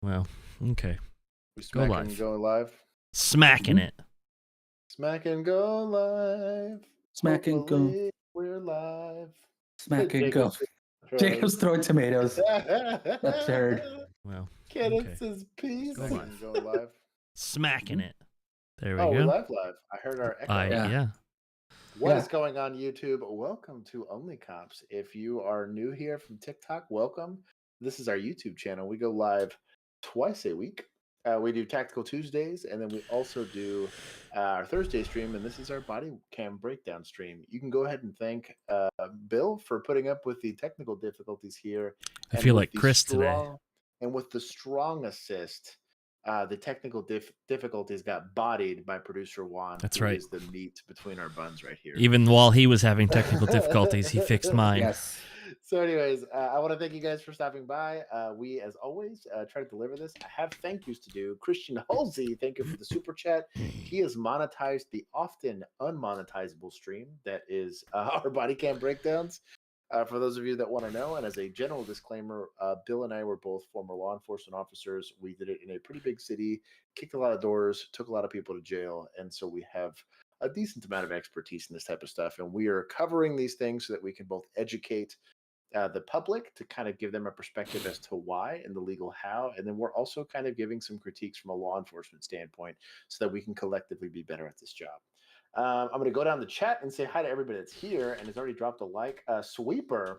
Well, okay. We Go smacking live. and going live. Smacking it. Smack and go live. Smack and go. Hopefully we're live. Smack and go. Jacob's throwing tomatoes. Absurd. Well, Kenneth says peace. Go live. Go live. Smacking it. There we Oh, go. we're live. I heard our echo. Yeah. What is going on, YouTube? Welcome to OnlyCops. If you are new here from TikTok, welcome. This is our YouTube channel. We go live twice a week. We do Tactical Tuesdays, and then we also do our Thursday stream, and this is our body cam breakdown stream. You can go ahead and thank Bill for putting up with the technical difficulties here. I feel like Chris today. And with the strong assist, the technical difficulties got bodied by producer Juan. That's who right. is the meat between our buns right here. Even while he was having technical difficulties, he fixed mine. Yes. So anyways, I want to thank you guys for stopping by. We, as always, try to deliver this. I have thank yous to do. Christian Halsey, thank you for the super chat. He has monetized the often unmonetizable stream that is our body cam breakdowns. For those of you that want to know, and as a general disclaimer, Bill and I were both former law enforcement officers. We did it in a pretty big city, kicked a lot of doors, took a lot of people to jail, and so we have a decent amount of expertise in this type of stuff. And we are covering these things so that we can both educate the public to kind of give them a perspective as to why and the legal how. And then we're also kind of giving some critiques from a law enforcement standpoint so that we can collectively be better at this job. I'm going to go down the chat and say hi to everybody that's here and has already dropped a like. Sweeper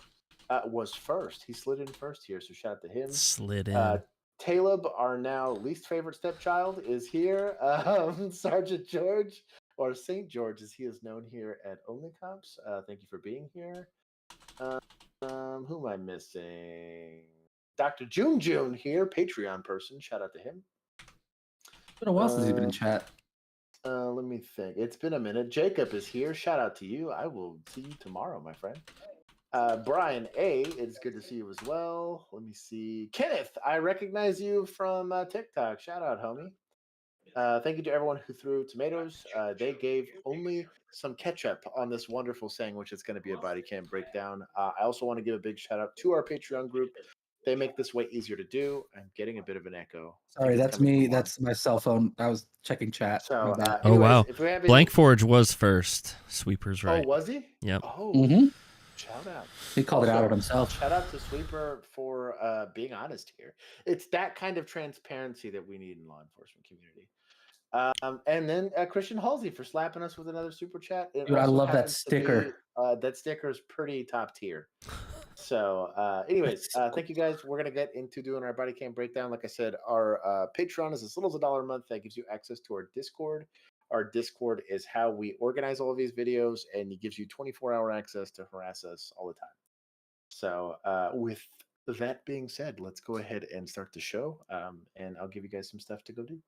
was first. He slid in first here, so shout out to him. Slid in. Taleb, our now least favorite stepchild, is here. Sergeant George, or St. George as he is known here at OnlyCops. Thank you for being here. Who am I missing? Dr. June here, Patreon person. Shout out to him. It's been a while since he's been in chat. Let me think. It's been a minute. Jacob is here. Shout out to you. I will see you tomorrow, my friend. Brian A, it's good to see you as well. Let me see. Kenneth, I recognize you from TikTok. Shout out, homie. Thank you to everyone who threw tomatoes. They gave only some ketchup on this wonderful sandwich. It's going to be a body cam breakdown. I also want to give a big shout out to our Patreon group. They make this way easier to do. I'm getting a bit of an echo. Sorry, that's me. That's my cell phone. I was checking chat. So, oh, wow. Any... Blank Forge was first. Sweeper's right. Oh, was he? Yep. Oh, shout out. He called it out on himself. Shout out to Sweeper for being honest here. It's that kind of transparency that we need in law enforcement community. And then Christian Halsey for slapping us with another super chat. Dude, I love that sticker. That sticker is pretty top tier. So anyways, thank you guys. We're going to get into doing our body cam breakdown. Like I said, our Patreon is as little as $1 a month. That gives you access to our Discord. Our Discord is how we organize all of these videos, and it gives you 24-hour access to harass us all the time. So with that being said, let's go ahead and start the show, and I'll give you guys some stuff to go do.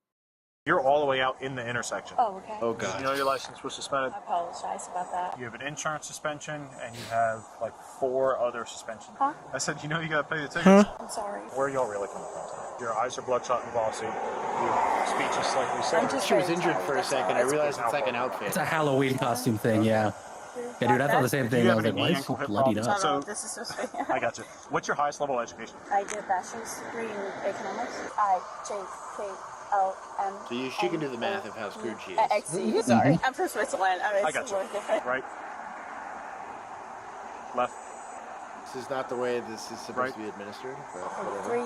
You're all the way out in the intersection. Oh, okay. Oh, God. You know your license was suspended? I apologize about that. You have an insurance suspension, and you have like 4 other suspensions. Huh? I said, you know you gotta pay the tickets. I'm sorry. Where are y'all really coming from? Your eyes are bloodshot and glossy. Your speech is slightly slurred. She was injured for a second. I realized it's like an outfit. It's a Halloween costume thing, yeah. Yeah, dude, I thought the same thing. I was like, why is he bloodied up? So, this is just I got you. What's your highest level of education? I did a bachelor's degree in economics. IJKLM. So she can do the math of how screwed she is. XC. Sorry, I'm from Switzerland. I got you. Right. Left. This is not the way this is supposed to be administered. But 43,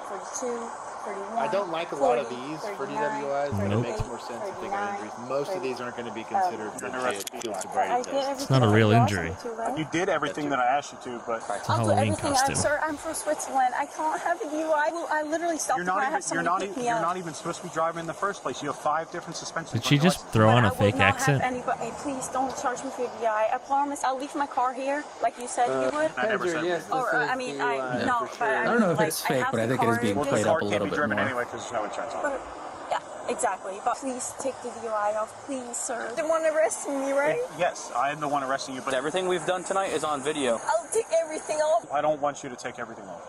42, 31. I don't like a lot of these for DWIs, but it makes more sense if they got injuries. Most of these aren't going to be considered legit field sobriety tests. It's not a real injury. You did everything that I asked you to, but It's a Halloween costume. Sir, I'm from Switzerland. I can't have a DUI. I literally stopped. you're not even supposed to be driving in the first place. You have 5 different suspensions. Did she just throw on a fake accent? Anybody, please don't charge me for a DUI. I promise I'll leave my car here, like you said you would. I never said yes, I don't know if it's fake, but I think it is being played up a little bit more. Anyway, because there's no insurance on it. Yeah. Exactly. But please take the DUI off, please, sir. The one arresting me, right? Yes, I am the one arresting you, but Everything we've done tonight is on video. I'll take everything off. I don't want you to take everything off.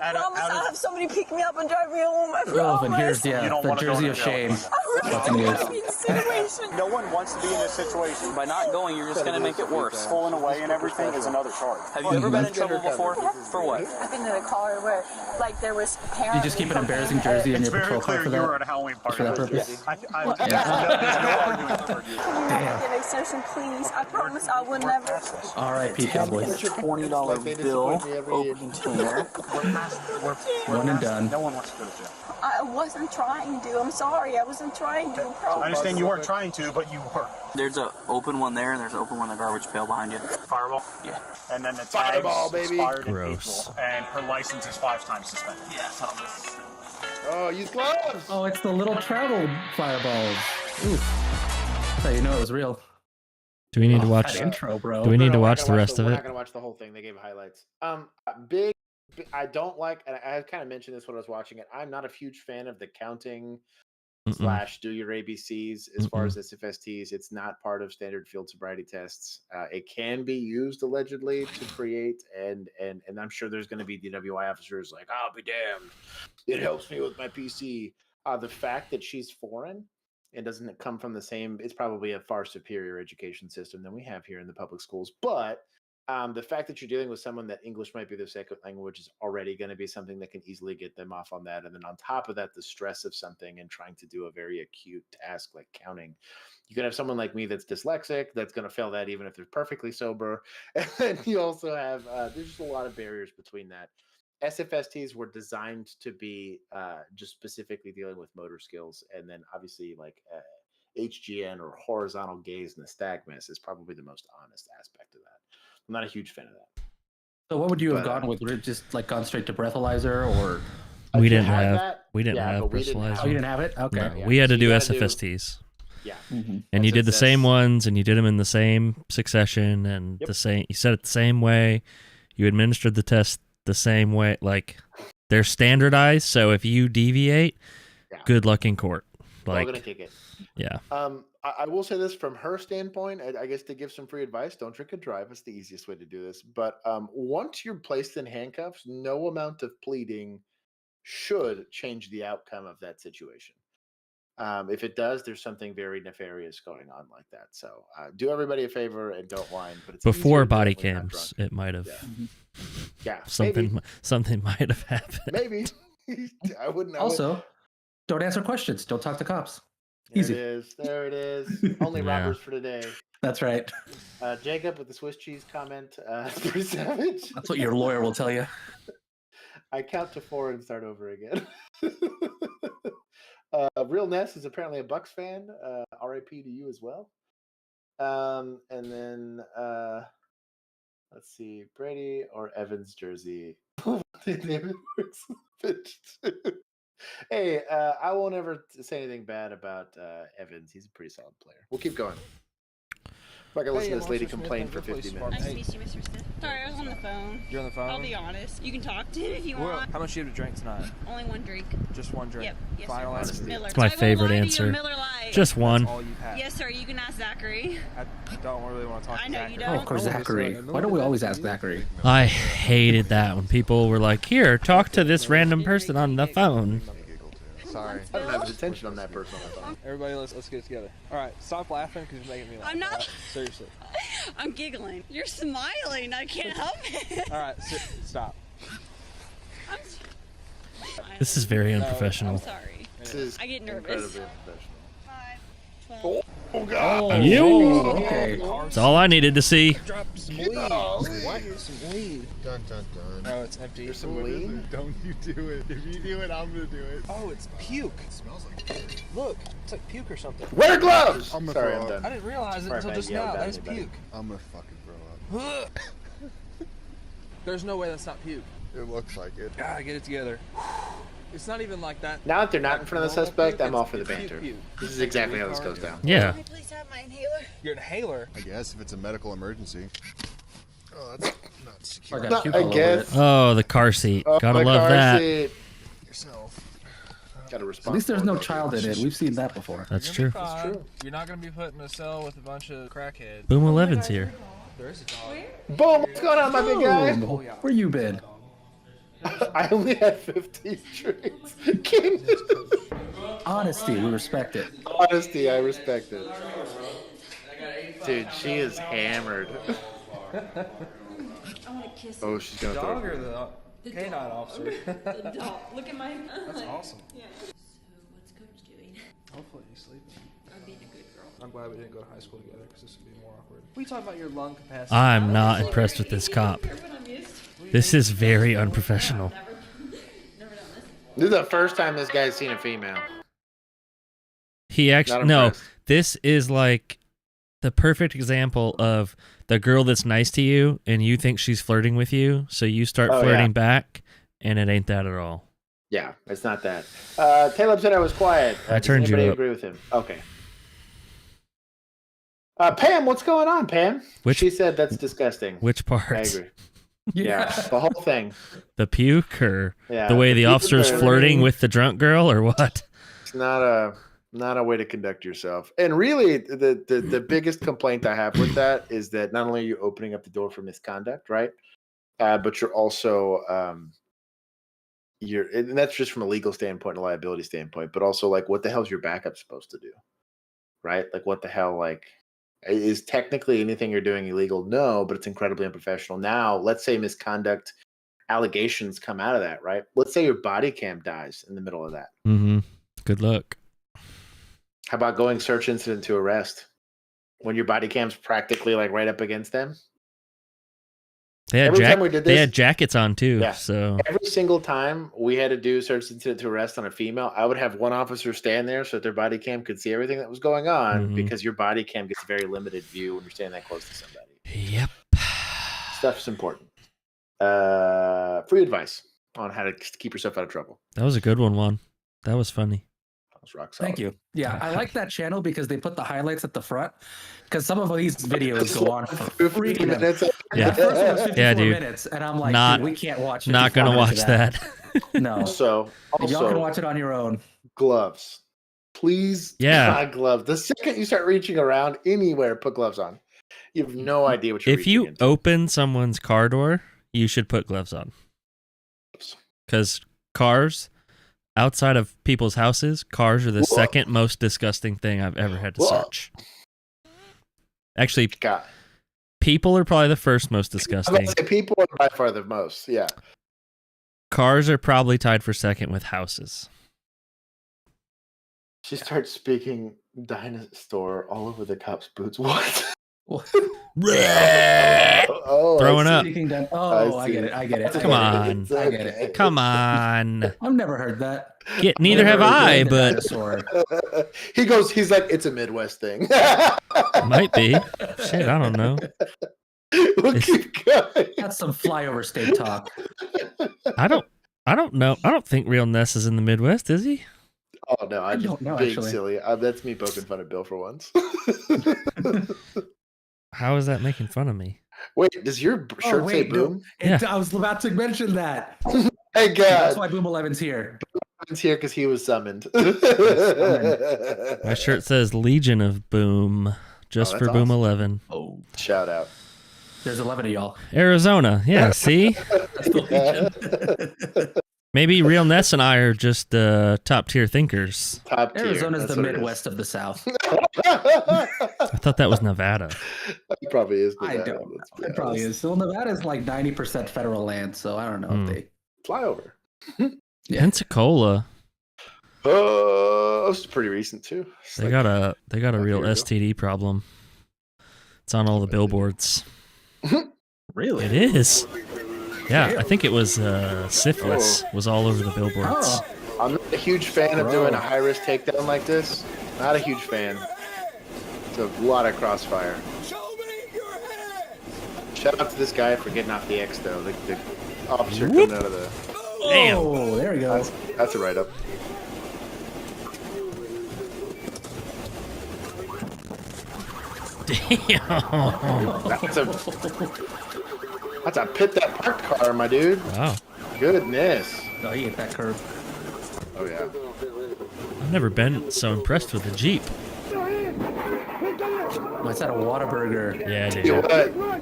I promise I'll have somebody pick me up and drive me home. I Well, then promise. here's You don't the wanna go jersey to of jail. shame. I Fucking really is. want to be in this situation. No one wants to be in this situation. By not going, you're just going to make it worse. Pulling away and everything is another charge. Have you ever been in trouble before? For what? I've been in a car where, like, there was apparently... You just keep an embarrassing jersey in It's your very patrol car clear for you were that? at a Halloween party. For that purpose? There's no argument for you. Can you make an extension, please? I promise I will never... R.I.P. Cowboys. $20 bill, open container. One and done. No one wants to go to jail. I wasn't trying to. I'm sorry. I wasn't trying to. I understand you weren't trying to, but you were. There's an open one there, and there's an open one in the garbage pail behind you. Fireball? Yeah. And then the Fireball, tags baby. expired in Gross. April, and her license is 5 times suspended. Yeah, Thomas. Oh, use gloves. Oh, it's the little travel fireballs. Oof. That's how you know it was real. Do we need to watch? That intro, bro. Do we need to we're watch not the gonna rest of We're it? not gonna watch the whole thing. They gave highlights. Big. I don't like, and I kind of mentioned this when I was watching it. I'm not a huge fan of the counting / do your ABCs as far as SFSTs. It's not part of standard field sobriety tests. It can be used allegedly to create, and I'm sure there's going to be DWI officers like, I'll be damned. It helps me with my PC. The fact that she's foreign and doesn't come from the same, it's probably a far superior education system than we have here in the public schools. But the fact that you're dealing with someone that English might be their second language is already going to be something that can easily get them off on that. And then on top of that, the stress of something and trying to do a very acute task like counting. You can have someone like me that's dyslexic that's going to fail that even if they're perfectly sober. And then you also have, there's just a lot of barriers between that. SFSTs were designed to be just specifically dealing with motor skills. And then obviously like HGN or horizontal gaze nystagmus is probably the most honest aspect of that. I'm not a huge fan of that. So what would you have gone with? Would it just like gone straight to breathalyzer, or We If you didn't had have. that, We didn't yeah, have but we didn't breathalyzer. oh, you didn't have it? Okay. No, Yeah, we had to so do you gotta do- SFSTs, Yeah. Mhm. and you did the same SFS. ones, and you did them in the same succession, and Yep. the same. You said it the same way. You administered the test the same way. Like they're standardized, so if you deviate, Yeah. good luck in court. We're all Like, gonna kick it. yeah, I will say this from her standpoint. I guess to give some free advice, don't drink and drive. It's the easiest way to do this. But once you're placed in handcuffs, no amount of pleading should change the outcome of that situation. If it does, there's something very nefarious going on like that. So do everybody a favor and don't whine. But it's before easier to do body it when you're not cams, drunk. it might have Yeah, something might have happened. Maybe. I wouldn't know. Also, don't answer questions. Don't talk to cops. There easy. it is. There it is. Only Yeah. robbers for today. That's right. Jacob with the Swiss cheese comment. It's pretty savage. That's what your lawyer will tell you. I count to 4 and start over again. Real Ness is apparently a Bucks fan. RIP to you as well. And then let's see, Brady or Evans jersey. Hey, I won't ever say anything bad about Evans. He's a pretty solid player. We'll keep going. I'm not gonna listen to this lady complain for 50 minutes. Nice to meet you, Mr. Smith. Sorry, I was on the phone. You're on the phone? I'll be honest. You can talk to him if you Well, want. how much do you have to drink tonight? Only one drink. Just one drink? Yep. Yes, Final sir. answer? Miller. It's my I won't favorite lie to you, answer. Miller Lite. Just one. That's all you've had? Yes, sir. You can ask Zachary. I don't really want to talk I to know Zachary. you Oh, don't. of course, Zachary. Why don't we always ask Zachary? I hated that when people were like, "Here, talk to this random person on the phone." Sorry. I don't have his attention on that person. On the phone. Everybody, let's get it together. All right, stop laughing because you're making me laugh. I'm not- all right? Seriously. I'm giggling. You're smiling. I can't help it. All right, stop. I'm This is very I'm unprofessional. sorry. This is I get nervous. incredibly unprofessional. 5, 12. Oh God! You. Okay. That's all I needed to see. Drop some weed. What? Here's some weed. Dun dun dun. Oh, it's empty. There's some lean. Don't you do it. If you do it, I'm gonna do it. Oh, it's puke. It smells like it. Look, it's like puke or something. Wear gloves. I'm gonna Sorry, throw I'm up. done. I didn't realize it Sorry until if I just yelled now. at That is anybody. puke. I'm gonna fucking throw up. There's no way that's not puke. It looks like it. Gotta get it together. It's not even like that. Now that they're not in front of the normal suspect, puke, I'm all for the it's puke, banter. puke. This is exactly how this goes down. Yeah. Can I please have my inhaler? Your inhaler. I guess if it's a medical emergency. Oh, that's not secure. I got puke I all over guess. it. Oh, the car seat. Oh, Gotta the love car that. seat. Yourself. Got to respond. At least there's no child in it. We've seen that before. That's true. That's true. You're not gonna be put in a cell with a bunch of crackheads. Boom 11's here. There is a dog. Boom! What's going on, my big guy? Oh, where you been? I only had 15 drinks. King. Honesty, we respect it. Honesty, I respect it. Dude, she is hammered. Oh, she's gonna Dog throw. or the canine officer? The dog. Look at my. That's awesome. Yeah. So what's Coach doing? Hopefully he's sleeping. I'm being a good girl. I'm glad we didn't go to high school together because this would be more awkward. We talk about your lung capacity. I'm not impressed with this cop. This is very unprofessional. This is the first time this guy's seen a female. He actually Not no. impressed. This is like the perfect example of the girl that's nice to you and you think she's flirting with you, so you start Oh, flirting yeah. back, and it ain't that at all. Yeah, it's not that. Caleb said I was quiet. I Does turned you anybody up. agree with him? Okay. Pam, what's going on, Pam? She said that's disgusting. Which I part? agree. Yeah, the whole thing. The puke or Yeah, the way the puke officer's or- flirting with the drunk girl or what? It's not a way to conduct yourself. And really, the biggest complaint I have with that is that not only are you opening up the door for misconduct, right? But you're also and that's just from a legal standpoint and a liability standpoint, but also like what the hell is your backup supposed to do? Right? Like what the hell, like, is technically anything you're doing illegal? No, but it's incredibly unprofessional. Now, let's say misconduct allegations come out of that, right? Let's say your body cam dies in the middle of that. Mm-hmm. Good luck. How about going search incident to arrest when your body cam's practically like right up against them? They had, Every time we did they this- had jackets on too. Yeah. So Every single time we had to do search incident to arrest on a female, I would have one officer stand there so that their body cam could see everything that was going on, Mhm. because your body cam gets a very limited view when you're standing that close to somebody. yep. Stuff's important. Free advice on how to keep yourself out of trouble. That was a good one, Juan. That was funny. That was rock solid. Thank you. Yeah, I like that channel because they put the highlights at the front. Because some of these videos go on for 50 freaking minutes. Yeah. The first one was 54 Yeah, dude. minutes, and I'm like, Not- dude, we can't watch. Not 54 gonna watch minutes of that. No, Also, y'all can watch it on your own. gloves. Please, Yeah. buy gloves. The second you start reaching around anywhere, put gloves on. You have no idea what you're If reaching you into. open someone's car door, you should put gloves on. Because cars, outside of people's houses, cars are the Whoa. second most disgusting thing I've ever had to Whoa. search. Actually, God. people are probably the first most I'm disgusting. about to say people are by far the most. Yeah. Cars are probably tied for second with houses. She starts speaking dinosaur all over the cop's boots. What? Oh, Throwing up. Speaking done. Oh, I see. get it. I get it. Come I get on. it. I get it. Come on. I've never heard that. Neither have Never I, heard but dinosaur. He's like, it's a Midwest thing. might be. Shit, I don't know. We'll keep going. That's some flyover state talk. I don't know. I don't think Real Ness is in the Midwest, is he? Oh no, I don't know, being actually. silly. That's me poking fun at Bill for once. How is that making fun of me? Wait, does your shirt say no. boom? Yeah. I was about to mention that. Hey That's God, why Boom 11's here. he's here because he was summoned. My shirt says Legion of Boom, just that's for Boom awesome. 11. Oh, Shout out. there's 11 of y'all. Arizona, yeah. See, That's the Legion. maybe Real Ness and I are just top tier thinkers. Top tier. Arizona's That's the what it is. Midwest of the South. I thought that was Nevada. It probably is. I Nevada, don't know. let's be It probably honest. is. So Nevada's like 90% federal land, so I don't know if they. Flyover. Yeah. Pensacola, Oh, it's pretty recent too. It's they like- got a real year ago. STD problem. It's on all the billboards. Really? It is. Yeah, I think it was syphilis was all over the billboards. Oh, I'm not a huge fan of doing a high risk takedown like this. Not a huge fan. It's a lot of crossfire. Shout out to this guy for getting off the X though. The officer Whoop. coming out of the. Damn. oh, there we go. That's a write up. Damn. That's a pit that parked car, my dude. Wow. Goodness. Oh, he hit that curve. Oh yeah. I've never been so impressed with a Jeep. What's that, a Whataburger? Yeah, You know dude. what?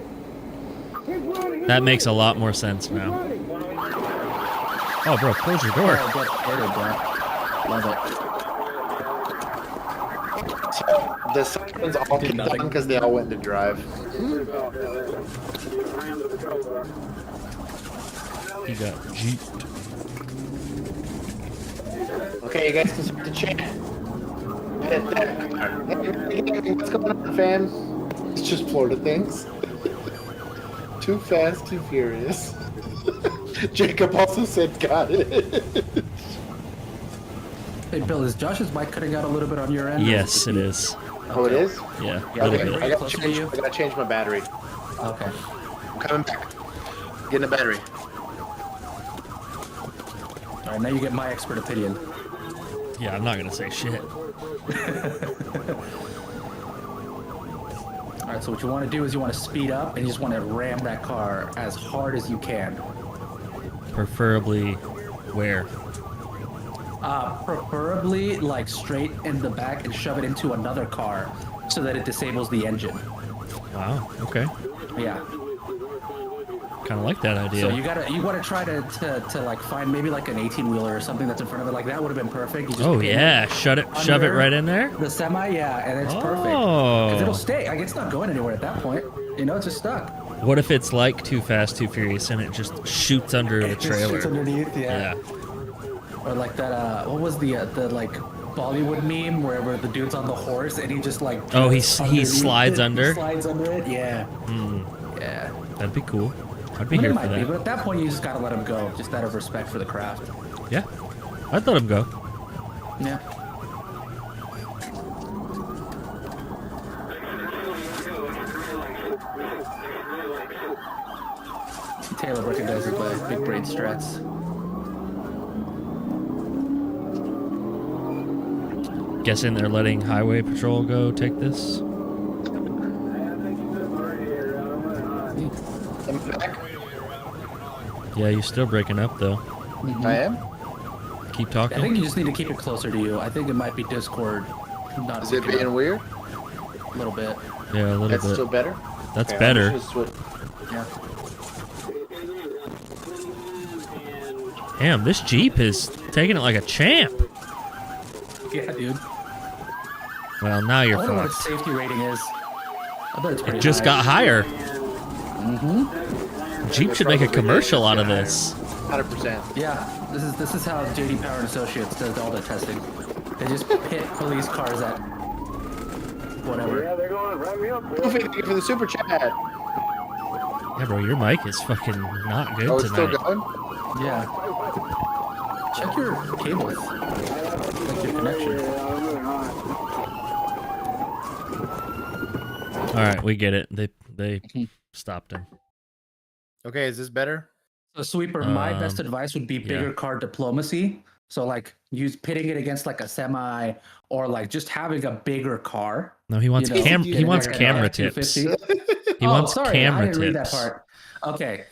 That makes a lot more sense now. Oh, bro, close your door. Oh, get started, bro. Love it. The sirens all kicked on because they all went to drive. He got Jeeped. Okay, you guys can start to chat. Hey, what's going on, fam? It's just Florida things. Too fast, too furious. Jacob also said, got it. Hey, Bill, is Josh's mic cutting out a little bit on your end? Yes, it is. Oh, it is? Yeah, Yeah, a Okay, little I bit. gotta change my battery. Okay. I'm coming back. Getting a battery. All right, now you get my expert opinion. Yeah, I'm not gonna say shit. All right, so what you want to do is you want to speed up and you just want to ram that car as hard as you can. Preferably where? Preferably like straight in the back and shove it into another car so that it disables the engine. Wow, okay. Yeah. Kind of like that idea. So you want to try to like find maybe like an 18-wheeler or something that's in front of it. Like that would have been perfect. You just Oh pin yeah, shove it under right in there. the semi, yeah, and it's perfect. Oh. Because it'll stay. Like it's not going anywhere at that point. You know, it's just stuck. What if it's like Too Fast, Too Furious, and it just shoots under the It just trailer? shoots underneath, yeah. Or like that. What was the like Bollywood meme where the dude's on the horse and he just like Oh, he underneath slides it, under? He slides under it. Yeah. Yeah. That'd be cool. I'd be I mean, here it for might be, but that. at that point you just gotta let him go, just out of respect for the craft. Yeah, I'd let him go. Yeah. Taylor recognizes my big brain strats. Guessing they're letting Highway Patrol go take this. I'm back. Yeah, you're still breaking up though. I am? Keep I talking. think you just need to keep it closer to you. I think it might be Discord. Not Is it picking being up weird? a little bit. Yeah, a little That's bit. still better? That's Okay, better. I'm just gonna switch. Yeah. Damn, this Jeep is taking it like a champ. Yeah, dude. Well, now I you're wonder what its fucked. safety rating is. I bet it's pretty It just high. got higher. Mm-hmm. Jeep should make a commercial out of this. 100%. Yeah, this is how JD Power and Associates does all their testing. They just pit police cars at whatever. Yeah, they're going to wrap me up. Kofi, thank you for the super chat. Yeah, bro, your mic is fucking not good Oh, it's still tonight. going? Yeah. Check your cables. Check your connection. All right, we get it. They stopped him. Okay, is this better? So Sweeper, my best Um, advice would be yeah. bigger car diplomacy. So like use pitting it against like a semi or like just having a bigger car. No, he wants You know, cam. get He in wants there, camera F250. tips. He Oh, wants sorry, camera I didn't read that tips. part. Okay,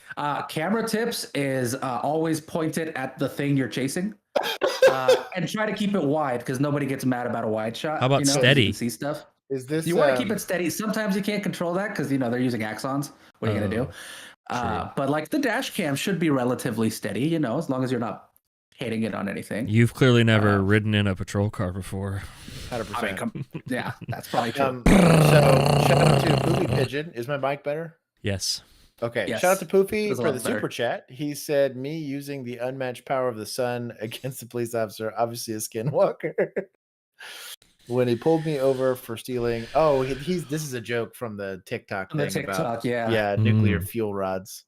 camera tips is always pointed at the thing you're chasing, and try to keep it wide because nobody gets mad about a wide shot. How about you know, 'cause steady? You can see stuff. Is this You want to keep it steady. Sometimes you can't control that because you know they're using axons. What are you gonna do? true. But like the dash cam should be relatively steady. You know, as long as you're not hitting it on anything. You've clearly never ridden in a patrol car before. 100%? I mean, yeah, that's probably true. So shout out to Poofy Pigeon. Is my mic better? Yes. Okay. Yes, Shout out to Poofy it's a for lot the better. super chat. He said, "Me using the unmatched power of the sun against the police officer, obviously a skinwalker." When he pulled me over for stealing, he's this is a joke from the TikTok On the thing about TikTok, yeah. nuclear fuel rods.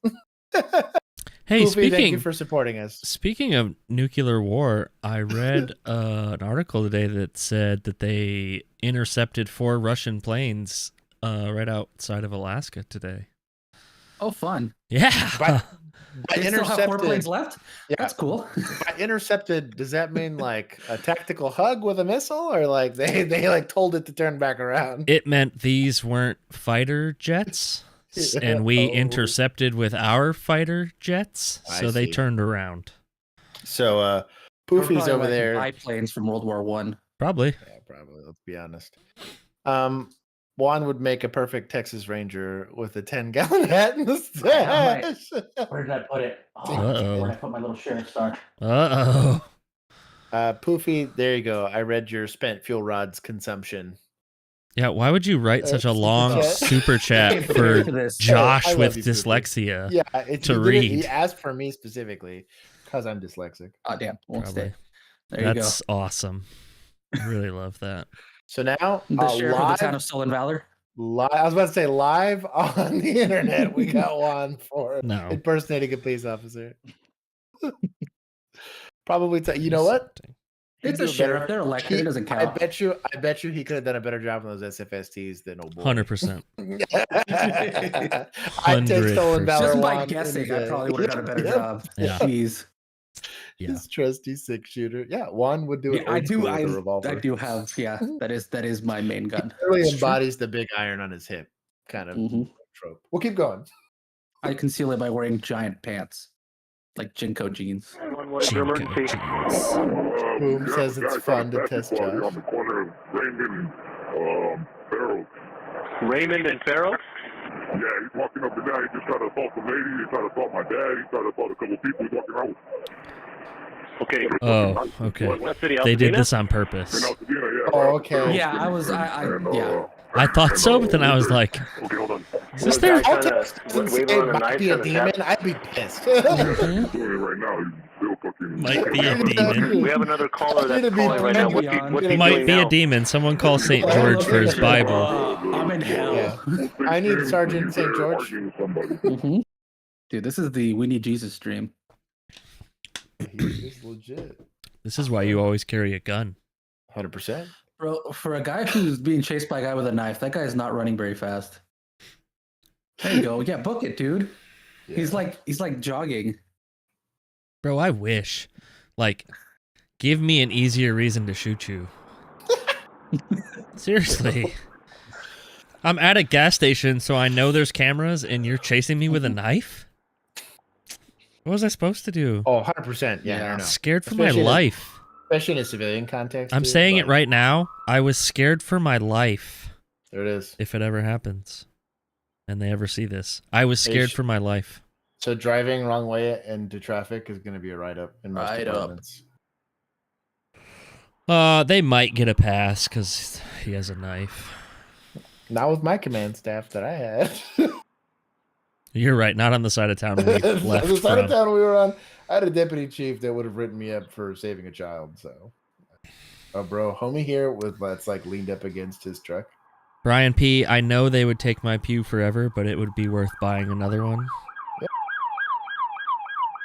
Hey, Poofy, thank you speaking for supporting us. speaking of nuclear war, I read an article today that said that they intercepted 4 Russian planes right outside of Alaska today. Oh, fun. Yeah. By They still have 4 planes left. Yeah. That's cool. By intercepted, does that mean like a tactical hug with a missile, or like they like told it to turn back around? It meant these weren't fighter jets, and we Oh. intercepted with our fighter jets, I so they see. turned around. So, Poofy's over there. Biplanes from World War One. Probably. Yeah, probably. Let's be honest. Juan would make a perfect Texas Ranger with a 10-gallon hat and the stash. Where did I put it? Uh-oh. Where did I put my little sheriff star? Uh-oh. Poofy, there you go. I read your spent fuel rods consumption. Yeah, why would you write such a long super chat for Josh with dyslexia to read? He asked for me specifically because I'm dyslexic. Oh, damn. Won't stay. There you go. That's awesome. I really love that. So now, the sheriff of the town of Stolen Valor. I was about to say live on the internet. We got one for impersonating a police officer. Probably, you know what? It's a sheriff. They're elected. It doesn't count. I bet you he could have done a better job on those SFSTs than old boy. 100%. I'd take Stolen Valor. Just by guessing, I probably would have done a better job. Yeah. Jeez. Yeah. His trusty 6-shooter. Yeah, Juan would do it. I do. With a revolver. I do have. Yeah, that is my main gun. He really embodies the big iron on his hip kind of trope. We'll keep going. I conceal it by wearing giant pants, like Jinko jeans. Boom says it's fun to test Josh. On the corner of Raymond and Raymond and Farrell? Yeah, he's walking up and down. He just tried to assault the lady. He tried to assault my dad. He tried to assault a couple people. He's walking around with. Okay. Oh, okay. They did this on purpose. Oh, okay. Yeah, I was. Yeah. I thought so, but then I was like, okay, hold on. Is this there? I'll text and say it might be a demon. I'd be pissed. Right now, he's still fucking. Might be a demon. We have another caller that's calling right now. What's he Might doing be now? a demon. Someone call St. George for his Bible. I'm in hell. Yeah. I need Sergeant St. George. Dude, this is the We Need Jesus stream. He's legit. This is why you always carry a gun. 100%. Bro, for a guy who's being chased by a guy with a knife, that guy's not running very fast. There you go. Yeah, book it, dude. Yeah. He's like jogging. Bro, I wish. Like, give me an easier reason to shoot you. Seriously. I'm at a gas station, so I know there's cameras, and you're chasing me with a knife? What was I supposed to do? Oh, 100%. Yeah, I don't know. Scared for my life. Especially in a civilian context. I'm saying it right now. I was scared for my life. There it is. If it ever happens. And they ever see this. I was scared for my life. So driving wrong way into traffic is going to be a write-up in most departments. They might get a pass because he has a knife. Not with my command staff that I had. You're right. Not on the side of town we left the side from. of town we were on, I had a deputy chief that would have written me up for saving a child. So, bro, homie here that's like leaned up against his truck. Brian P., I know they would take my pew forever, but it would be worth buying another one. Yep.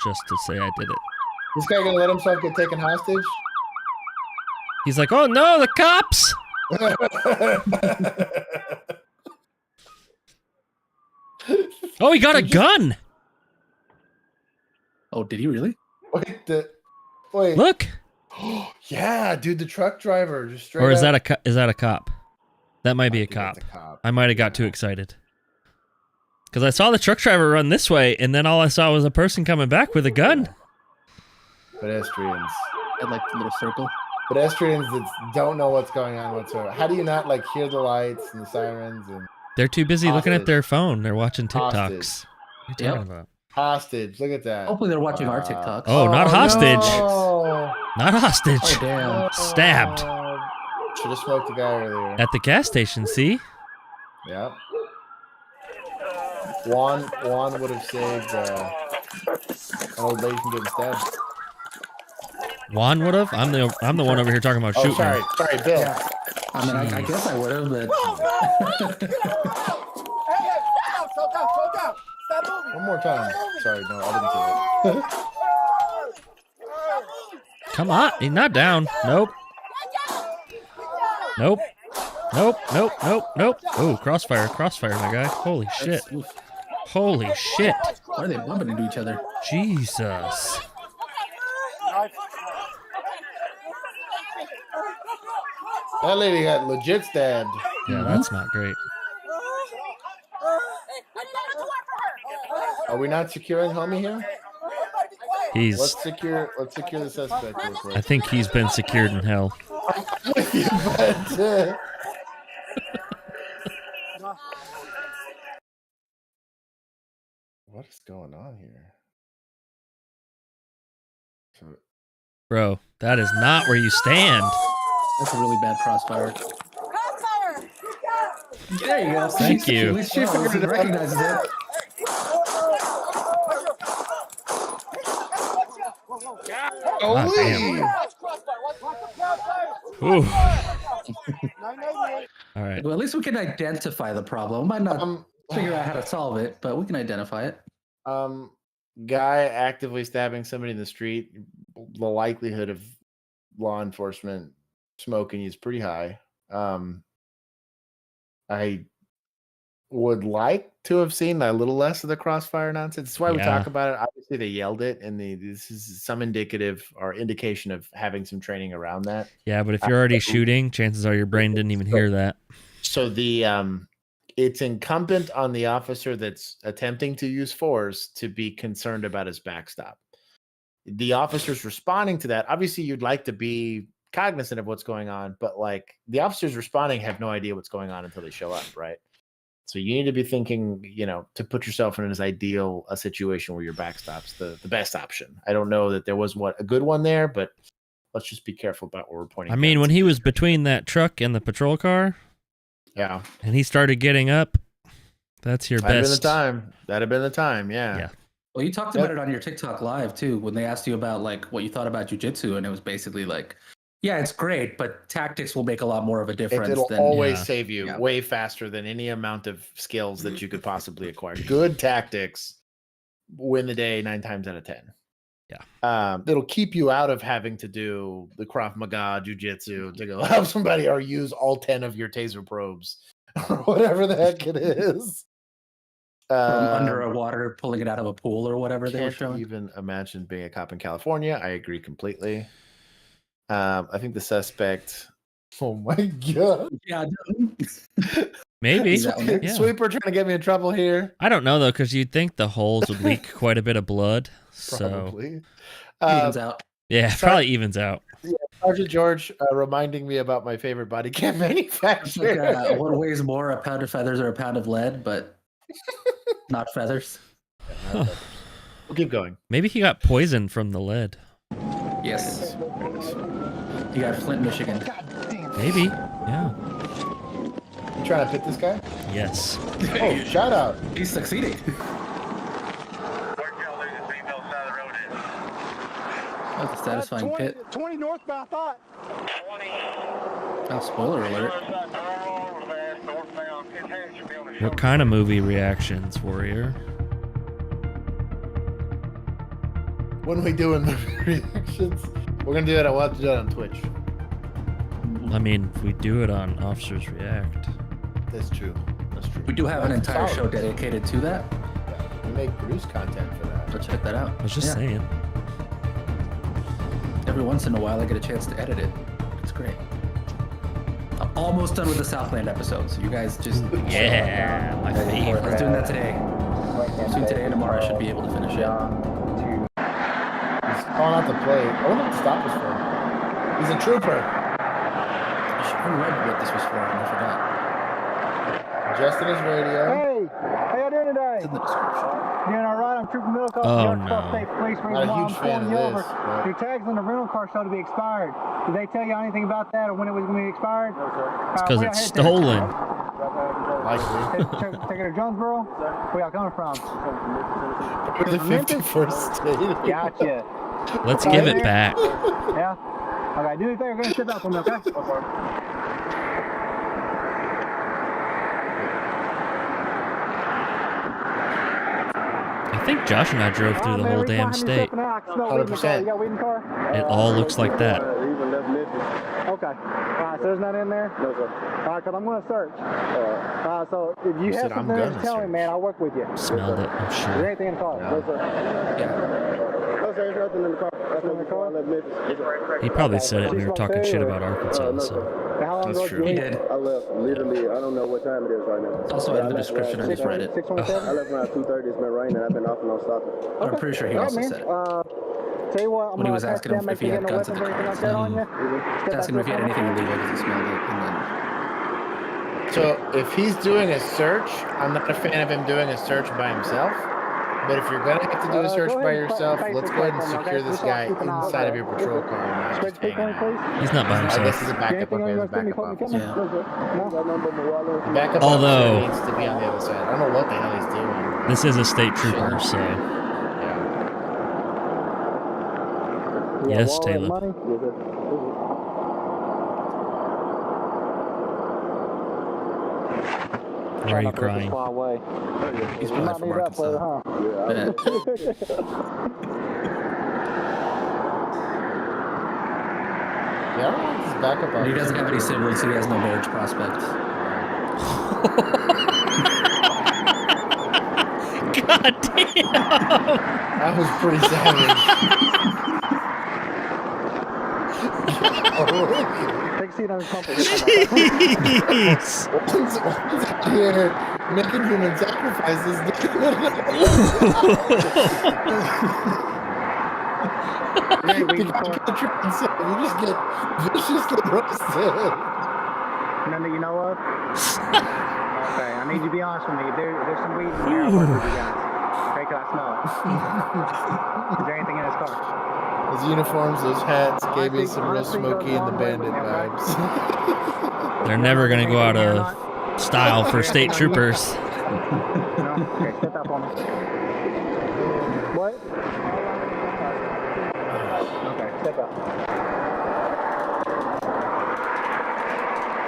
Just to say I did it. This guy gonna let himself get taken hostage? He's like, oh no, the cops! Oh, he got a gun! Oh, did he really? Wait. Look! Yeah, dude, the truck driver just straight Or is up. that a cop? That might be a cop. I might have got too excited. Because I saw the truck driver run this way, and then all I saw was a person coming back with a gun. Pedestrians. At like the little circle. Pedestrians that don't know what's going on whatsoever. How do you not like hear the lights and the sirens? And they're too busy looking at their phone. They're watching TikToks. Hostage. What are you talking about? Hostage. Look at that. Hopefully they're watching our TikToks. Oh, not hostage. No. Not hostage. Oh, damn. Stabbed. Should have smoked the guy earlier. At the gas station, see? Yep. Juan would have saved an old lady from getting stabbed. Juan would have? I'm the one over here talking about shooting. Sorry, Bill. Yeah. I mean, I guess I would have, but... One more time. Sorry, no, I didn't say it. Come on, he's not down. Nope. Nope. Oh, crossfire, my guy. Holy shit. Holy shit. Why are they bumping into each other? Jesus. That lady got legit stabbed. Yeah, that's not great. Are we not securing homie here? He's. Let's secure the suspect real quick. I think he's been secured in hell. But, what is going on here? Bro, that is not where you stand. That's a really bad crossfire. Crossfire! There you go. Thank you. At least she recognizes it. God damn. Ooh. All right. Well, at least we can identify the problem. We might not figure out how to solve it, but we can identify it. Guy actively stabbing somebody in the street. The likelihood of law enforcement smoking is pretty high. I would like to have seen a little less of the crossfire nonsense. That's why we talk about it. Obviously, they yelled it, and this is some indicative or indication of having some training around that. Yeah, but if you're already shooting, chances are your brain didn't even hear that. So it's incumbent on the officer that's attempting to use force to be concerned about his backstop. The officers responding to that, obviously, you'd like to be cognizant of what's going on, but like the officers responding have no idea what's going on until they show up, right? So you need to be thinking, to put yourself in as ideal a situation where your backstop's the best option. I don't know that there was a good one there, but let's just be careful about what we're pointing. I mean, when he was between that truck and the patrol car, yeah, and he started getting up, that's your best. That'd have been the time, yeah. Well, you talked about it on your TikTok live too, when they asked you about like what you thought about jujitsu, and it was basically like, yeah, it's great, but tactics will make a lot more of a difference. It'll always save you way faster than any amount of skills that you could possibly acquire. Good tactics win the day 9 times out of 10. Yeah. It'll keep you out of having to do the Krav Maga jujitsu to go help somebody or use all 10 of your taser probes or whatever the heck it is. From under a water, pulling it out of a pool or whatever they were showing. Can't even imagine being a cop in California. I agree completely. I think the suspect. Oh my god! Yeah, maybe. Sweeper trying to get me in trouble here. I don't know though, because you'd think the holes would leak quite a bit of blood. Probably evens out. Yeah, probably evens out. Yeah, Sergeant George reminding me about my favorite body cam manufacturer. Like, what weighs more, a pound of feathers or a pound of lead? But not feathers. We'll keep going. Maybe he got poisoned from the lead. Yes. You got Flint, Michigan. Maybe. Yeah. You trying to pit this guy? Yes. Oh, shout out. He's succeeding. That's a satisfying pit. 20 northbound, I thought. Oh, spoiler alert. What kind of movie reactions, Warrior? When we doing movie reactions, we're gonna do it. We'll have to do it on Twitch. I mean, if we do it on Officers React. That's true. That's true. We do have an entire show dedicated to that. Yeah, we make produce content for that. So check that out. I was just saying. Every once in a while, I get a chance to edit it. It's great. I'm almost done with the Southland episodes. You guys just yeah, my favorite. I was doing that today. Soon today and tomorrow, I should be able to finish it. He's calling out the play. I wonder what the stop is for. He's a trooper. I should have read what this was for, and I forgot. Justin is radio. Hey, how y'all doing today? It's in the description. Doing all right? I'm Trooper Middlecoff. Oh, New York no. State Police. Not a huge fan of this, but- Your tags on the rental car show to be expired. Did they tell you anything about that or when it was going to be expired? No, sir. It's because it's stolen. Likely. Take it to Jonesboro? Where y'all coming from? We're the 51st state. Gotcha. Let's give it back. Yeah? Okay, do me a favor. Go ahead and step out for me, okay? I think Josh and I drove through the whole damn state. 100%. It all looks like that. Okay. All right, so there's none in there? No, sir. All right, because I'm going to search. So if you have something there to tell me, man, I'll work with you. Smelled it, I'm Is there sure. anything in the car? No. No, sir. No, sir, there's nothing in the car. Nothing in the car? He probably said it when we were talking shit about Arkansas. So. How long That's ago true. did He you did. leave? I left literally, I don't know what time it is right now. It's also in the description. I just read it. 627? I left around 2:30. It's been raining. I've been off and on stopping. I'm pretty sure he All also right, said it. man. Tell you what, I'm when he was gonna asking him if he had guns in the car. Asking him if he had anything illegal because he smelled it. And then So if he's doing a search, I'm not a fan of him doing a search by himself. But if you're gonna have to do a search by yourself, let's go ahead and secure this guy inside of your patrol car and not just hanging out. He's not by I guess himself. he's a backup. Okay, he's a backup officer. yeah. The backup Although- officer needs to be on the other side. I don't know what the hell he's doing. This is a state trooper, so yes, Taylor. Why are you crying? He's probably from Arkansas. Bet. Yeah, I don't know if this backup officer. He doesn't have any siblings, so he has no marriage prospects. God damn! That was pretty savage. Jeez! One's here making human sacrifices. You just get viciously roasted. None that you know of? Okay, I need you to be honest with me. There's some weed in here. I work with you guys. Okay, can I smell it? Is there anything in his car? Those uniforms, those hats gave me some real Smokey and the Bandit vibes. They're never gonna go out of style for state troopers. No? Okay, step out for me. What? Okay, step out.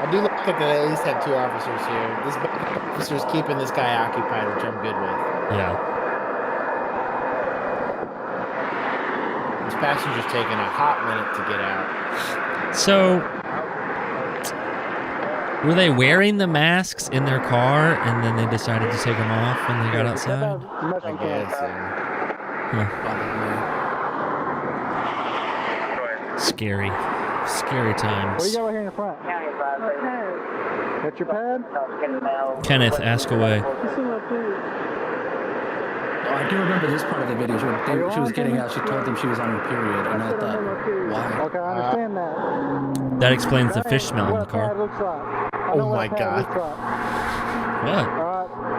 I do like that they at least have 2 officers here. This officer's keeping this guy occupied, which I'm good with. Yeah. This passenger's taking a hot minute to get out. So, were they wearing the masks in their car and then they decided to take them off when they got outside? I guess, Huh. Scary. Scary What do times. you got right here in the front? That's your pad? Kenneth, ask away. Oh, I do remember this part of the video. She was getting out. She told them she was on her period, and I thought, why? Okay, I understand that. That explains the fish smell in the car. Oh my god. What?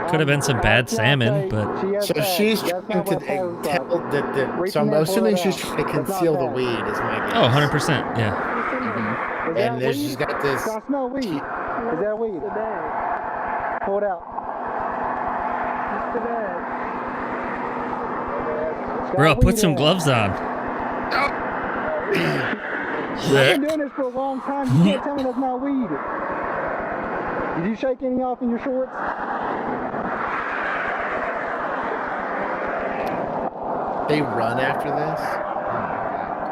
Could have been some bad salmon, but So she's trying to tell that so I'm assuming she's trying to conceal the weed is my guess. oh, 100%, yeah. And there's she's got this. I smell weed. Is that weed? Pull it out. Bro, put some gloves on. I've been doing this for a long time. You can't tell me that's not weed. Did you shake any off in your shorts? They run after this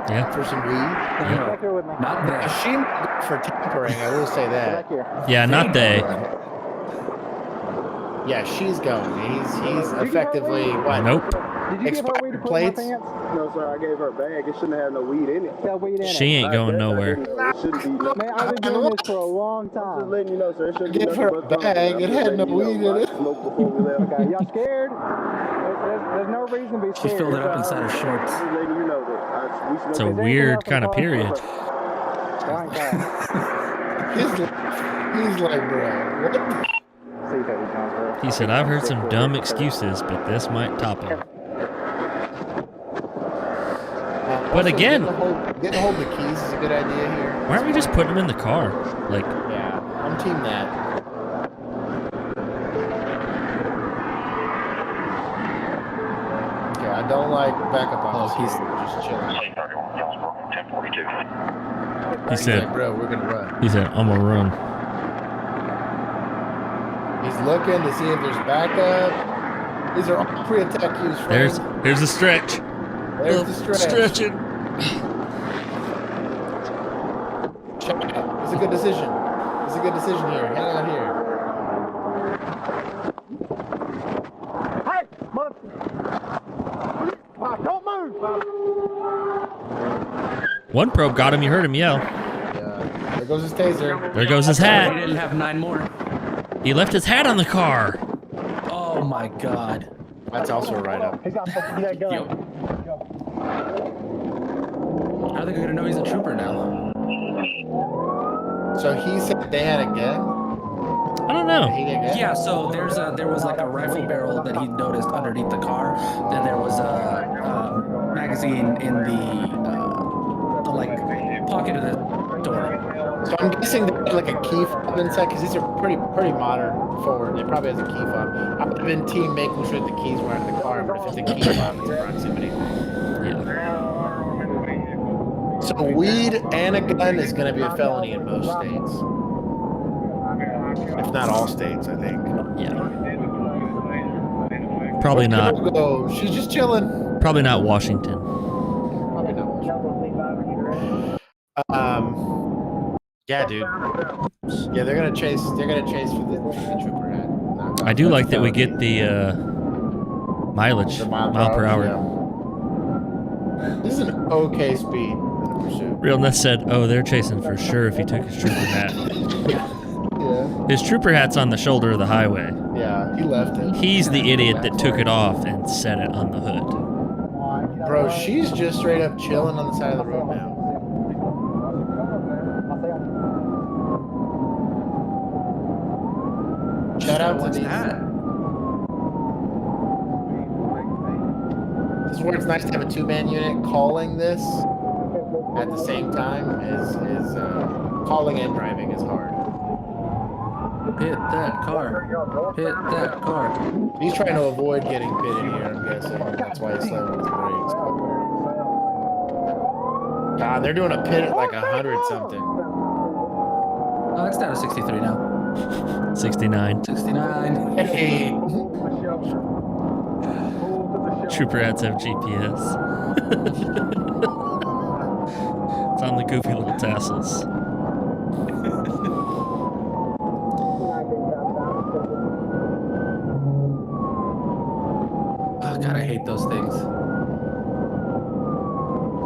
Yeah. for some weed. Back here with me. Not that. She might go for tampering. I will say that. Back here. Yeah, not they. Yeah, she's going. He's effectively what? Nope. Did you give her weed to put in my Plates? pants? No, sir, I gave her a bag. It shouldn't have no weed in it. Got weed in it. She ain't going nowhere. It shouldn't be. Man, I've been doing this for a long Just time. letting you know, sir. It shouldn't be Give her nothing a but bag. something. It had no I'm just letting weed you know, in it. I smoked before we left. Okay, y'all scared? There's no reason to be She scared. filled it up inside her shorts. Just letting you know that. We smoked It's a it. weird kind of period. He's like, bro, what? He said, I've heard some dumb excuses, but this might top him. But Also, again, getting a hold of the keys is a good idea here. why aren't we just putting them in the car? Like, Yeah, I'm team that. Okay, I don't like backup officers. Just chilling. he He's said, like, bro, we're gonna run. I'm gonna run. He's looking to see if there's backup. These are all pre-attack cues. There's the stretch. There's the stretch. Stretching. Check it out. It's a good decision. It's a good decision here. Hang on here. Hey, mother... Don't move! One probe got him. You heard him yell. Yeah. There goes his taser. There goes his He hat. didn't have 9 more. He left his hat on the car. Oh my god. That's also right up. He's got that gun. Yo. How are they gonna know he's a trooper now? So he said they had a gun. I don't know. Yeah, so there was like a rifle barrel that he noticed underneath the car. Then there was a magazine in the like pocket of the door. So I'm guessing they had like a key fob inside because these are pretty modern forward. It probably has a key fob. I would have been team making sure the keys were in the car, but if it's a key fob, it's proximity. Yeah. So weed and a gun is going to be a felony in most states, if not all states, I think. Yeah. Probably not. Go. She's just chilling. Probably not Washington. Probably not Washington. Yeah, dude. Yeah, they're gonna chase. They're gonna chase for the trooper hat. I do like that we get the mileage, The mile per hour. Yeah. This is an okay speed in a pursuit. Realness said, "Oh, they're chasing for sure if he took his trooper hat." Yeah. His trooper hat's on the shoulder of the highway. Yeah, he left it. He's the idiot that took it off and set it on the hood. Bro, she's just straight up chilling on the side of the road now. Shout out to these. This is where it's nice to have a two-man unit calling this at the same time. Is calling and driving is hard. Hit that car. Hit that car. He's trying to avoid getting pitted here, I'm guessing. That's why he's slamming his brakes. God, they're doing a pit at like 100 something. Oh, it's down to 63 now. 69. 69. Hey. Trooper hats have GPS. It's on the goofy little tassels. Oh, God, I hate those things.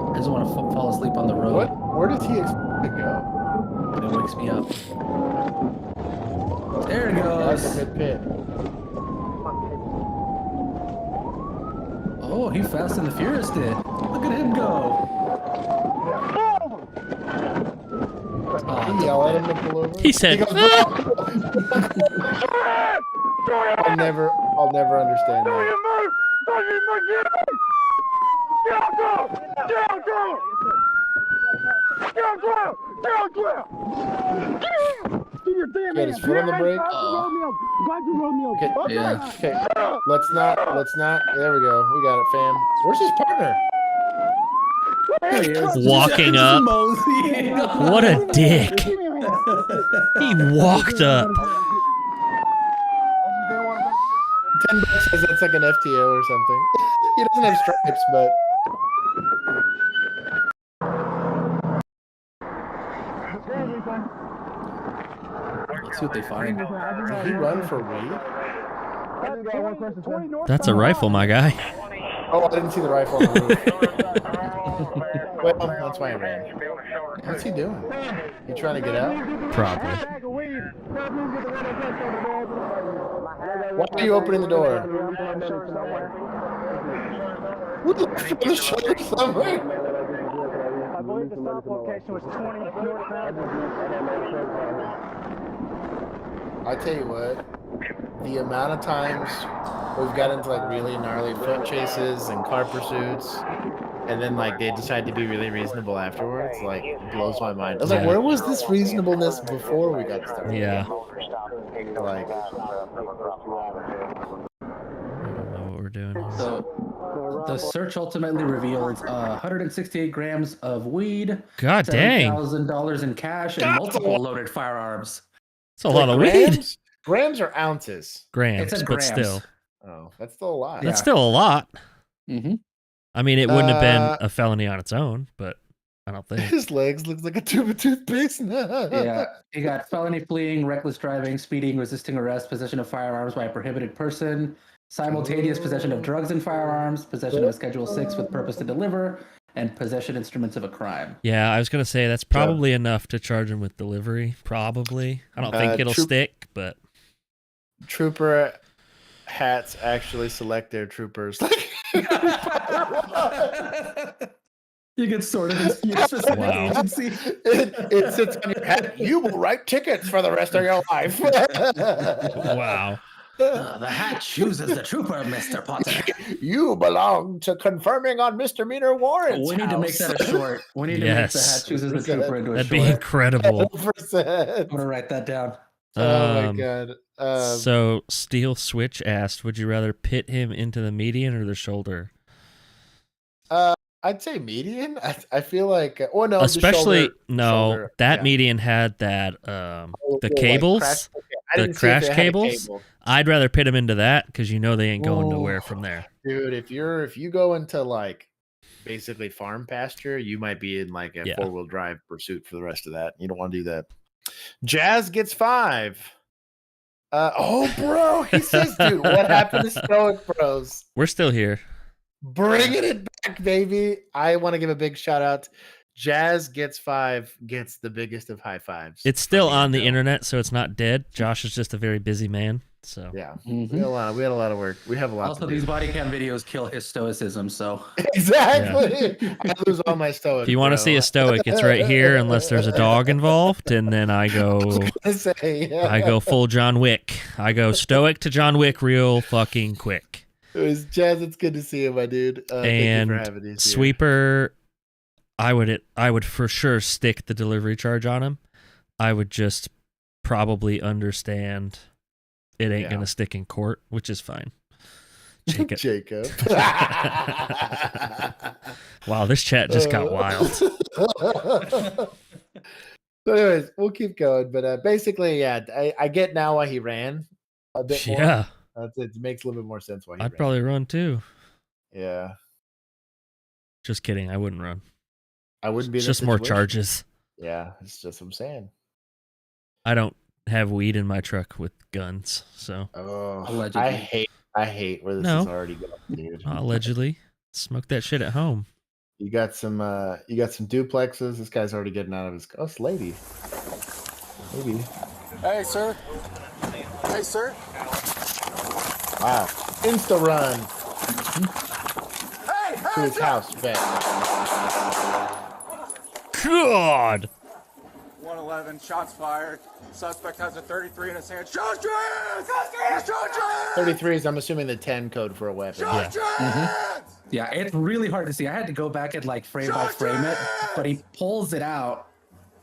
I just want to fall asleep on the road. Where does he expect to go? It wakes me up. There it goes. That's a good pit. Oh, he Fast and the Furious did. Look at him go. He yell at him to pull over. He said, goes, I'll never understand that. Get his foot on the brake. Okay. Yeah. Okay. Let's not. There we go. We got it, fam. Where's his partner? There he is. walking up. Moseying. What a dick. He walked up. $10 says that's like an FTO or something. He doesn't have stripes, but. Let's see what they find. Did he run for weight? That's a rifle, my guy. Oh, I didn't see the rifle on the roof. Well, that's why I ran. What's he doing? You trying to get out? Probably. Why are you opening the door? What the fuck is the somewhere? I believe the stop location was 20 I tell you what, the amount of times we've got into like really gnarly foot chases and car pursuits, and then like they decide to be really reasonable afterwards, like it blows my mind. I was like, where was this reasonableness before we got started? Yeah. Like, I don't know what we're doing here. So the search ultimately revealed 168 grams of weed, God dang. $7,000 in cash, and multiple loaded firearms. It's a lot of weed. Grams or ounces? Grams, It said but grams. still. Oh, that's still a lot. That's still a lot. Mm-hmm. I mean, it wouldn't have been a felony on its own, but I don't think. His legs look like a tube of toothpaste. Yeah, he got felony fleeing, reckless driving, speeding, resisting arrest, possession of firearms by a prohibited person, simultaneous possession of drugs and firearms, possession of a Schedule 6 with purpose to deliver, and possession instruments of a crime. Yeah, I was going to say that's probably enough to charge him with delivery. Probably. I don't think it'll stick, but. Trooper hats actually select their troopers. You get sort of this specific Wow. agency. It sits on your head. You will write tickets for the rest of your life. Wow. The hat chooses the trooper, Mr. Potter. You belong to confirming on misdemeanor warrants. We need to make that a short. We need to make the hat chooses the trooper into a That'd short. be incredible. 100%. I'm gonna write that down. Oh my god. So Steel Switch asked, would you rather pit him into the median or the shoulder? I'd say median. I feel like oh no, especially the shoulder, that yeah. median had that the like cables, crash, I the didn't see if crash it had a cables. cable. I'd rather pit him into that because you know they ain't going nowhere from there. Dude, if you go into like basically farm pasture, you might be in like a 4-wheel drive pursuit for the rest of that. You don't want to do that. Jazz gets 5. Oh, bro, he says, dude, what happened to Stoic Bros? We're still here. Bringing it back, baby. I want to give a big shout out. Jazz gets 5, gets the biggest of high fives. It's still on the internet, so it's not dead. Josh is just a very busy man. So yeah, we had a lot of work. We have a lot. Also, these body cam videos kill his stoicism. So exactly, I lose all my stoic. If you want to see a stoic, it's right here, unless there's a dog involved, and then I go, I go full John Wick. I go stoic to John Wick real fucking quick. It was Jazz. It's good to see you, my dude. And thank you for having us here. Sweeper, I would for sure stick the delivery charge on him. I would just probably understand it ain't gonna stick in court, which is fine. Jacob. Wow, this chat just got wild. So anyways, we'll keep going. But basically, yeah, I get now why he ran a bit more. Yeah. It makes a little bit more sense why he ran. I'd probably run too. Yeah. Just kidding. I wouldn't run. I wouldn't be. It's just more charges. Yeah, it's just what I'm saying. I don't have weed in my truck with guns, so. Oh, allegedly. I hate where this is already going, dude. Allegedly, smoke that shit at home. You got some duplexes. This guy's already getting out of his. Oh, it's lady. Maybe. Hey, sir. Hey, sir. Wow. Insta run. To his house, bet. God. 111, shots fired. Suspect has a 33 in his hand. Shots 33 is, I'm assuming, the 10 code for a weapon. Yeah, it's really hard to see. I had to go back and like frame by frame it, but he pulls it out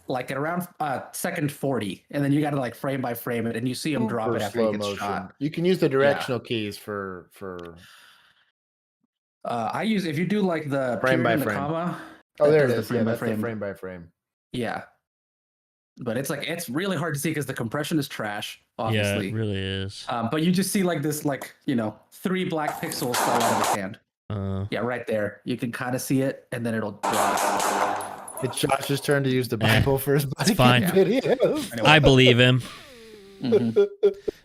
like at around second 40, and then you got to like frame by frame it, and you see him drop it after he gets shot. You can use the directional keys for. I use if you do like the frame by frame. Comma. Oh, there it is. Yeah, that's the frame by frame. Yeah, but it's really hard to see because the compression is trash. Obviously, yeah, it really is. But you just see like this, 3 black pixels fall out of his hand. Yeah, right there. You can kind of see it, and then it'll drop. It's Josh's turn to use the Bible for his body fine. videos. Anyway. I believe him.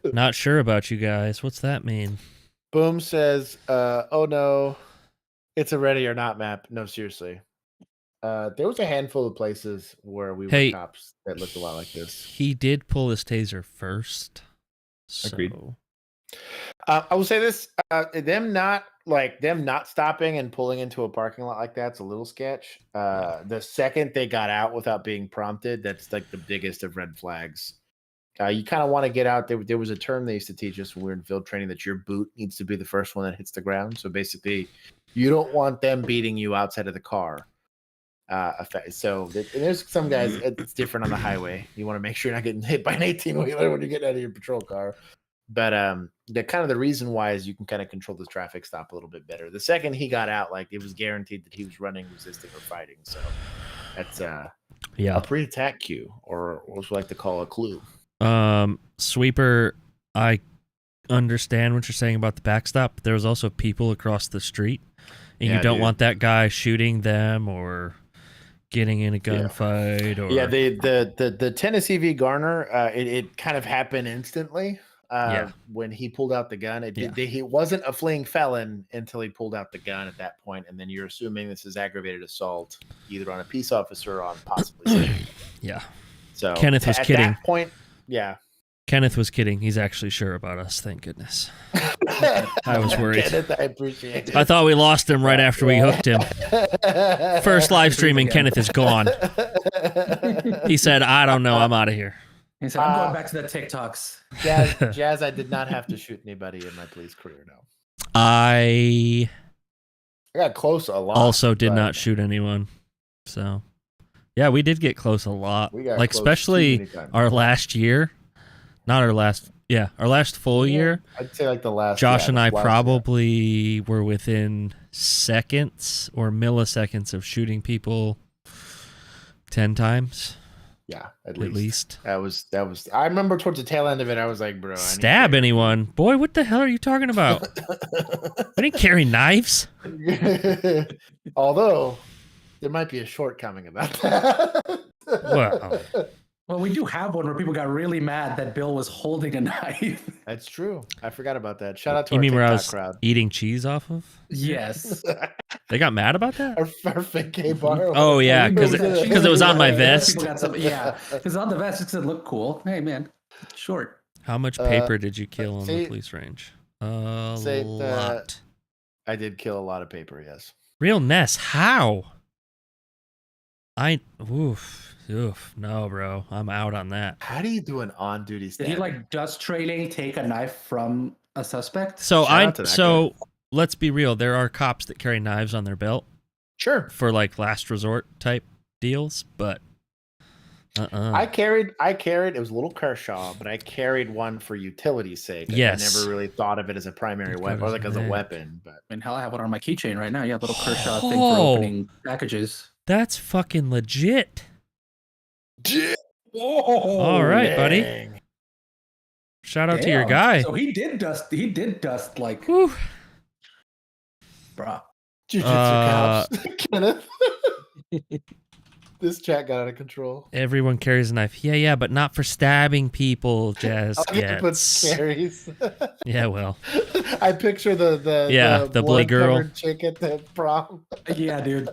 Not sure about you guys. What's that mean? Boom says, "Oh no, it's a ready or not map." No, seriously. There was a handful of places where we were cops that looked a lot like this. He did pull his taser first. So. Agreed. I will say this: them not stopping and pulling into a parking lot like that's a little sketch. The second they got out without being prompted, that's like the biggest of red flags. You kind of want to get out. There was a term they used to teach us when we were in field training that your boot needs to be the first one that hits the ground. So basically, you don't want them beating you outside of the car. So there's some guys. It's different on the highway. You want to make sure you're not getting hit by an 18-wheeler when you're getting out of your patrol car. But the reason why is you can kind of control the traffic stop a little bit better. The second he got out, like it was guaranteed that he was running, resisting, or fighting. So that's a pre-attack cue, or what we like to call a clue. Sweeper, I understand what you're saying about the backstop, but there was also people across the street, and you don't want that guy shooting them or getting in a gunfight. Or the Tennessee v. Garner, it kind of happened instantly. When he pulled out the gun, he wasn't a fleeing felon until he pulled out the gun at that point, and then you're assuming this is aggravated assault, either on a peace officer or on possibly. Yeah. So Kenneth was kidding. At that point, Kenneth was kidding. He's actually sure about us. Thank goodness. I was worried. Kenneth, I appreciate it. I thought we lost him right after we hooked him. First live stream and Kenneth is gone. He said, I don't know. I'm out of here. He said, I'm going back to the TikToks. Jazz, I did not have to shoot anybody in my police career, no. I got close a lot. Also did not shoot anyone. So, yeah, we did get close a lot. We got like, close especially too many times. our last year. Not our last, our last full year. I'd say like the last. Josh and I probably were within seconds or milliseconds of shooting people 10 times. Yeah, at least. That was. I remember towards the tail end of it, I was like, bro. Stab anyone. Boy, what the hell are you talking about? I didn't carry knives. Although, there might be a shortcoming about that. Well, we do have one where people got really mad that Bill was holding a knife. That's true. I forgot about that. Shout out to You our mean TikTok where I was crowd. eating cheese off of? Yes. They got mad about that? Our fake gay bar. Oh, yeah, because it was on my vest. Yeah, because on the vest it said look cool. Hey, man, short. How much paper did you kill on the police range? A lot. I did kill a lot of paper, yes. Real Ness, how? Oof, no, bro. I'm out on that. How do you do an on-duty stab? Did he like dust training take a knife from a suspect? So let's be real. There are cops that carry knives on their belt. Sure. For like last resort type deals, but I carried. It was a little Kershaw, but I carried one for utility's sake. Yes. I never really thought of it as a primary weapon, or like as a weapon. But I mean, hell, I have one on my keychain right now. Yeah, little Kershaw thing for opening packages. That's fucking legit. Whoa, all right, buddy. Shout out to your guy. So he did dust like bruh. Jiu-jitsu cops. Kenneth. This chat got out of control. Everyone carries a knife. Yeah, but not for stabbing people, Jazz. Carries. Yeah, well. I picture the bloody girl chick at the prom. Yeah, dude.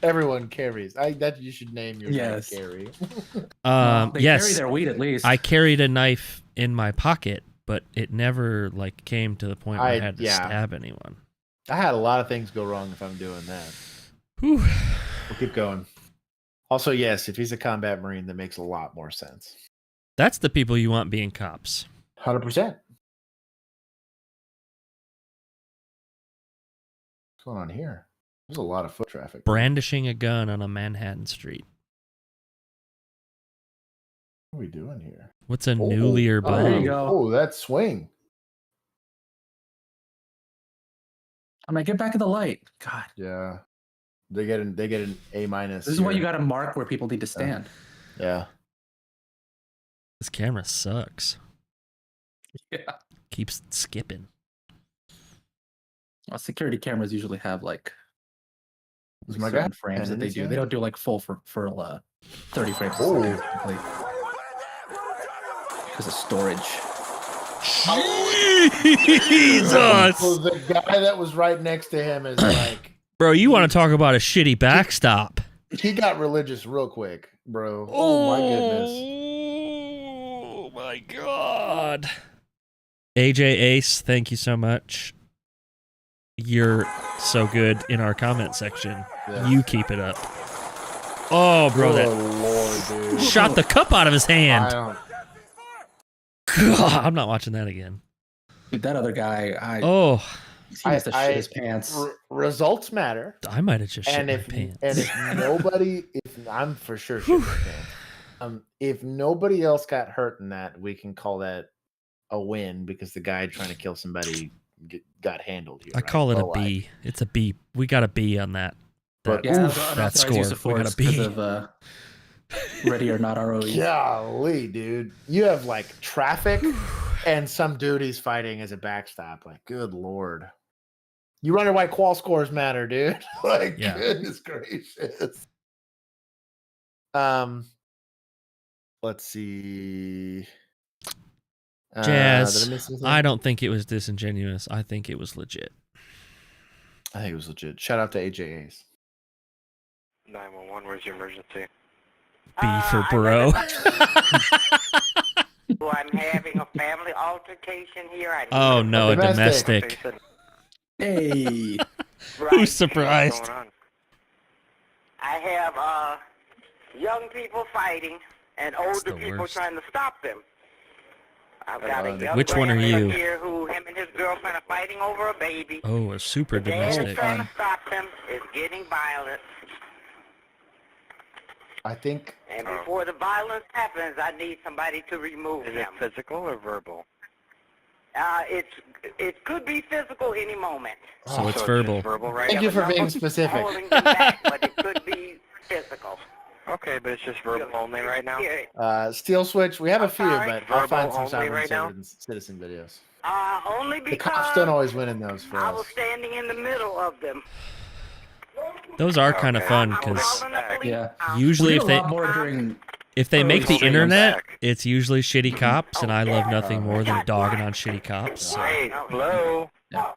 Everyone carries. That you should name your carry. They yes. carry their weed at least. I carried a knife in my pocket, but it never like came to the point where I had to stab anyone. I had a lot of things go wrong if I'm doing that. Whew. We'll keep going. Also, yes, if he's a combat marine, that makes a lot more sense. That's the people you want being cops. 100%. What's going on here? There's a lot of foot traffic. Brandishing a gun on a Manhattan street. What are we doing here? What's a nuclear bomb? There you go. Oh, that swing. I'm like, get back in the light. God. Yeah. They get an A-. This is why you got to mark where people need to stand. Yeah. This camera sucks. Yeah. Keeps skipping. Well, security cameras usually have like my guy frames that they do. They don't do like full for 30 frames. Because of storage. Jesus! So the guy that was right next to him is like... Bro, you want to talk about a shitty backstop. He got religious real quick, bro. Oh my goodness. Oh my god. AJ Ace, thank you so much. You're so good in our comment section. Yeah. You keep it up. Oh, bro, Lord, dude. Shot the cup out of his hand. God, I'm not watching that again. Dude, that other guy, he must have shit his pants. Results matter. I might have just shit my pants. And if I'm for sure shit my pants. If nobody else got hurt in that, we can call that a win because the guy trying to kill somebody got handled here. I call it a B. It's a B. We got a B on that. That score. We got a B. Because of Ready or Not ROE. Golly, dude. You have like traffic and some duties fighting as a backstop. Like, good Lord. You wonder why qual scores matter, dude. Like, goodness gracious. Let's see. Jazz, I don't think it was disingenuous. I think it was legit. I think it was legit. Shout out to AJAs. 911, where's your emergency? B for bro. I'm having a family altercation here. Oh no, a domestic. Hey. Who's surprised? I have young people fighting and older people trying to stop them. I've got a young Which one are you? here who him and his girlfriend are fighting over a baby. Oh, a super The dad is domestic. trying to stop them. It's getting violent. I think. And before the violence happens, I need somebody to remove Is him. it physical or verbal? It could be physical any moment. So it's verbal. Right? Thank you for being specific. Holding them back, but it could be physical. Okay, but it's just verbal only right now? Steel Switch, we have a few, but I'll Verbal find some only sovereign right now? citizen videos. Only The because cops don't always win in those for I us. was standing in the middle of them. Those are kind of fun because Yeah. usually We if do a they lot more during make the early internet, streams. it's usually shitty cops, and I love nothing more than dogging on shitty cops. So. Hey, hello? Yeah.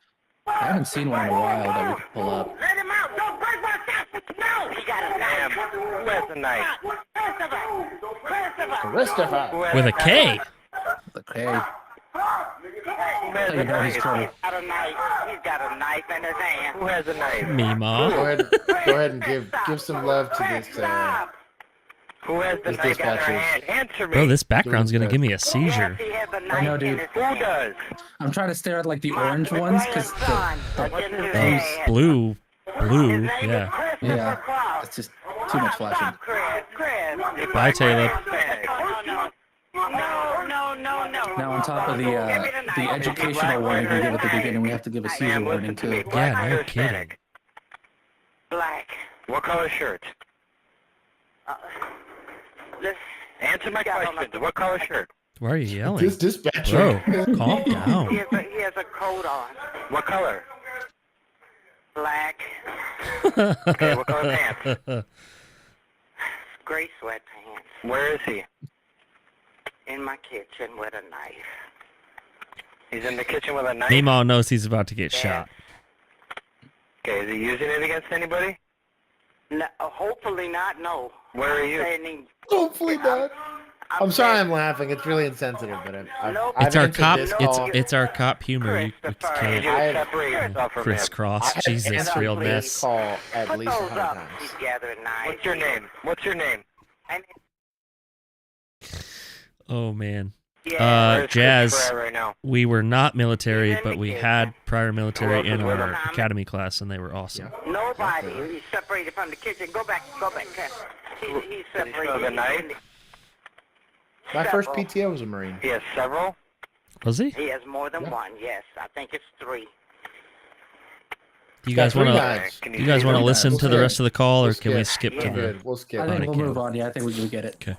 I haven't seen one in a while that we could pull up. Let him out! Don't break my fence! No! He got a knife! Who has a knife? Christopher! With a K. Okay. He's You know he's trouble. got a knife. He's got a knife in his hand. Who has a knife? Meemaw. Go ahead and give some love to this. Who has the This knife in their dispatcher's- hand? Answer me. Bro, this background's gonna give me a seizure. I know, dude. Who does? I'm trying to stare at like the orange ones because Blue, yeah. yeah, it's just too much flashing. Bye, Taylor. No. Now on top of the educational warning we give at the beginning, we have to give a seizure warning too. Yeah, no kidding. Black. What color shirt? Answer my question. What color shirt? Why are you yelling? This dispatcher. Bro, calm down. He has a coat on. What color? Black. Okay, what color pants? Gray sweatpants. Where is he? In my kitchen with a knife. He's in the kitchen with a knife? Meemaw knows he's about to get shot. Okay, is he using it against anybody? No, hopefully not, no. Where are you? Hopefully not. I'm sorry I'm laughing. It's really insensitive, but It's our cop. It's our cop humor. You can't separate yourself from him. crisscross. Jesus, real mess. Call at least 100 times. What's your name? What's your name? Oh man. Where's Jazz. Christopher at right now? We were not military, but we had prior military in our academy class, and they were awesome. Nobody. He's separated from the kitchen. Go back. He's separated. The knife? My first PTO was a Marine. He has several? Was he? He has more than one, yes. I think it's 3. Do you guys want to? You guys want to listen to the rest of the call, or can we skip to the? We'll skip. I think we'll move on. Yeah, I think we can get it. Okay.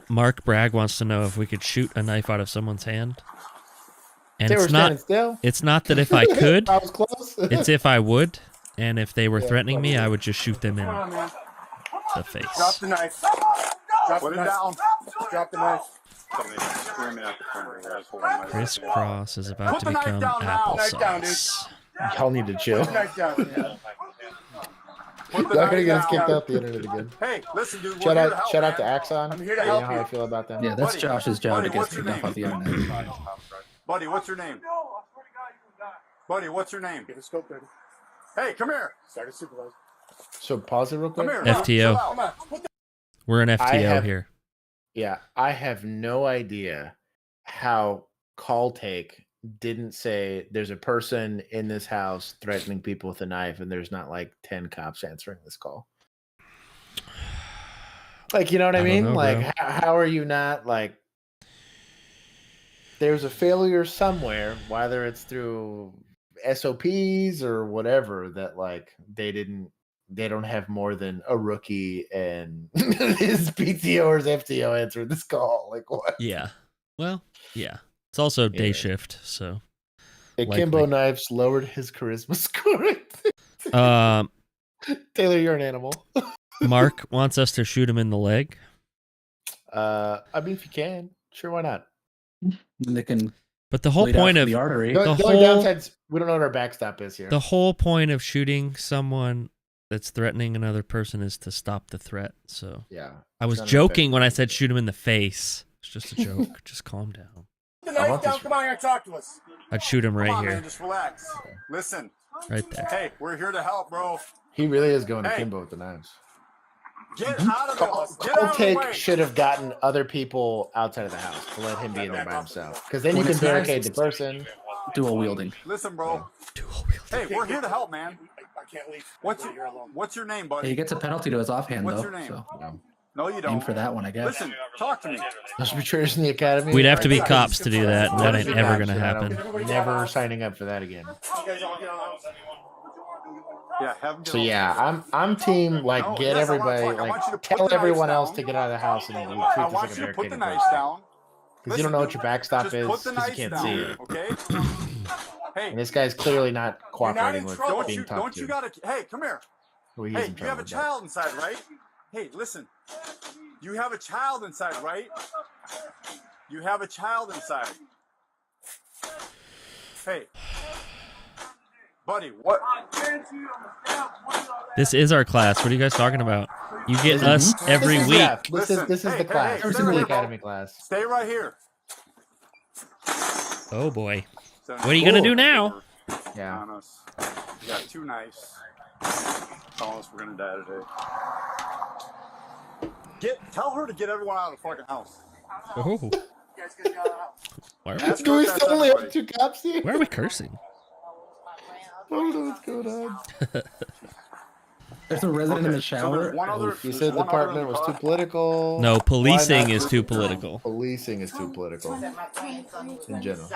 Mark Bragg wants to know if we could shoot a knife out of someone's hand. And They were it's not. standing still. It's not that if I could. I was close. It's if I would, and if they were threatening me, I would just shoot them in the face. Drop the knife. Drop it down. Drop the knife. Crisscross is about to become applesauce. Y'all need to chill. Put the knife down. Y'all gonna get us kicked off the internet again. Hey, listen, dude. Shout out to Axon. I'm here to You know help how you. I feel about them. Yeah, that's Josh's job to Buddy, get what's your kicked off name? of the internet. Buddy, what's your name? Buddy, what's your name? Get a scope, baby. Hey, come here. Sergeant Supervisor. So pause it real quick. Come here. FTO. Come on. We're an FTO here. Yeah, I have no idea how call take didn't say there's a person in this house threatening people with a knife, and there's not like 10 cops answering this call. Like, you know what I mean? know, Like, bro. how are you not like? There's a failure somewhere, whether it's through SOPs or whatever, that like they don't have more than a rookie and his PTO or his FTO answering this call. Like what? Yeah. Well, yeah. It's also day Yeah. shift, so. Akimbo likely. Knives lowered his charisma score. Taylor, you're an animal. Mark wants us to shoot him in the leg. I mean, if you can, sure, why not? They can. But the whole bleed out point from of the artery. The only whole downside is we don't know what our backstop is here. the whole point of shooting someone that's threatening another person is to stop the threat. So yeah, I was joking when I said shoot him in the face. It's just a joke. Just calm down. The knife down. Come on here, talk to us. I'd shoot him right here. Man, just relax. Listen. Right there. Hey, we're here to help, bro. He really is going to Kimbo with the knives. Get out of the Cold Take should have gotten other people outside of the house to let him be in there by himself. Because then you can barricade the person. Dual wielding. Listen, bro. Dual wielding. Hey, we're here to help, man. I can't leave. What's your name, buddy? He gets a penalty to his offhand, What's though. your name? So. No, you don't. Aim for that one, I guess. Listen, talk to me. Those betrayers in the academy. We'd have to be cops to do that, and that ain't ever gonna happen. Never signing up for that again. Yeah, have them So yeah, I'm team like get everybody like tell everyone else to get out of the house and treat this like a barricaded person. Because you don't know what your backstop is because you can't see it. Okay. Hey, and this guy's clearly not cooperating with being talked Don't to. you gotta? Hey, come here. Well, Hey, you have a child inside, right? Hey, listen. You have a child inside, right? You have a child inside. Hey. Buddy, what? This is our class. What are you guys talking about? You get us every week. Yeah, this is the class. This is the academy class. Stay right here. Oh boy. What are you gonna do now? Yeah. You got 2 knives. Telling us we're gonna die today. Tell her to get everyone out of the fucking house. Oh. Why Do we still only have 2 cops here? Why are we cursing? I don't know what's going on. There's a resident in the shower. You said the department was too political. No, policing is too political. Policing is too political. In general.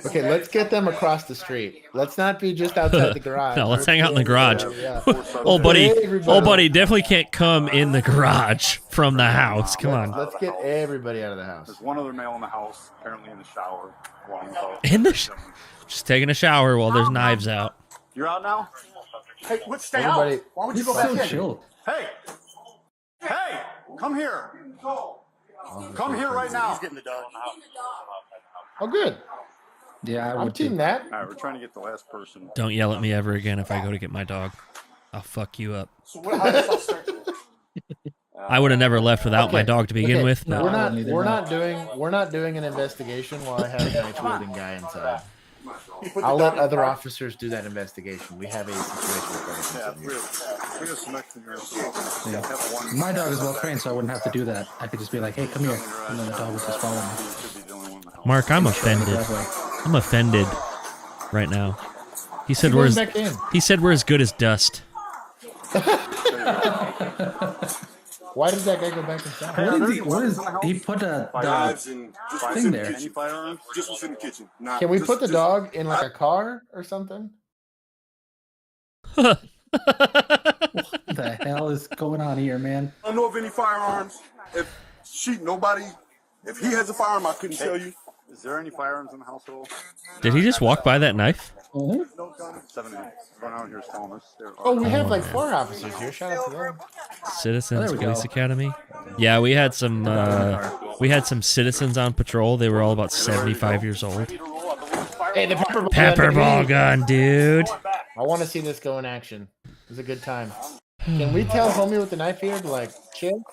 Okay, let's get them across the street. Let's not be just outside the garage. No, let's hang out in the garage. Yeah. Old buddy definitely can't come in the garage from the house. Come on. Let's get everybody out of the house. There's one other male in the house, apparently in the shower. Just taking a shower while there's knives out. You're out now? Hey, let's stay Everybody- out. Why would you go back in? Chill. Hey, come here. Come here right now. Oh, good. Yeah, I I'm would team too. that. All right, we're trying to get the last person. Don't yell at me ever again if I go to get my dog. I'll fuck you up. I would have never left without my dog to begin with. But We're not doing an investigation while I have a knife wielding guy inside. I'll let other officers do that investigation. We have a situation Yeah. My dog is well trained, so I wouldn't have to do that. I could just be like, "Hey, come here," and then the dog would just follow me. Mark, I'm offended. I'm offended right now. He said we're as good as dust. Why did that guy go back inside? He put a thing there. Any firearms? Just what's in the kitchen. Can we put the dog in like a car or something? What the hell is going on here, man? I don't know of any firearms. If he has a firearm, I couldn't tell you. Is there any firearms in the household? Did he just walk by that knife? 7 going out here telling us. Oh, we have like 4 officers here. Shout out to them. Citizens Police Academy. Yeah, we had some citizens on patrol. They were all about 75 years old. Hey, the pepperball gun, dude. I want to see this go in action. It was a good time. Can we tell homie with the knife here to like chill?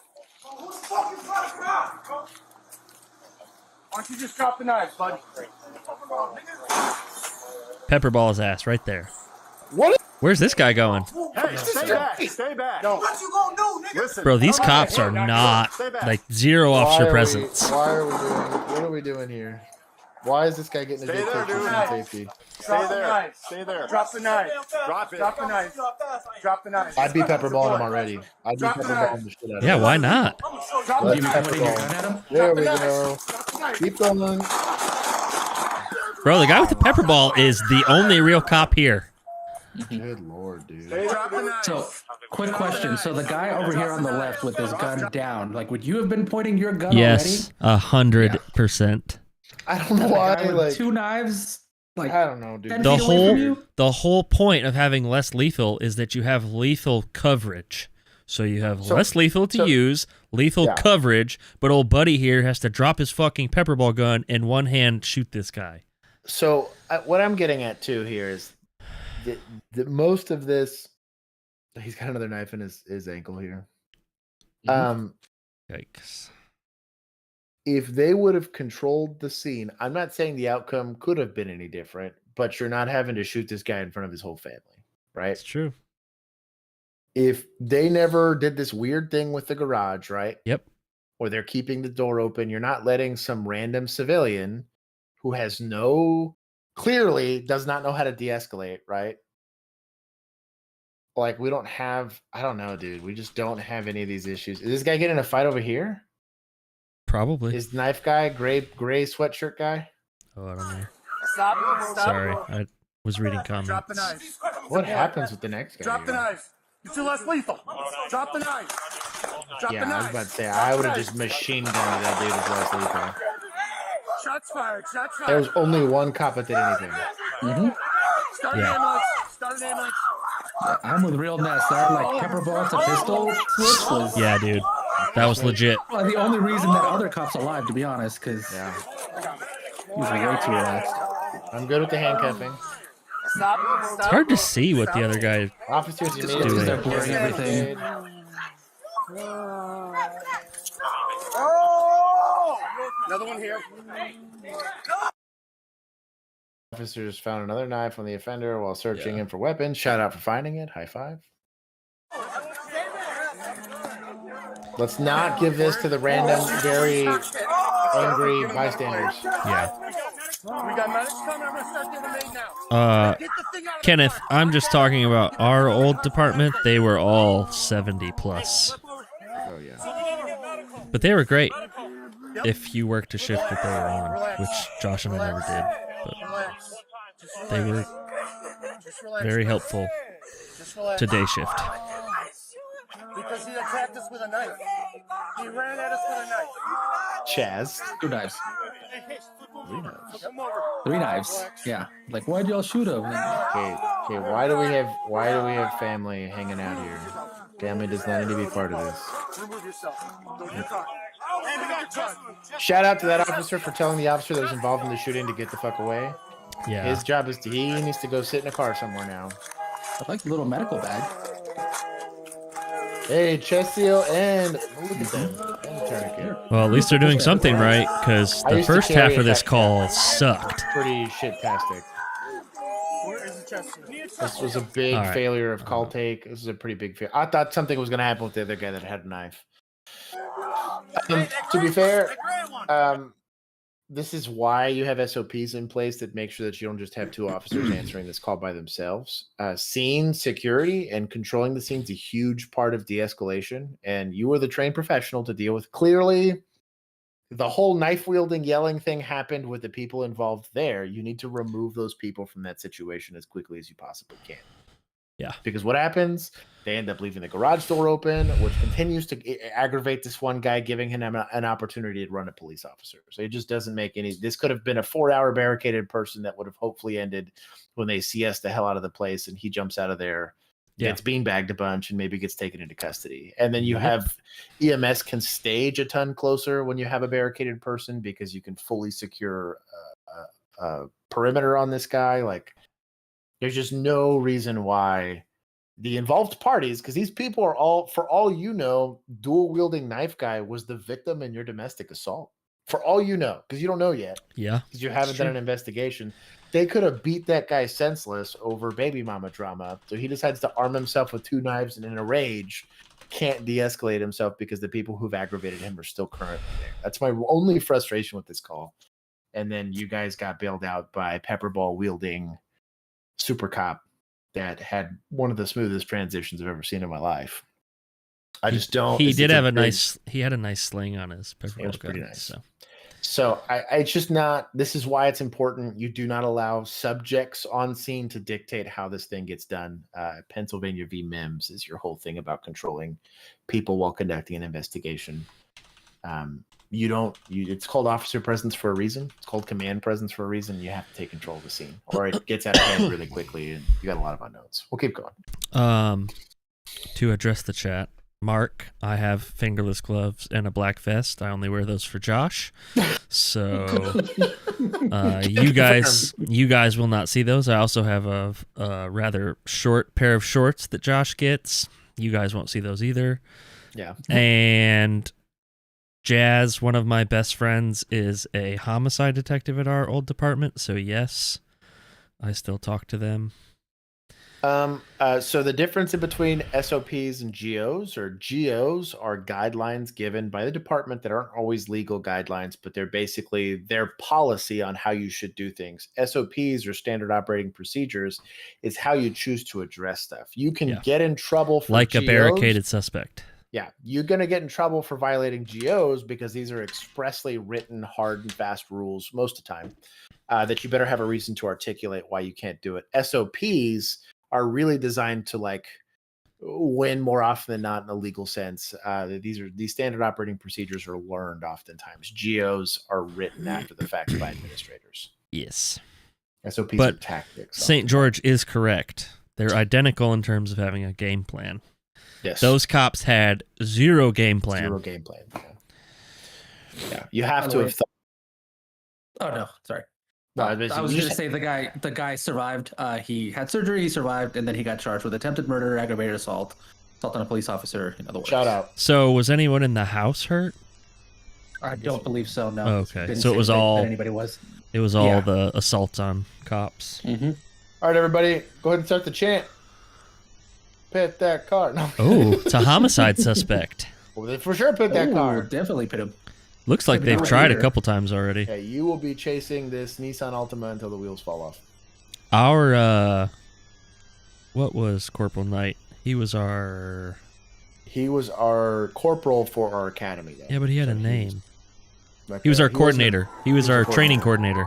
Why don't you just drop the knives, bud? Pepperball his ass right there. What? Where's this guy going? Hey, stay back. Stay back. No. What you gonna do, nigga? Listen, bro, these cops are not like zero officer presence. Why are we doing? What are we doing here? Why is this guy getting a good picture in safety? Stay there. Stay there. Drop the knife. Drop it. Drop the knife. Drop the knife. I'd be pepperballing him already. I'd be pepperballing the shit out of him. Yeah, why not? Let's pepperball. There we go. Keep going. Bro, the guy with the pepperball is the only real cop here. Good lord, dude. So, quick question. So the guy over here on the left with his gun down, like, would you have been pointing your gun yes, 100%. I don't know why. Like 2 knives. Like I don't know, dude. The whole point of having less lethal is that you have lethal coverage. So you have less lethal to use, lethal coverage, but old buddy here has to drop his fucking pepperball gun and one hand shoot this guy. So what I'm getting at too here is that most of this He's got another knife in his ankle here. Yikes. If they would have controlled the scene, I'm not saying the outcome could have been any different, but you're not having to shoot this guy in front of his whole family, right? It's true. If they never did this weird thing with the garage, right? Yep. Or they're keeping the door open, you're not letting some random civilian who has clearly does not know how to de-escalate, right? Like, we don't have, I don't know, dude. We just don't have any of these issues. Is this guy getting in a fight over here? Probably. Is knife guy, gray sweatshirt guy? Oh, I don't know. Stop. Sorry, I was reading comments. Drop the knife. What happens with the next guy? Drop the knife. It's too less lethal. Drop the knife. Drop the knife. I was about to say, I would have just machine gunned that dude as less lethal. Shots fired. There was only one cop that did anything. Start an ambulance. Yeah, I'm with Real Ness. That like pepper ball to pistol switch was. Yeah, dude. That was legit. Well, the only reason that other cop's alive, to be honest, because he was way too relaxed. I'm good with the handcuffing. It's hard to see what the other guy officers is doing. doing. They're blurring everything. Another one here. Officers found another knife on the offender while searching him for weapons. Shout out for finding it. High five. Let's not give this to the random, very angry bystanders. Yeah. We got medics coming. I'm gonna start giving aid now. Kenneth, I'm just talking about our old department. They were all 70 plus. Oh yeah. But they were great. If you worked a shift that they were on, which Josh and I never did. But they were very helpful to day shift. Because he attacked us with a knife. He ran at us with a knife. Chaz. 2 knives. 3 knives. 3 knives. Yeah. Like, why'd y'all shoot him? Okay. Why do we have family hanging out here? Family does not need to be part of this. Remove yourself. Don't get caught. Shout out to that officer for telling the officer that was involved in the shooting to get the fuck away. Yeah. His job is he needs to go sit in a car somewhere now. I like the little medical bag. Hey, chest seal and look at them. And tourniquet. Well, at least they're doing something right, because the first half of this call sucked. Pretty shit-tastic. Where is the chest seal? This was a big failure of call take. This is a pretty big failure. I thought something was going to happen with the other guy that had a knife. To be fair, this is why you have SOPs in place that make sure that you don't just have 2 officers answering this call by themselves. Scene security and controlling the scene is a huge part of de-escalation, and you are the trained professional to deal with. Clearly, the whole knife-wielding, yelling thing happened with the people involved there. You need to remove those people from that situation as quickly as you possibly can. Yeah. Because what happens? They end up leaving the garage door open, which continues to aggravate this one guy, giving him an opportunity to run a police officer. So it just doesn't make any. This could have been a 4-hour barricaded person that would have hopefully ended when they CS the hell out of the place and he jumps out of there, gets beanbagged a bunch, and maybe gets taken into custody. And then you have EMS can stage a ton closer when you have a barricaded person because you can fully secure a perimeter on this guy. Like, there's just no reason why the involved parties, because these people are all, for all you know, dual wielding knife guy was the victim in your domestic assault. For all you know, because you don't know yet. Yeah. Because you haven't done an investigation. They could have beat that guy senseless over baby mama drama. So he decides to arm himself with 2 knives and in a rage can't de-escalate himself because the people who've aggravated him are still currently there. That's my only frustration with this call. And then you guys got bailed out by pepperball wielding super cop that had one of the smoothest transitions I've ever seen in my life. I just don't. He did have a nice. He had a nice sling on his pepperball. It was pretty nice. So it's just not. This is why it's important. You do not allow subjects on scene to dictate how this thing gets done. Pennsylvania v. Mims is your whole thing about controlling people while conducting an investigation. It's called officer presence for a reason. It's called command presence for a reason. You have to take control of the scene, or it gets out of hand really quickly, and you got a lot of unknowns. We'll keep going. To address the chat, Mark, I have fingerless gloves and a black vest. I only wear those for Josh. So you guys will not see those. I also have a rather short pair of shorts that Josh gets. You guys won't see those either. Yeah. And Jazz, one of my best friends, is a homicide detective at our old department. So yes, I still talk to them. So the difference in between SOPs and GOs are guidelines given by the department that aren't always legal guidelines, but they're basically their policy on how you should do things. SOPs or standard operating procedures is how you choose to address stuff. You can get in trouble for like GOs. A barricaded suspect. Yeah, you're going to get in trouble for violating GOs because these are expressly written hard and fast rules most of the time that you better have a reason to articulate why you can't do it. SOPs are really designed to like win more often than not in a legal sense. These standard operating procedures are learned oftentimes. GOs are written after the fact by administrators. Yes. SOPs are tactics. St. George is correct. They're identical in terms of having a game plan. Yes. Those cops had zero game plan. Zero game plan. Yeah. You have to have thought. Oh no, sorry. No, I was going to say the guy survived. He had surgery, he survived, and then he got charged with attempted murder, aggravated assault on a police officer. In other words, shout out. So was anyone in the house hurt? I don't believe so. No. Okay, so it was all anybody was. It was all the assaults on cops. Mm-hmm. All right, everybody, go ahead and start the chant. Pit that car. No. Oh, it's a homicide suspect. Well, they for sure pit that car. Definitely pit him. Looks like they've tried a couple times already. Yeah, you will be chasing this Nissan Altima until the wheels fall off. Our what was Corporal Knight? He was our corporal for our academy. Though. Yeah, but he had a name. He was our coordinator. He was our training coordinator.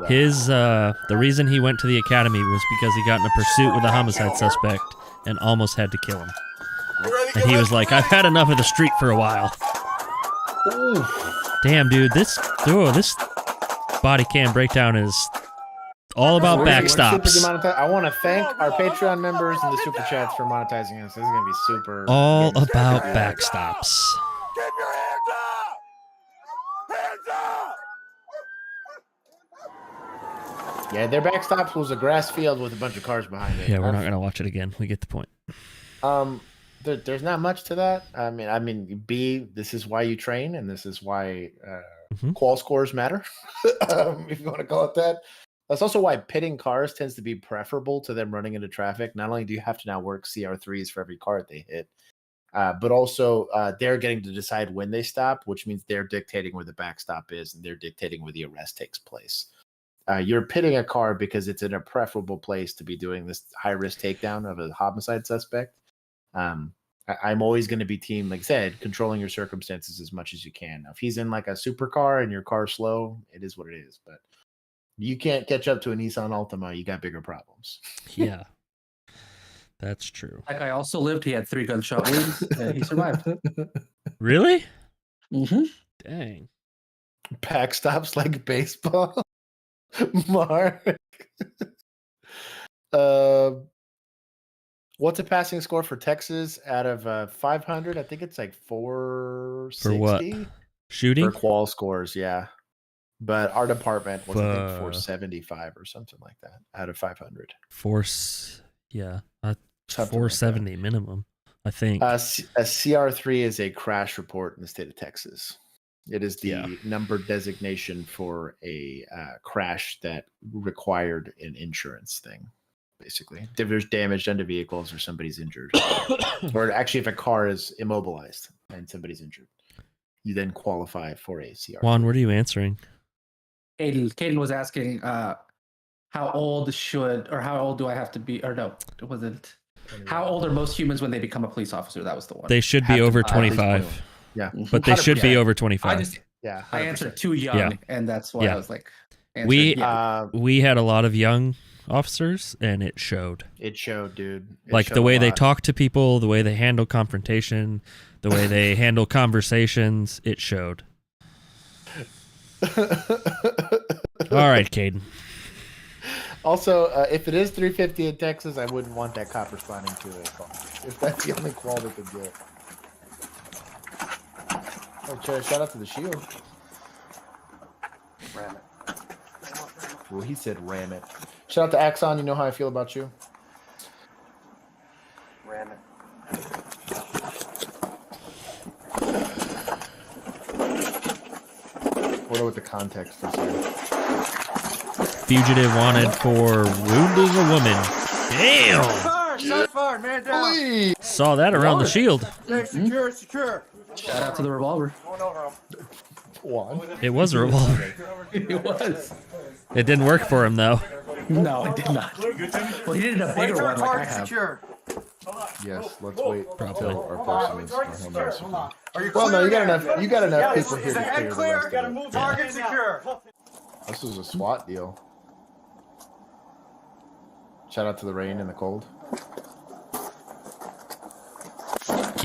Yeah. His the reason he went to the academy was because he got in a pursuit with a homicide suspect and almost had to kill him. And he was like, "I've had enough of the street for a while." Ooh. Damn, dude, this body cam breakdown is all about backstops. I want to thank our Patreon members and the super chats for monetizing us. This is gonna be super. All about backstops. Get your hands up! Hands up! Yeah, their backstops was a grass field with a bunch of cars behind it. Yeah, we're not gonna watch it again. We get the point. There's not much to that. I mean, this is why you train, and this is why qual scores matter, if you want to call it that. That's also why pitting cars tends to be preferable to them running into traffic. Not only do you have to now work CR3s for every car they hit, but also they're getting to decide when they stop, which means they're dictating where the backstop is, and they're dictating where the arrest takes place. You're pitting a car because it's in a preferable place to be doing this high-risk takedown of a homicide suspect. I'm always going to be team, like I said, controlling your circumstances as much as you can. Now, if he's in like a supercar and your car's slow, it is what it is. But you can't catch up to a Nissan Altima. You got bigger problems. Yeah, that's true. That guy also lived. He had 3 gunshot wounds, and he survived. Really? Mm-hmm. Dang. Backstops like baseball. Mark. What's a passing score for Texas out of 500? I think it's like 460. For what? Shooting? For qual scores, yeah. But our department was, I think, 475 or something like that out of 500. 470 like minimum, I think. A CR3 is a crash report in the state of Texas. It is the number designation for a crash that required an insurance thing. Basically, if there's damage done to vehicles or somebody's injured, or actually if a car is immobilized and somebody's injured, you then qualify for a CR. Juan, what are you answering? Caden was asking how old do I have to be, or no, was it how old are most humans when they become a police officer? That was the one. They should be over 25. Yeah, but they should be over 25. I answered too young, and that's why I was like, we had a lot of young officers, and it showed. It showed, dude. Like the way they talk to people, the way they handle confrontation, the way they handle conversations, it showed. All right, Caden. Also, if it is 350 in Texas, I wouldn't want that cop responding to a call. If that's the only call they could get. Shout out to the Shield. Ram it. Well, he said ram it. Shout out to Axon. You know how I feel about you. Ram it. What what the context is here. Fugitive wanted for wounding a woman. Damn! Shot fired, man down. Please. Saw that around the Shield. Stay secure, secure. Shout out to the revolver. Going over him. One. It was a revolver. It was. It didn't work for him though. No, it did not. Well, he did a bigger one like I have. Secure. Yes, let's wait until our person is home base. Are you Well, no, you got enough. You got enough Yeah, people is here the to head clear the clear? rest of Gotta it. move target secure. This was a SWAT deal. Shout out to the rain and the cold.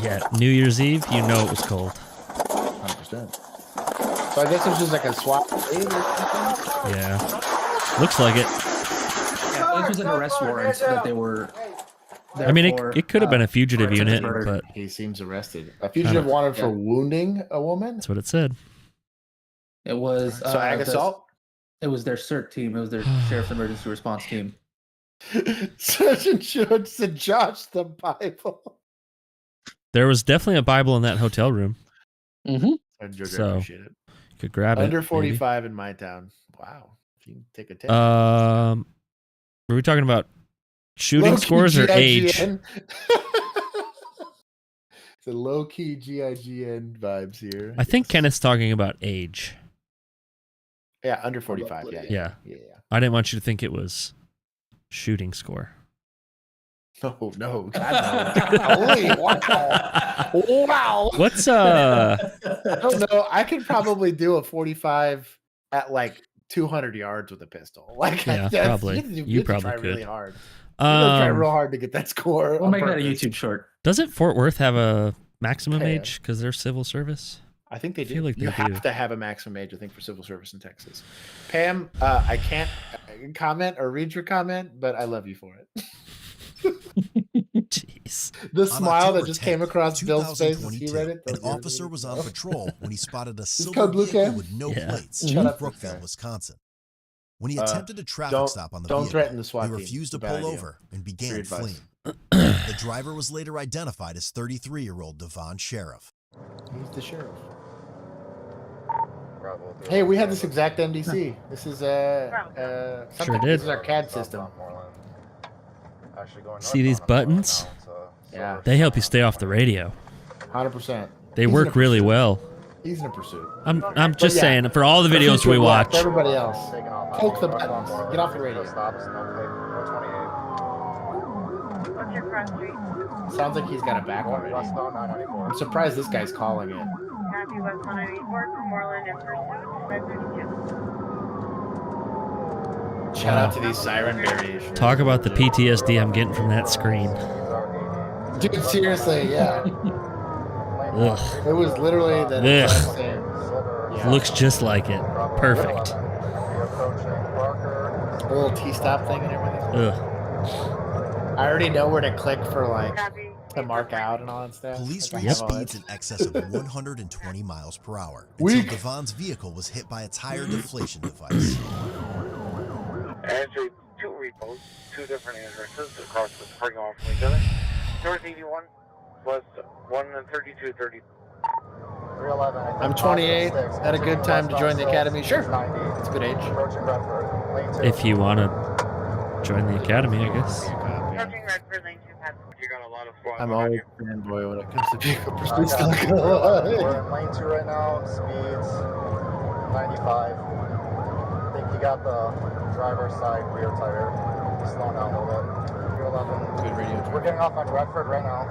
Yeah, New Year's Eve, you know it was cold. 100%. So I guess it was just like a SWAT raid or something. Yeah, looks like it. Yeah, this was an arrest warrant that they were. I mean, it could have been a fugitive unit, but he seems arrested. A fugitive wanted for wounding a woman. that's what it said. It was So ag assault. It was their CERT team. It was their sheriff's emergency response team. Sergeant George said, "Josh, the Bible." There was definitely a Bible in that hotel room. Mm-hmm. So appreciate it. You could grab Under it. 45 in my town. Wow. If you can take a 10. Were we talking about shooting scores or age? It's a low-key GIGN vibes here. I think Kenneth's talking about age. Yeah, under 45. Yeah. I didn't want you to think it was shooting score. No. God, no. Holy wow. What's I don't know. I could probably do a 45 at like 200 yards with a pistol. Like, yeah, probably. You probably try could. really hard. You try real hard to get that score. We'll make that a YouTube short. Doesn't Fort Worth have a maximum age because they're civil service? I think they do. I feel like you they have do. to have a maximum age, I think, for civil service in Texas. Pam, I can't comment or read your comment, but I love you for it. Jeez. The smile that just came across Bill's face as he read it. An officer was on patrol when he spotted a silver code blue vehicle cam? with no plates Shut in up, Brookville, guy. Wisconsin. When he attempted a traffic don't- stop on the don't vehicle, threaten the SWAT he team. refused to It's a bad pull idea. over and Free began advice. fleeing. The driver was later identified as 33-year-old Devon Sheriff. He's the sheriff. Hey, we had this exact MDC. This is something. did. This is our CAD system. See these buttons? Yeah, They help you stay off the radio. 100%. They work really well. He's in a pursuit. I'm just yeah, saying, for all the for videos future we watch, watch, everybody else, poke the buttons. Get off the radio. Sounds like he's got a back already. I'm surprised this guy's calling it. Happy West 194 from Moreland in pursuit. 532. Shout out to these siren variations. talk about the PTSD I'm getting from that screen. Dude, seriously, yeah. Ugh. It was literally the Ugh. same. Yeah. Looks just like it. Perfect. The little T-stop thing and everything. Ugh. I already know where to click for like to mark out and all that stuff. Police Like, I reached have all speeds that. in excess of 120 miles per hour until Weak. Devon's vehicle was hit by a tire deflation device. Entry 2 repos, 2 different addresses across the parking lot from each other. North 81 was 1 and 3230. I'm 28. Had a good time to join the academy. Sure, it's a good age. If you want to join the academy, I guess. Approaching Redford Lane 2 past. You got a lot of fun. I'm always a fanboy when it comes to vehicle pursuits. We're in lane 2 right now, speeds 95. I think you got the driver's side rear tire. Slowing down a little bit. 311. Good radio. We're getting off on Redford right now.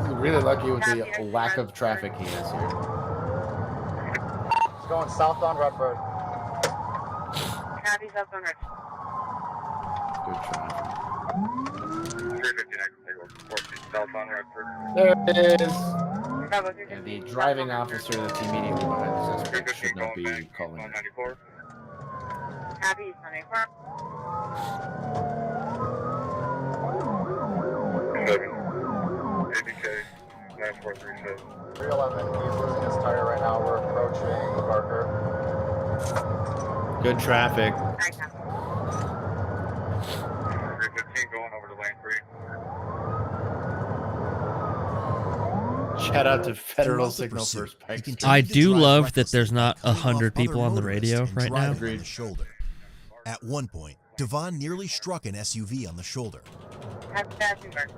He's really lucky with the lack of traffic he has here. It's going south on Redford. Happy South on Redford. Good traffic. 359 south on Redford. There it is. Bravo, And the driving officer that's immediately behind the suspect should not be calling. 194. Happy Sunday Farm. 7. ABK 9436. 311, he's losing his tire right now. We're approaching Barker. Good traffic. 315 going over to lane 3. Shout out to Federal Throughout the Signal pursuit, First Pike. he continued I to do drive love that recklessly there's not by cutting off 100 people other on the motorists radio and right now. driving on the shoulder. At one point, Devon nearly struck an SUV on the shoulder. Have passenger.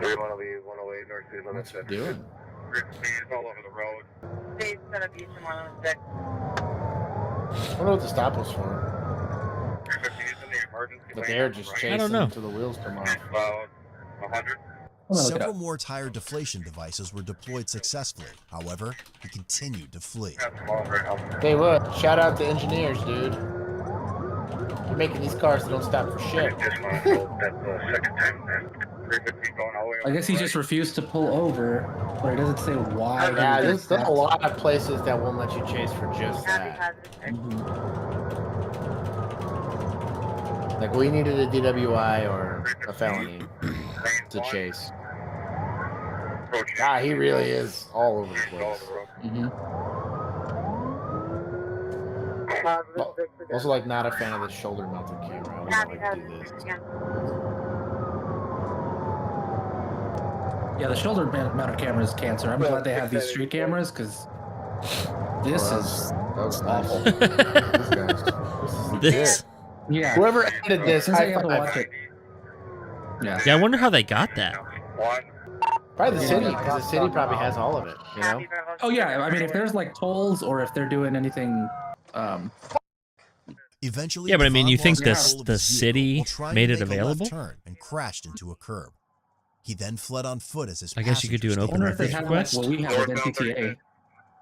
310 108 North Street Limit. What's he doing? Speed all over the road. Please set up each one on the deck. I wonder what the stop was for. 350 is in the emergency But lane they're on the just right. chasing until the wheels come off. About 100. Several more tire deflation devices were deployed successfully. However, he continued to flee. Hey, look, shout out to engineers, dude. You're making these cars that don't stop for shit. I guess he just refused to pull over, but it doesn't say why. Yeah, there's a lot of places that won't let you chase for just that. Like, we needed a DWI or a felony to chase. God, he really is all over the place. Also, like, not a fan of the shoulder mounted camera. I would not like to do this. Yeah, the shoulder mounted camera is cancer. I'm glad they have these street cameras because this is awful. This. Yeah. Whoever edited this, Since I high have to five. watch it. Yeah. Yeah, I wonder how they got that. Probably the city, because the city probably has all of it, you know? Oh yeah, I mean if there's like tolls or if they're doing anything Eventually, Yeah, but I mean, you Devon think lost control of the his city vehicle while trying made to it make a left available? turn and crashed into a curb. He then fled on foot as his I guess you could do an passengers open wonder if they records have request. like what we have with NTTA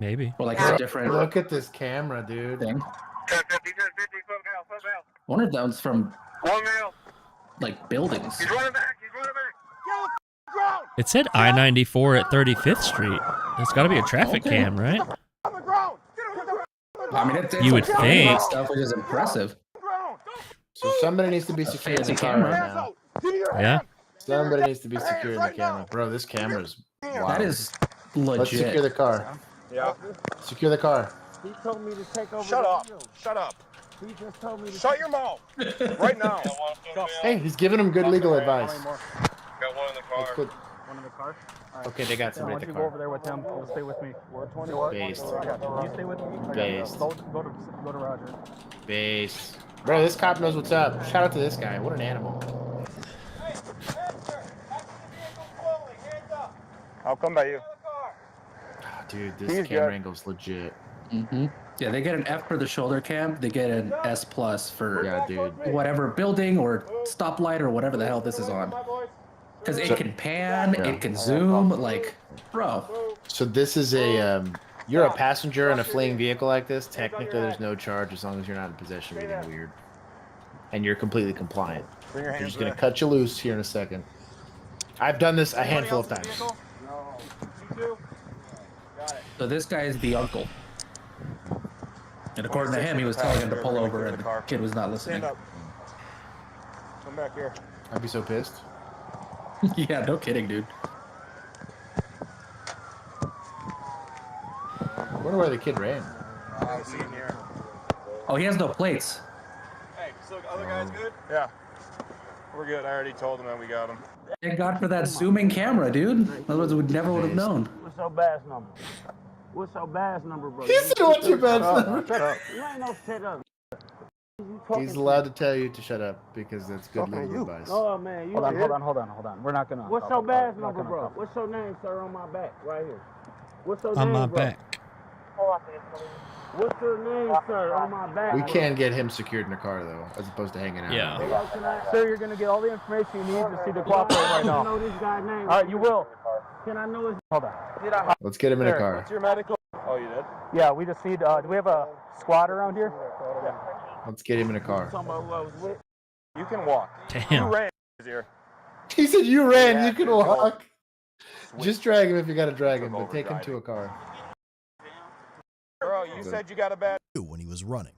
Maybe. or like a different Look at this camera, dude. thing. I wonder if that was from like buildings. He's running back. It said I-94 at 35th Street. There's got to be a traffic cam, right? I mean, it's You would like think. stuff which is impressive. So somebody needs to be securing the Fancy camera camera. right now. Yeah. Somebody needs to be securing the camera. Bro, this camera's wild. That is legit. Let's secure the car. Yeah. Secure the car. He told me to take over. Shut up. Shut up. He just told me to shut your mouth right now. Hey, he's giving him good legal advice. Got one in the car. One in the car. Okay, they got somebody at the Go car. over there with him. He'll stay with me. Based. You stay with me. Based. Go to Roger. Base. Bro, this cop knows what's up. Shout out to this guy. What an animal. I'll come by you. Dude, this He's camera good. angle's legit. Yeah, they get an F for the shoulder cam. They get an S plus for dude. whatever building or stoplight or whatever the hell this is on. Because it can pan, it can zoom, like, bro. So this is a, you're a passenger in a fleeing vehicle like this. Technically, there's no charge as long as you're not in possession of anything weird. And you're completely compliant. They're just going to cut you loose here in a second. I've done this a handful of times. So this guy is the uncle. And according to him, he was telling him to pull over, and the kid was not listening. Stand up. Come back here. I'd be so pissed. Yeah, no kidding, dude. I wonder where the kid ran. I see him here. Oh, he has no plates. Hey, so other guys good? Yeah. We're good. I already told them that we got them. Thank God for that zooming camera, dude. Otherwise, we never would have known. What's your badge number? What's your badge number, bro? He said, "What's your badge number?" Shut up. You ain't no shut up. He's allowed to tell you to shut up because that's good legal advice. Oh, man. Hold on. We're not gonna. What's your badge number, bro? What's your name, sir, on my back, right here? What's your On name, my bro? back. What's your name, sir, on my back? We can get him secured in a car, though, as opposed to hanging out. Yeah. Sir, you're gonna get all the information you need to see to cooperate right I now. know this guy's name. All right, you will. Can I know his Hold on. Let's get him in a Sir, car. What's your medical? Oh, you did? Yeah, we just need. Do we have a squad around here? Let's get him in a car. You can walk. Damn. You ran here. He said, "You ran. Yeah, You can go. walk." Just drag him if you got to drag him, but take him to a car. Bro, you said you got a bad. When he was running.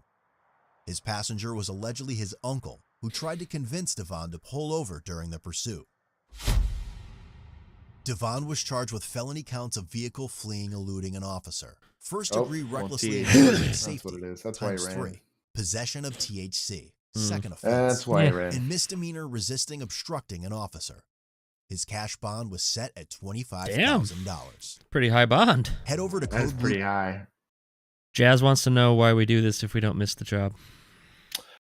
His passenger was allegedly his uncle, who tried to convince Devon to pull over during the pursuit. Devon was charged with felony counts of vehicle fleeing, eluding an officer, first-degree recklessly endangering safety, That's why he ran. 3, possession of THC, second offense, That's why he ran. and misdemeanor resisting obstructing an officer. His cash bond was set at $25,000. Pretty high bond. Head over to That's Code pretty high. Jazz wants to know why we do this if we don't miss the job.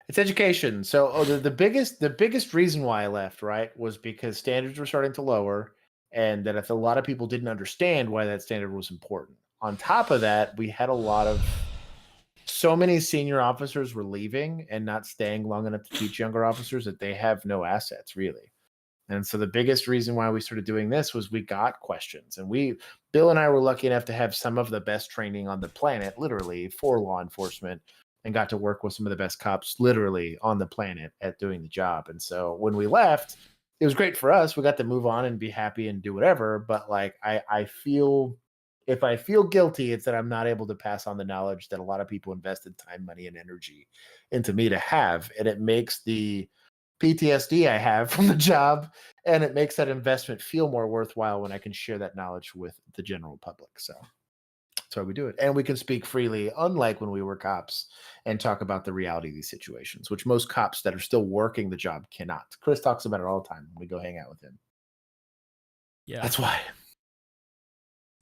It's education. So the biggest reason why I left, right, was because standards were starting to lower, and that a lot of people didn't understand why that standard was important. On top of that, we had so many senior officers were leaving and not staying long enough to teach younger officers that they have no assets, really. And so the biggest reason why we started doing this was we got questions, and Bill and I were lucky enough to have some of the best training on the planet, literally, for law enforcement, and got to work with some of the best cops literally on the planet at doing the job. And so when we left, it was great for us. We got to move on and be happy and do whatever. But like, I feel, if I feel guilty, it's that I'm not able to pass on the knowledge that a lot of people invested time, money, and energy into me to have. And it makes the PTSD I have from the job, and it makes that investment feel more worthwhile when I can share that knowledge with the general public. So that's why we do it. And we can speak freely, unlike when we were cops, and talk about the reality of these situations, which most cops that are still working the job cannot. Chris talks about it all the time when we go hang out with him. Yeah. That's why.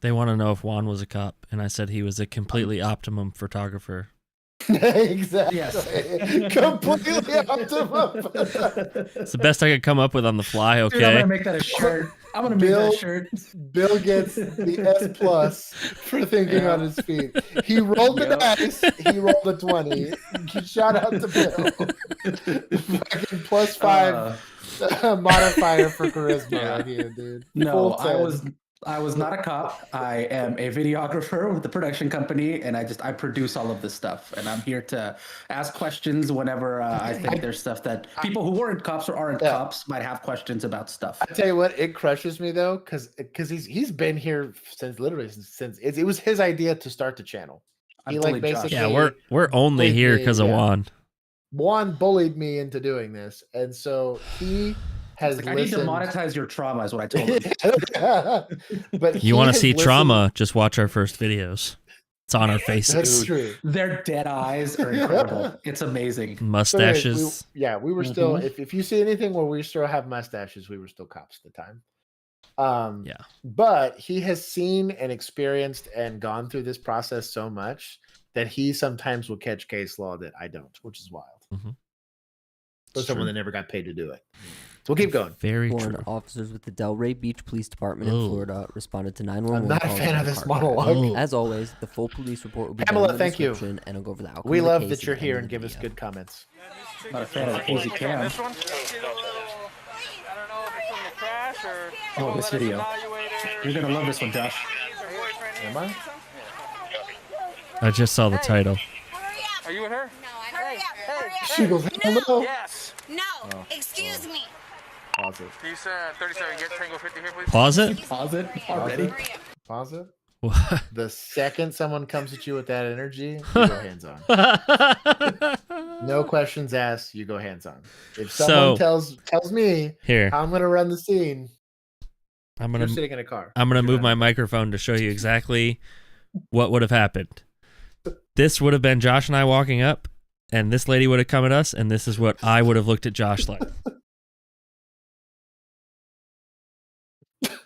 They want to know if Juan was a cop, and I said he was a completely optimum photographer. Exactly. Yes. Completely optimum. It's the best I could come up with on the fly, okay? Dude, I'm gonna make that a shirt. I'm gonna make that a shirt. Bill gets the S+ for thinking on his feet. He rolled the dice. He rolled a 20. Shout out to Bill. Fucking +5 modifier for charisma right here, dude. No, I was not a cop. I am a videographer with the production company, and I produce all of this stuff. And I'm here to ask questions whenever I think there's stuff that people who weren't cops or aren't cops might have questions about stuff. I tell you what, it crushes me though, because he's been here since it was his idea to start the channel. He like basically we're only here because of Juan. Juan bullied me into doing this, and so he has I need to monetize your trauma, is what I told him. But you want to see trauma? Just watch our first videos. It's on our faces. That's true. Their dead eyes are incredible. It's amazing. Mustaches. We were still. If you see anything where we still have mustaches, we were still cops at the time. But he has seen and experienced and gone through this process so much that he sometimes will catch case law that I don't, which is wild. For someone that never got paid to do it. So we'll keep going. Very true. Officers with the Delray Beach Police Department in Florida responded to 911. I'm not a fan of this monologue. As always, the full police report will be Pamela, down in the thank you. description, and I'll go over the outcome We of the love case that you're at the here end and of the give us video. good comments. Not a fan of the hazy cam. Oh, this video. You're gonna love this one, Josh. Am I? I just saw the title. Are you with her? No, I'm hurry up. She goes, no. Yes. No. Excuse me. Pause it. He's 37. Get Tango 50 here, please. Pause it? Pause it already. Pause it. What? The second someone comes at you with that energy, you go hands on. No questions asked. You go hands on. If someone tells me here, how I'm going to run the scene, you're sitting in a car. I'm going to move my microphone to show you exactly what would have happened. This would have been Josh and I walking up, and this lady would have come at us, and this is what I would have looked at Josh like.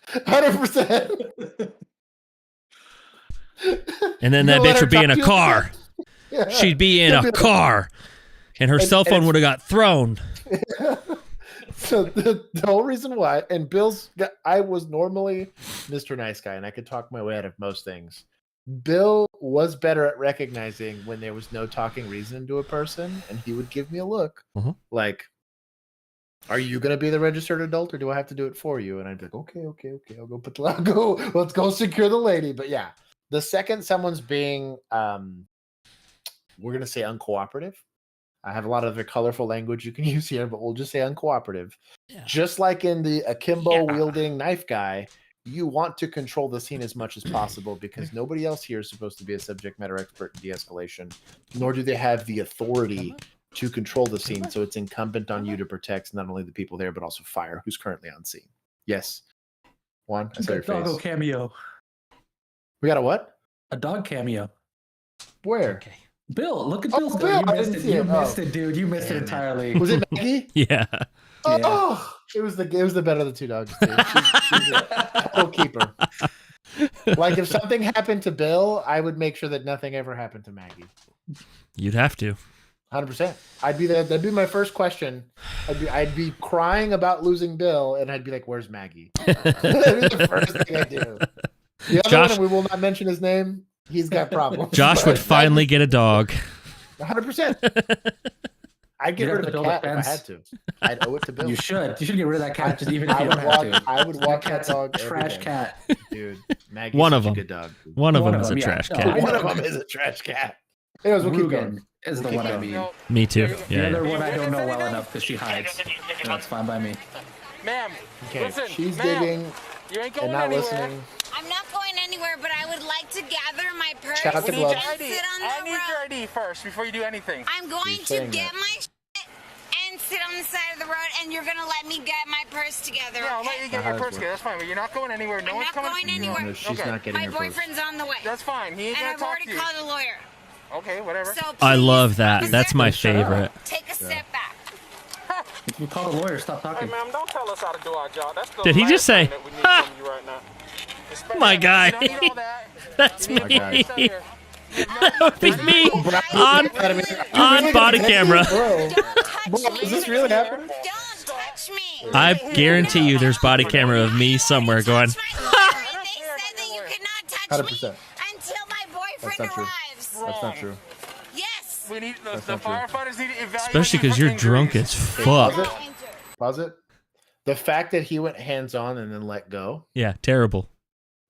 100%. And then that bitch would be in a car. Yeah. She'd be in a car, and her cell phone would have got thrown. So the whole reason why, and I was normally Mr. Nice Guy, and I could talk my way out of most things. Bill was better at recognizing when there was no talking reason to a person, and he would give me a look like, are you going to be the registered adult, or do I have to do it for you? And I'd be like, okay. I'll go. Let's go secure the lady. But yeah, the second someone's being, we're going to say uncooperative. I have a lot of the colorful language you can use here, but we'll just say uncooperative. Yeah. Just like in the akimbo wielding knife guy, you want to control the scene as much as possible because nobody else here is supposed to be a subject matter expert in de-escalation, nor do they have the authority to control the scene. So it's incumbent on you to protect not only the people there, but also fire, who's currently on scene. Yes. Juan, I saw your doggo face. cameo. We got a what? A dog cameo. Where? Okay. Bill, look at Bill's. Bill, You missed it. You missed it, dude. You missed it entirely. Was it Maggie? Yeah. Oh, it was the better of the two dogs. Too. She's a total keeper. Like if something happened to Bill, I would make sure that nothing ever happened to Maggie. You'd have to. 100%. I'd be there. That'd be my first question. I'd be crying about losing Bill, and I'd be like, "Where's Maggie?" That'd be the first thing I do. The other Josh, one, we will not mention his name. He's got problems. Josh would finally get a dog. 100%. I'd get rid of the cat if I had to. I'd owe it to Bill. You should. You should get rid of that cat, just even if you don't have to. I would walk that dog. Trash cat, dude. Maggie's One of such them. a good dog. One of them is a trash cat. One of them is a trash cat. Anyways, we'll keep going. Is the one I mean. Me too. The Yeah. other one I don't know well enough because she hides. That's fine by me. Ma'am, Okay, listen, she's ma'am, digging you ain't going and not anywhere. listening. I'm not going anywhere, but I would like to gather my purse Shout out to and Gloves. sit on the road. your ID first before you do anything. I'm going She's to saying get that. my shit and sit on the side of the road, and you're gonna let me get my purse together. Yeah, I'll let you get How your does purse work? together. That's fine, but you're not going anywhere. No I'm one's not coming. going anywhere. No, she's Okay. not getting My her purse. boyfriend's on the way. That's fine. He ain't And gonna I've talk already to you. called a lawyer. Okay, whatever. So I please, love that. officer, That's my favorite. take a step back. If you call the lawyer, stop Hey, talking. ma'am, don't tell us how to do our job. That's the Did he last just say, thing that we need "Ha!" from you right now. Especially- My guy. You don't need all that. That's You me. need to stay here. That would be me on body camera. Bro, is this really happening? Don't touch me. I guarantee you there's body camera of me somewhere going, They said that you cannot touch 100%. me until my boyfriend That's not true. arrives. That's not true. Yes. We need the That's not true. firefighters need to evaluate. especially you because for you're drunk injuries. as Pause fuck. it. Pause it. The fact that he went hands-on and then let go Yeah, terrible.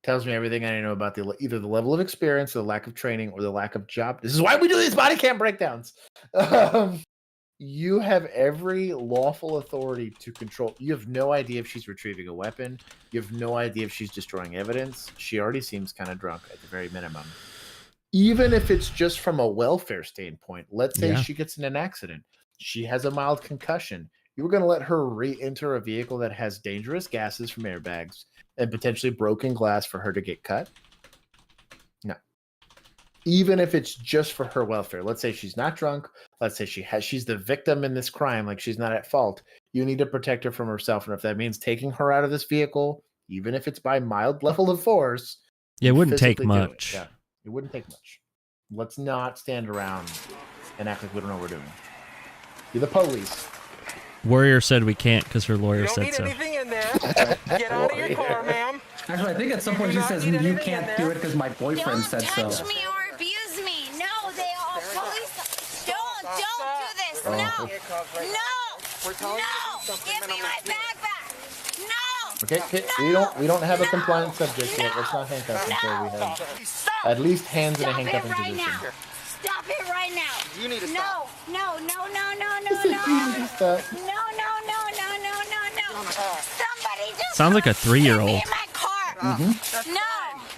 tells me everything I need to know about either the level of experience, the lack of training, or the lack of job. This is why we do these body cam breakdowns. You have every lawful authority to control. You have no idea if she's retrieving a weapon. You have no idea if she's destroying evidence. She already seems kind of drunk at the very minimum. Even if it's just from a welfare standpoint, let's say Yeah. she gets in an accident. She has a mild concussion. You were going to let her re-enter a vehicle that has dangerous gases from airbags and potentially broken glass for her to get cut? No. Even if it's just for her welfare. Let's say she's not drunk. Let's say she's the victim in this crime, like she's not at fault. You need to protect her from herself. And if that means taking her out of this vehicle, even if it's by mild level of force, Yeah, it wouldn't take physically do it. much. Yeah, it wouldn't take much. Let's not stand around and act like we don't know what we're doing. You're the police. Warrior said we can't because her lawyer You don't said need so. anything in there. Get out of your car, ma'am. Actually, I think at some point she says you can't do it because my boyfriend said so. Touch me or abuse me. No, they are police. Don't do this. Oh. No. No. Give me my bag back. No. Okay, we don't have a compliant subject yet. Let's not handcuff until we have at least hands in a Stop it handcuffing right position. now. Stop it right now. You need to No, stop. no. Stop. No. Somebody just Sounds like a get 3-year-old. me in my car. No.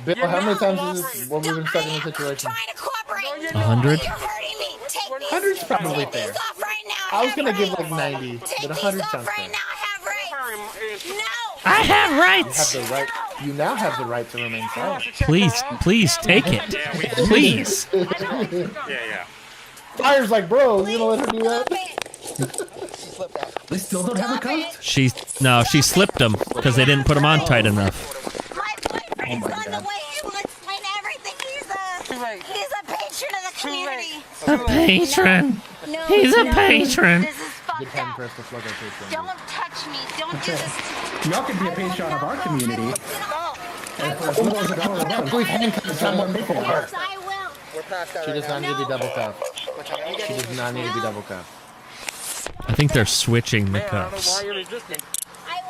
Bill, how many times is this when we've been stuck in this situation? Trying to cooperate. 100? You're hurting me. Take these. 100's probably Take fair. these off right now. I was gonna give like 90, Take but these 100 off sounds right fair. now. I have rights. No. I have You rights. have the right. You now have the right to remain silent. Please take it. Please. Yeah. Fire's like, bro, you gonna let her do that? They still don't have a cuffed? She slipped them because they didn't put them on tight enough. My boyfriend's on the way. He will explain everything. He's a patron of the community. A patron. No, He's a no. patron. This is Good fucked time up. for us to plug our Patreon. Don't touch me. Don't do this to me. Y'all can be a patron of our community. No. And for $2 a month, We've handcuffed someone before. Yes, I will. We're past that She does not need to be No. double cuffed. She does not need to be double cuffed. I think they're switching the Man, I don't know cuffs why you're resisting.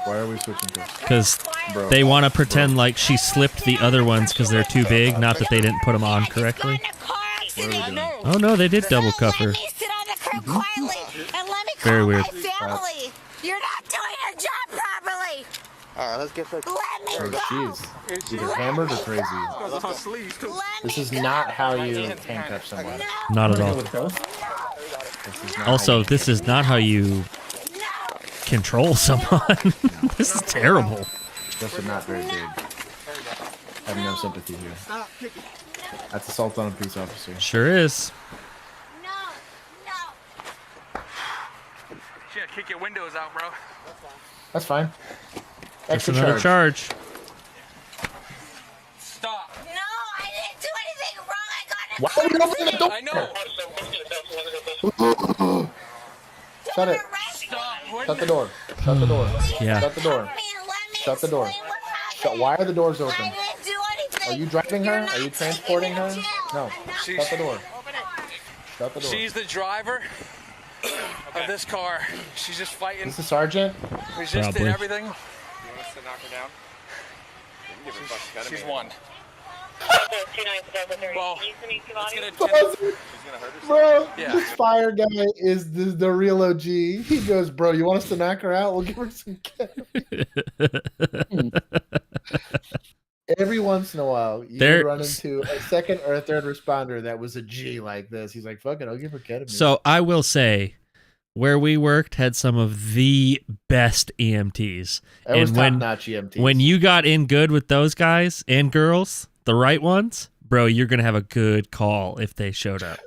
Why are we switching cuffs? because Bro. they want to pretend like she slipped the other ones because they're too big. Not that they didn't put them on correctly. What are we doing? Oh no, they did double cuff her. Let me sit on the curb quietly and let me Very call weird. my family. You're not doing your job properly. All right, let's get fixed. Let me Oh, go. jeez. Either hammered or crazy. On sleeves too. Let This me is go. not how you handcuff someone. Not at all. with both. Also, this is not how you control someone. This is terrible. Those are not very big. I have no sympathy here. That's assault on a police officer. Sure is. Shit, kick your windows out, bro. That's fine. That's another charge. Stop. No, I didn't do anything wrong. I got it. Why are you opening the door? I know. Shut it. Stop. Shut the door. Shut the door. Yeah. Shut the door. Shut the door. Why are the doors open? Are you driving her? Are you transporting her? No. Shut the door. Shut the door. She's the driver of this car. She's just fighting. This is Sergeant? Resisting Probably. everything. You want us to knock her down? She's one. Well, let's get it. Bro, Yeah. this fire guy is the real OG. He goes, bro, you want us to knock her out? We'll give her some ketamine. Every once in a while, you run into a second or a third responder that was a G like this. He's like, fuck it, I'll give her ketamine. So I will say, where we worked had some of the best EMTs. That was and when, top-notch EMTs. when you got in good with those guys and girls, the right ones, bro, you're going to have a good call if they showed up.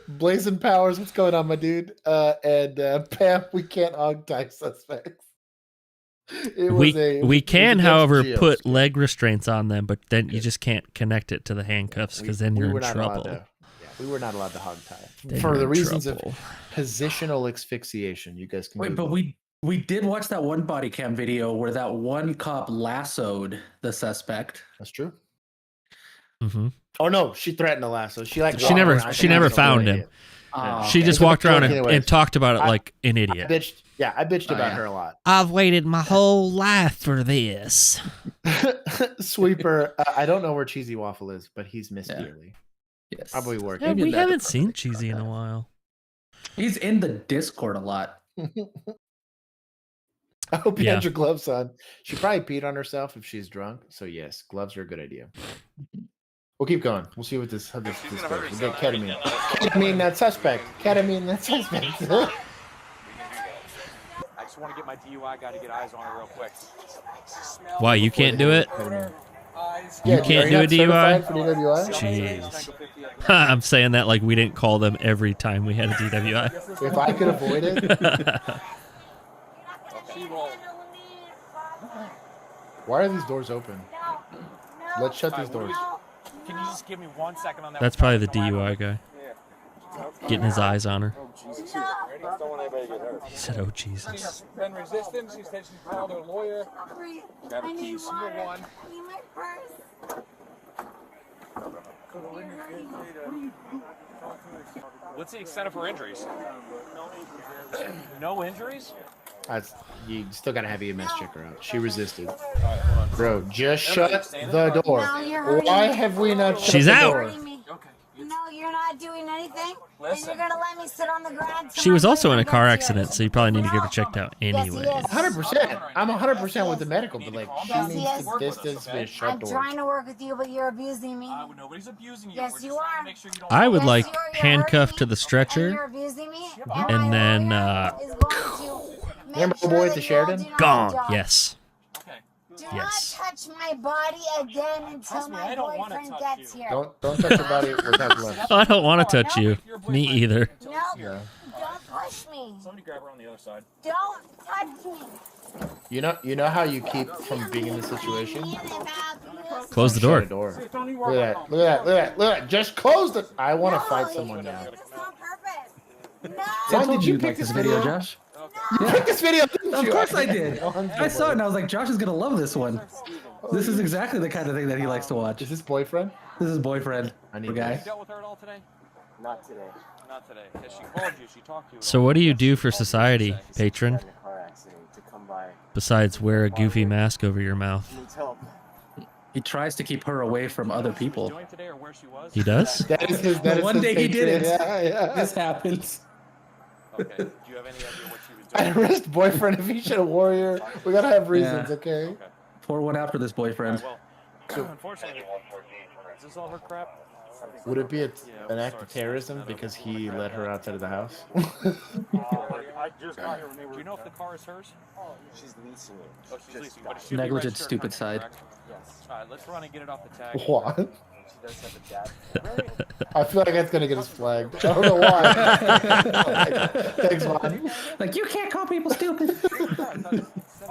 Blazing Powers, what's going on, my dude? And Pam, we can't hog tie suspects. We can, however, put leg restraints on them, but then you just can't connect it to the handcuffs because then you're in trouble. We were not allowed to hog tie for the reasons of positional asphyxiation. You guys can wait, but we did watch that one body cam video where that one cop lassoed the suspect. That's true. Mm-hmm. Oh no, she threatened to lasso. She she never found him. She just walked around and talked about it like an idiot. I bitched about her a lot. I've waited my whole life for this. Sweeper, I don't know where Cheesy Waffle is, but he's missed dearly. Yes. Probably working. Yeah, we haven't seen Cheesy in a while. He's in the Discord a lot. I hope you had your gloves on. She probably peed on herself if she's drunk. So yes, gloves are a good idea. We'll keep going. We'll see what this goes. We get ketamine. Ketamine, that suspect. Ketamine, that suspect. I just want to get my DUI guy to get eyes on her real quick. Why, you can't do it? You can't do a DUI? Jeez. I'm saying that like we didn't call them every time we had a DWI. If I could avoid it. Why are these doors open? Let's shut these doors. Can you just give me 1 second on that? That's probably the DUI guy. Getting his eyes on her. He said, oh, Jesus. Been resistant. She said she called her lawyer. Grab a keys. I need my purse. What's the extent of her injuries? No injuries? You still gotta have EMS check her out. She resisted. Bro, just shut the door. Why have we not shut She's the out. door? No, you're not doing anything. And you're gonna let me sit on the ground. She was also in a car accident, so you probably need to get her checked out anyway. 100%. I'm 100% with the medical, but like she needs to distance with a shut I'm door. trying to work with you, but you're abusing me. Nobody's abusing you. Yes, you are. I would like handcuffed to the stretcher, You're abusing me. and then remember the boy at the Sheridan? gone. Yes. Do not touch my body again until my boyfriend gets here. Don't touch your body without gloves. I don't want to touch you. Me either. No, don't push me. Somebody grab her on the other side. Don't touch me. You know how you keep from being in this situation? Close the door. Shut the door. Look at that. Just close the. I want to fight someone now. Son, did you pick this video, Josh? You picked this video, didn't Of you? course I did. I saw it and I was like, Josh is gonna love this one. This is exactly the kind of thing that he likes to watch. Is this boyfriend? This is boyfriend. I need guy. You dealt with her at all today? Not today. Not today. Has she called you? She talked to you? So what do you do for society, patron? Besides wear a goofy mask over your mouth. He tries to keep her away from other people. He does? That is his. That is One his day he didn't. Yeah. This happens. Okay. Do you have any idea what she was I doing? arrest boyfriend if he should a warrior. We gotta have reasons, okay? Pour one out for this boyfriend. Well, Unfortunately, is this all her crap? Would it be an act of terrorism because he let her outside of the house? I just got here when they were. Do you know if the car is hers? She's leasing it. Oh, she's leasing, but it should be Negligent, registered stupid her, side. correct? Yes. All right, let's run and get it off the tag. What? She does have a dad. Really? I feel like that's gonna get us flagged. I don't know why. Thanks, man. Like, you can't call people stupid.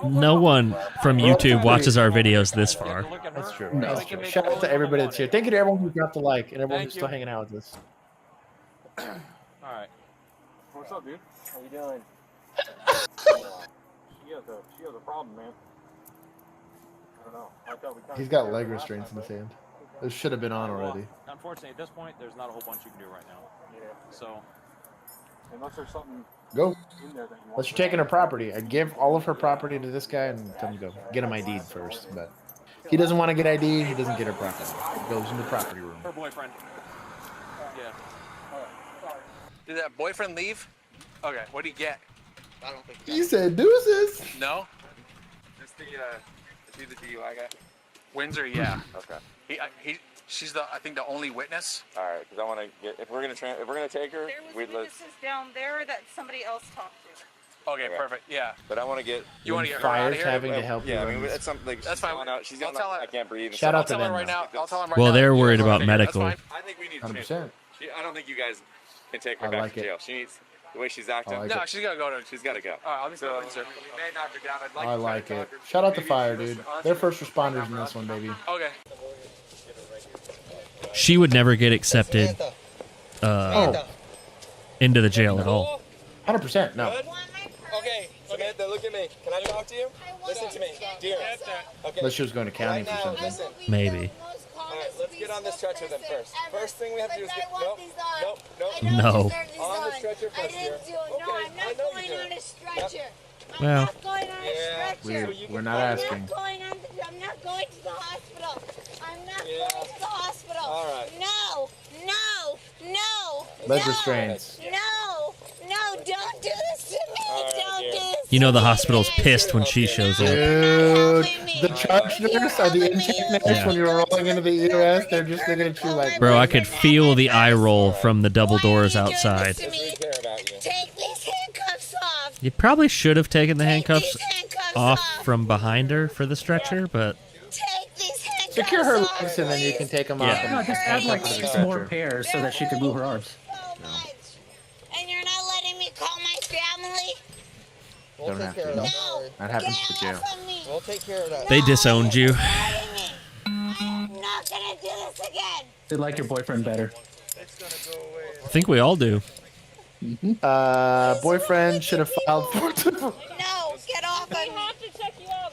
No one from YouTube watches our videos this far. That's true. That's true. Shout out to everybody that's here. Thank you to everyone who dropped a like and everyone who's still hanging out with us. All right. What's up, dude? How you doing? She has a problem, man. I don't know. I thought we He's got leg restraints in his hand. Those should have been on already. Unfortunately, at this point, there's not a whole bunch you can do right now. Yeah. So, unless there's something Go. in there that you want. Unless you're taking her property. I give all of her property to this guy and tell him to go. Get him ID'd first. But he doesn't want to get ID'd. He doesn't get her property. He goes in the property room. Her boyfriend. Yeah. Did that boyfriend leave? Okay, what do you get? I don't think He said deuces. No? Is he the DUI guy? Windsor, yeah. Okay. She's I think the only witness. All right, because I want to get if we're gonna take her, There was witnesses down there that somebody else talked to. Okay, perfect. Yeah. But I want to get. You want to get her out of here? Having to help Yeah, you I mean, run it's something like That's fine. She's yelling I'll tell out, her. I can't breathe. Shout out to I'll tell them her right now. I'll tell him right Well, now. they're worried about That's medical. fine. I think we need 100%. I don't think you guys can take her I back like to it. jail. She needs the way she's acting. I like No, it. she's gotta go to. She's got to go. All right, I'll be So Windsor. we may knock her down. I'd like I to try like to it. talk her. Shout out to Maybe Fire, she was dude. honest They're with first you. responders in this one, baby. Okay. She would never get accepted into the jail at all. 100%. No. Okay. Samantha, look at me. Can I talk to you? Listen to me, dear. Okay. Unless she was going to county for something. Listen. Maybe. All right, let's get on this stretcher then first. First thing we have to do is get. Nope. No. On the stretcher first, dear. No, I'm not going on a stretcher. I'm Well. not going on a stretcher. We're not asking. I'm not going to the hospital. I'm not going to the hospital. All right. No. Leg restraints. No, don't do this to me. Don't do this. You know the hospital's pissed when she shows up. Dude, the charge nurse or the intake nurse when you're rolling into the ERS, they're just looking at you like. Bro, I could feel the eye roll from the double doors outside. Take these handcuffs off. You probably should have taken the handcuffs off from behind her for the stretcher, but Take these handcuffs Secure her off. legs and then you can take them off. Yeah. And No, just add like handcuff her to the 6 more stretcher. pairs so that she can move her arms. And you're not letting me call my family? Don't have to. No. That happens to jail. We'll take care of that. they disowned you. I'm not gonna do this again. They like your boyfriend better. I think we all do. Boyfriend should have filed for. No, get off of me.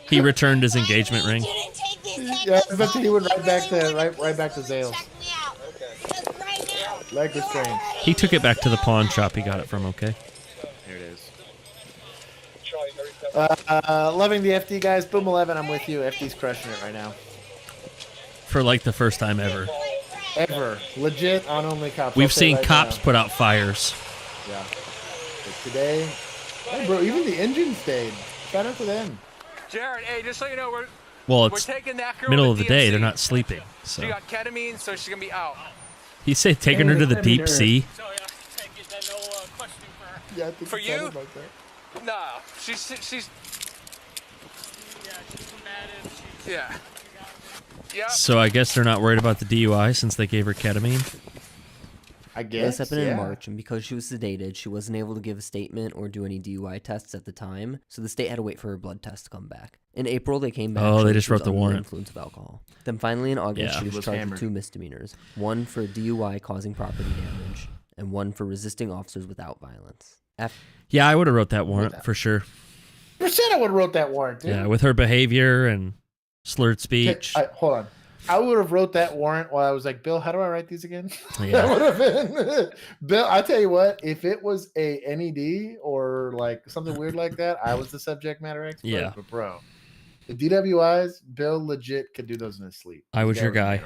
He returned his engagement ring. You didn't take these Yeah, handcuffs but off. he went You right back really to wanted right back to Zales. check me out. Because right now, Leg restraints. He took it back to the pawn shop he got it from, okay? Here it is. Loving the FD guys. Boom 11. I'm with you. FD's crushing it right now. For like the first time ever. Ever. Legit on OnlyCops. We've seen cops put out fires. Yeah. But today, hey bro, even the engine stayed. Shout out to them. Jared, hey, just so you know, Well, we're it's taking that girl middle to of the day. DMC. They're not sleeping. She So got ketamine, so she's gonna be out. he said taking her to the deep sea. So yeah, take it. Then no questioning for her. Yeah, I think For it sounded you? like that. No, she's Yeah, she's combative. She's yeah. Yeah. So I guess they're not worried about the DUI since they gave her ketamine. I This guess. happened in Yeah. March, and because she was sedated, she wasn't able to give a statement or do any DUI tests at the time, so the state had to wait for her blood test to come back. In April, they came back. Oh, they showing just she was wrote the under warrant. influence of alcohol. Then finally in August, Yeah. she was Was charged hammered. with 2 misdemeanors, one for DUI causing property damage, and one for resisting officers without violence. Yeah, I would have wrote that warrant for sure. Percent I would have wrote that warrant, dude. Yeah, with her behavior and slurred speech. Hold on. I would have wrote that warrant while I was like, Bill, how do I write these again? Yeah. That would have been Bill. I tell you what, if it was a NED or like something weird like that, I was the subject matter expert. Yeah. But bro, the DWIs, Bill legit could do those in his sleep. I was your guy.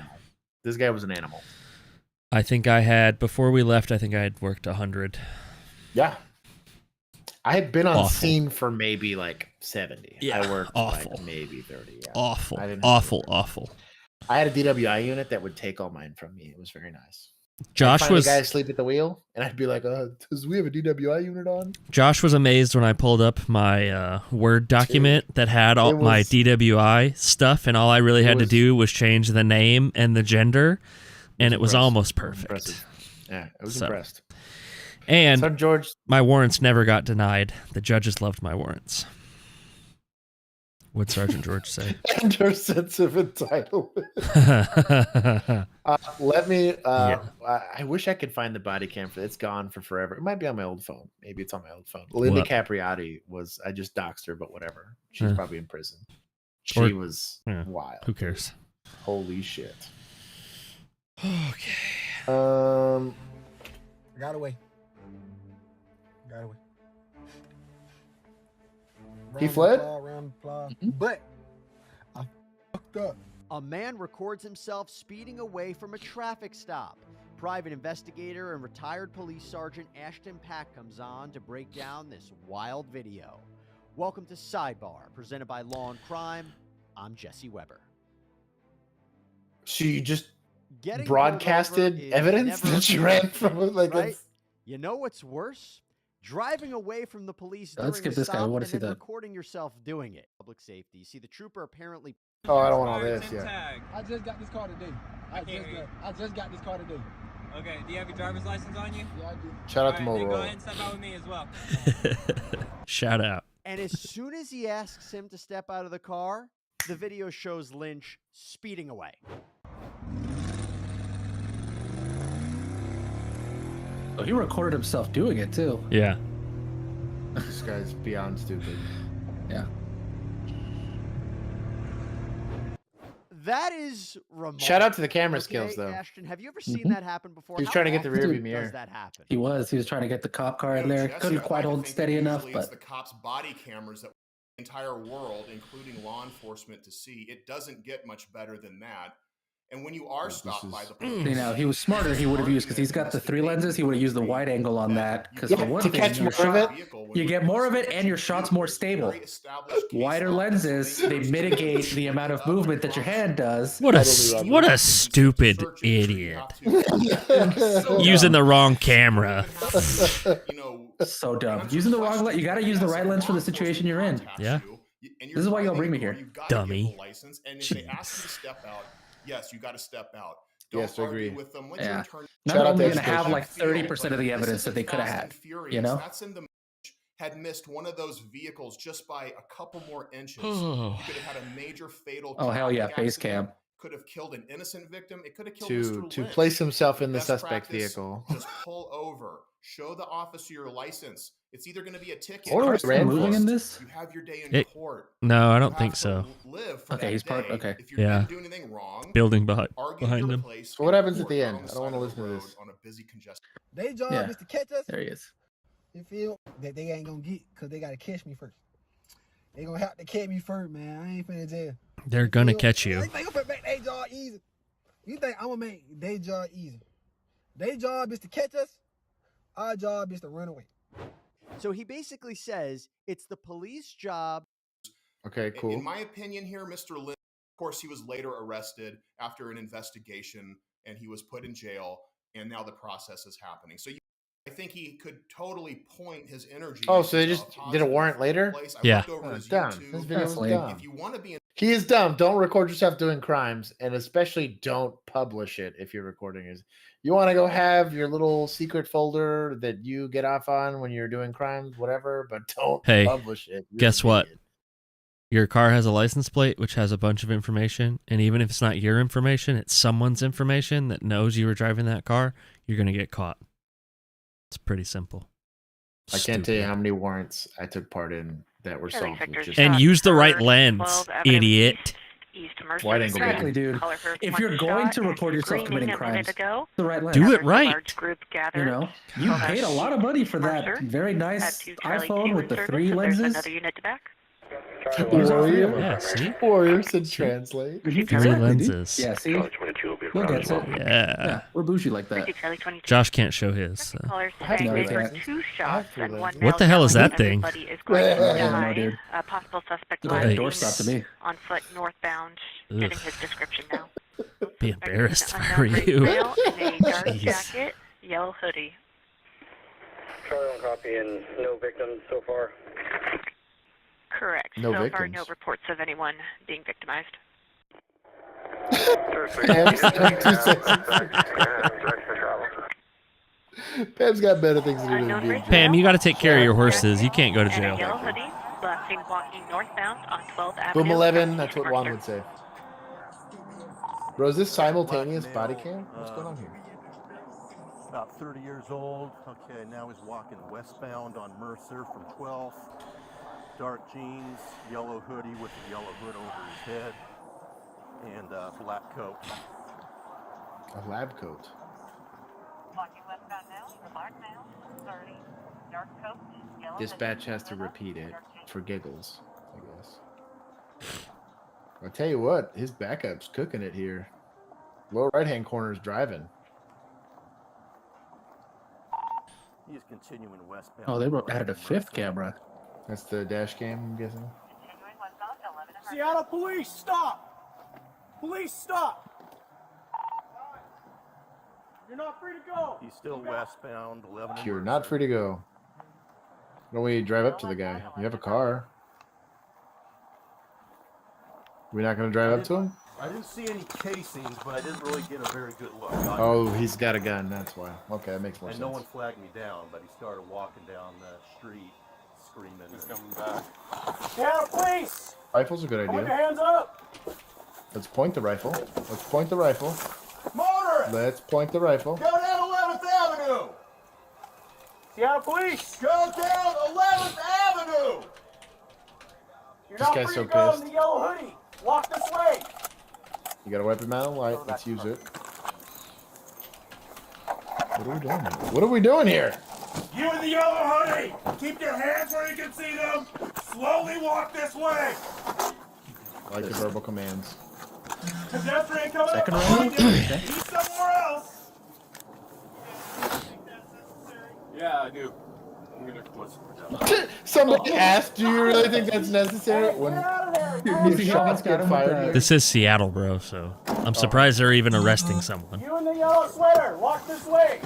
This guy was an animal. I think I had, before we left, I think I had worked 100. Yeah. I had been on Awful. scene for maybe like 70. Yeah, I worked awful. like maybe 30. Yeah. Awful, I didn't awful, awful. I had a DWI unit that would take all mine from me. It was very nice. Josh was the guy asleep at the wheel, and I'd be like, does we have a DWI unit on? Josh was amazed when I pulled up my Word document that had all my DWI stuff, and all I really had to do was change the name and the gender, and it was almost perfect. Impressive. Yeah, I was impressed. And so George, my warrants never got denied. The judges loved my warrants. What'd Sergeant George say? And her sense of entitlement. Let me. I wish I could find the body cam for it. It's gone for forever. It might be on my old phone. Maybe it's on my old phone. Linda Capriati was. I just doxed her, but whatever. She's probably in prison. She was wild. Who cares? Holy shit. Okay. Got away. Got away. He fled? But I fucked up. A man records himself speeding away from a traffic stop. Private investigator and retired police sergeant Ashton Pack comes on to break down this wild video. Welcome to Sidebar, presented by Law and Crime. I'm Jesse Weber. She just broadcasted evidence that she ran from it. Like, right? You know what's worse? Driving away from the police during skip a this guy. I stop wanna and see then that. recording yourself doing it. Public safety. You see, the trooper apparently... Oh, I don't want all this. Yeah. I just got this car today. I just got this car today. Okay, do you have your driver's license on you? Yeah, I do. Shout out to Then go Motorola. ahead and step out with me as well. Shout out. And as soon as he asks him to step out of the car, the video shows Lynch speeding away. Oh, he recorded himself doing it too. Yeah. This guy's beyond stupid. Yeah. That is remarkable. Shout out to the camera Okay, skills, though. Ashton, have you ever seen that happen before? He was How trying to get the often rearview mirror. does that happen? He was trying to get the cop car in there. Couldn't quite hold steady enough, It's but the cops' body cameras that the entire world, including law enforcement, to see. It doesn't get much better than that. And when you are stopped by the police, you know, he was smarter. He would have used, because he's got the 3 lenses. He would have used the wide angle on that. Because for one to thing, catch your more of it. you get more of it, and your shot's more stable. Wider lenses, they mitigate the amount of movement that your hand does. What a stupid idiot. Using the wrong camera. So dumb. Using the wrong lens. You got to use the right lens for the situation you're in. Yeah. This is why y'all bring me here. Dummy. and if they ask you to step out, yes, you got to step out. Don't Yes, I agree. argue with them. Let Yeah. your attorney- Not only going to have like 30% of the evidence that they could have had. You know? That's in the had missed one of those vehicles just by a couple more inches. Oh. You could have had a major fatal Oh, hell yeah, traffic face accident. cam. Could have killed an innocent victim. It could have killed To Mr. Lynch. place himself in the Best suspect practice, vehicle. Just pull over. Show the officer your license. It's either going to be a ticket Or it's ran moving in this? You have your day in court. No, I You don't have think to so. live for Okay, that he's parked. day. Okay. If you Yeah. didn't do anything wrong, Building argue behind your him. place So what happens in at the court end? on I the don't want to side of listen the to road this. on a busy congested. They job Yeah. is to catch us. There he is. You feel that they ain't gonna get because they gotta catch me first. They gonna have to catch me first, man. I ain't finna jail. They're gonna catch you. They think I'm finna make their job easy. You think I'm gonna make their job easy? Their job is to catch us. Our job is to run away. So he basically says it's the police job. Okay, cool. In my opinion here, Mr. Lynch, of course, he was later arrested after an investigation and he was put in jail, and now the process is happening. So I think he could totally point his energy. Oh, so they into just a did a warrant positive later? place. I Yeah. looked over his Dumb. YouTube. This video is lame. dumb. If you want to be in He is dumb. Don't record yourself doing crimes, and especially don't publish it if you're recording it. You want to go have your little secret folder that you get off on when you're doing crimes, whatever, but don't Hey, publish it. You're guess an what? idiot. Your car has a license plate which has a bunch of information, and even if it's not your information, it's someone's information that knows you were driving that car, you're going to get caught. It's pretty simple. I can't tell you how many warrants I took part in that were solved. with just- And use the right lens, idiot. Wide angle, Exactly, baby. dude. If you're going to record yourself committing crimes, the right lens. Do it right. You know, you paid a lot of money for that very nice iPhone with the 3 lenses. Warrior. Yeah, see? Warrior said translate. Three Exactly, dude. lenses. Yeah, see? Look at it. Yeah. We're bougie like that. Josh can't show his. No, he can't. What the hell is that thing? I don't know, dude. A possible suspect Look like a Hey. doorstop to me. on foot northbound, getting his description now. Be embarrassed if I were you. Male in a dark Jeez. jacket, yellow hoodie. Charlie on copy and no victims so far. Correct. No so far, victims. no reports of anyone being victimized. Pam's got better things to do than being Pam, you got to take care of your horses. You can't go to And a jail. yellow hoodie, last seen walking northbound on 12th Avenue. Boom 11, that's what Juan would say. Bro, is this simultaneous body cam? What's going on here? About 30 years old. Okay, now he's walking westbound on Mercer from 12th. Dark jeans, yellow hoodie with a yellow hood over his head, and a black coat. A lab coat. Walking westbound now, black male, 30, dark coat, yellow Dispatch has to repeat it for giggles, I guess. I'll tell you what, his backup's cooking it here. Lower right-hand corner is driving. He's continuing westbound. Oh, they added a fifth camera. That's the dash cam, I'm guessing. Seattle police, stop! Police, stop! You're not free to go. He's still westbound, 11. You're not free to go. Don't we drive up to the guy? You have a car. We're not going to drive up to him? I didn't see any casings, but I didn't really get a very good look. Oh, he's got a gun, that's why. Okay, that makes more And sense. no one flagged me down, but he started walking down the street, screaming. He's coming back. Seattle police! Rifle's a good Put your idea. hands up! Let's point the rifle. Let's point the rifle. Motorist! Let's point the rifle. Go down 11th Avenue! Seattle police! Go down 11th Avenue! You're This not guy's free so to go pissed. in the yellow hoodie. Walk this way. You got a weapon mount light. Let's use it. What are we doing here? What are we doing here? You in the yellow hoodie! Keep your hands where you can see them. Slowly walk this way. I like the verbal commands. Pedestrian coming Second up round? behind you. He's somewhere else. Yeah, I do. I'm gonna close Somebody asked, do you really think that's necessary? When if shots get fired. This is Seattle, bro, so I'm surprised they're even arresting someone. You in the yellow sweater, walk this way.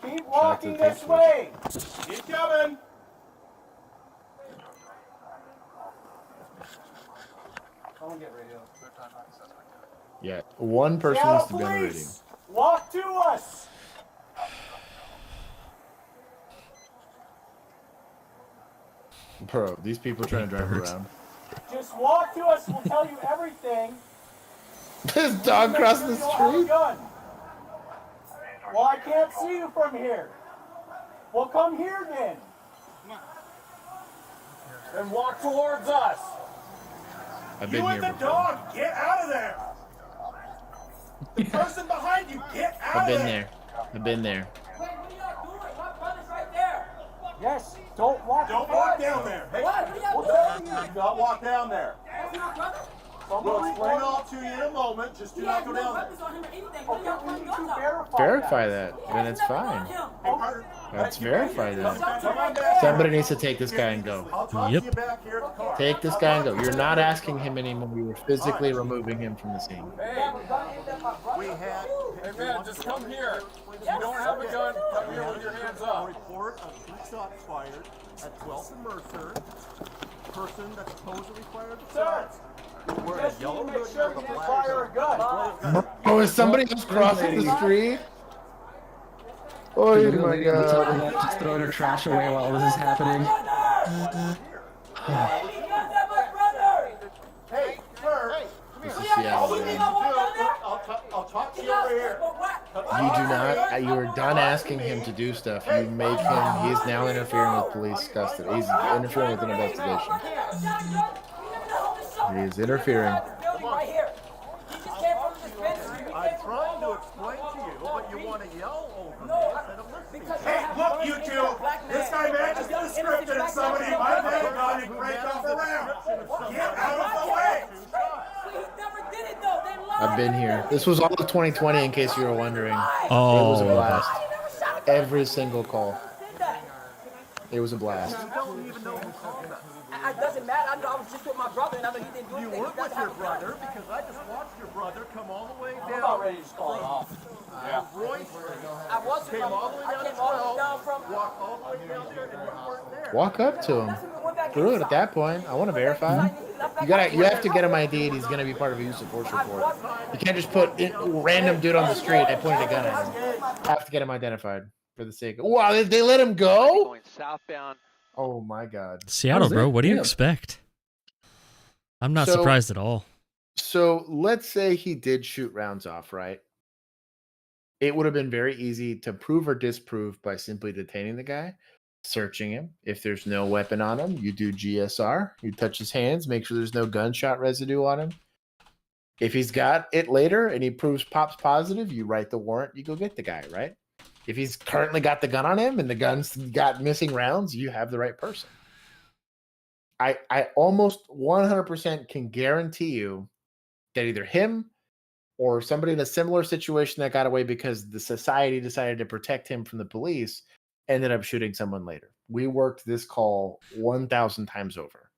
Keep walking this way. Keep coming. Someone get radio. Yeah, one person Seattle needs to be on the radio. police, walk to us. Bro, these people are trying to drive around. Just walk to us. We'll tell you everything. This dog crossing the You don't have a street? gun. Well, I can't see you from here. Well, come here then. And walk towards us. I've been You here and the before. dog, get out of there. The person behind you, get out I've of been there. there. I've been there. Yes, don't walk down there. Hey, we'll tell you. Do not walk down there. We'll explain it all to you in a moment. Just do not go down there. Verify that, then it's fine. Let's verify that. Somebody needs to take this guy and go. Yep. Take this guy and go. You're not asking him anymore. We were physically removing him from the scene. We had. Hey man, just come here. If you don't have a gun, come here with your hands up. Report of 3 shots fired at 12th and Mercer. Person that supposedly fired the shots. Wearing a yellow hoodie with a black fire a gun. Oh, is somebody else crossing the street? Oh my god. Just throwing her trash away while this is happening. Hey, sir. This is Seattle, man. I'll talk to you over here. You do not. You are done asking him to do stuff. You make him. He's now interfering with police custody. He's interfering with an investigation. He is interfering. I'm trying to explain to you, but you want to yell over me instead of listening. Hey, look, you two. This guy matches the description of somebody who might have a gun and break off a round. Get out of the way. I've been here. This was all of 2020, in case you were wondering. Oh. It was a blast. Every single call. It was a blast. You don't even know who called us. get mad. I was just with my brother, and I know he didn't do anything. You weren't with your brother because I just watched your brother come all the way down. I'm about ready to just call it off. Yeah. Roy I was came all the way down to 12, from walked all the way down there, and you weren't there. Walk up to him. Through it at that point. I want to verify. You have to get him ID'd. He's going to be part of a use of force report. You can't just put random dude on the street. I pointed a gun at him. Have to get him identified for the sake of. Wow, they let him go? Going southbound. Oh my God. Seattle, bro. What do you expect? I'm not surprised at all. So let's say he did shoot rounds off, right? It would have been very easy to prove or disprove by simply detaining the guy, searching him. If there's no weapon on him, you do GSR. You touch his hands, make sure there's no gunshot residue on him. If he's got it later and he pops positive, you write the warrant, you go get the guy, right? If he's currently got the gun on him and the gun's got missing rounds, you have the right person. I almost 100% can guarantee you that either him or somebody in a similar situation that got away because the society decided to protect him from the police ended up shooting someone later. We worked this call 1,000 times over.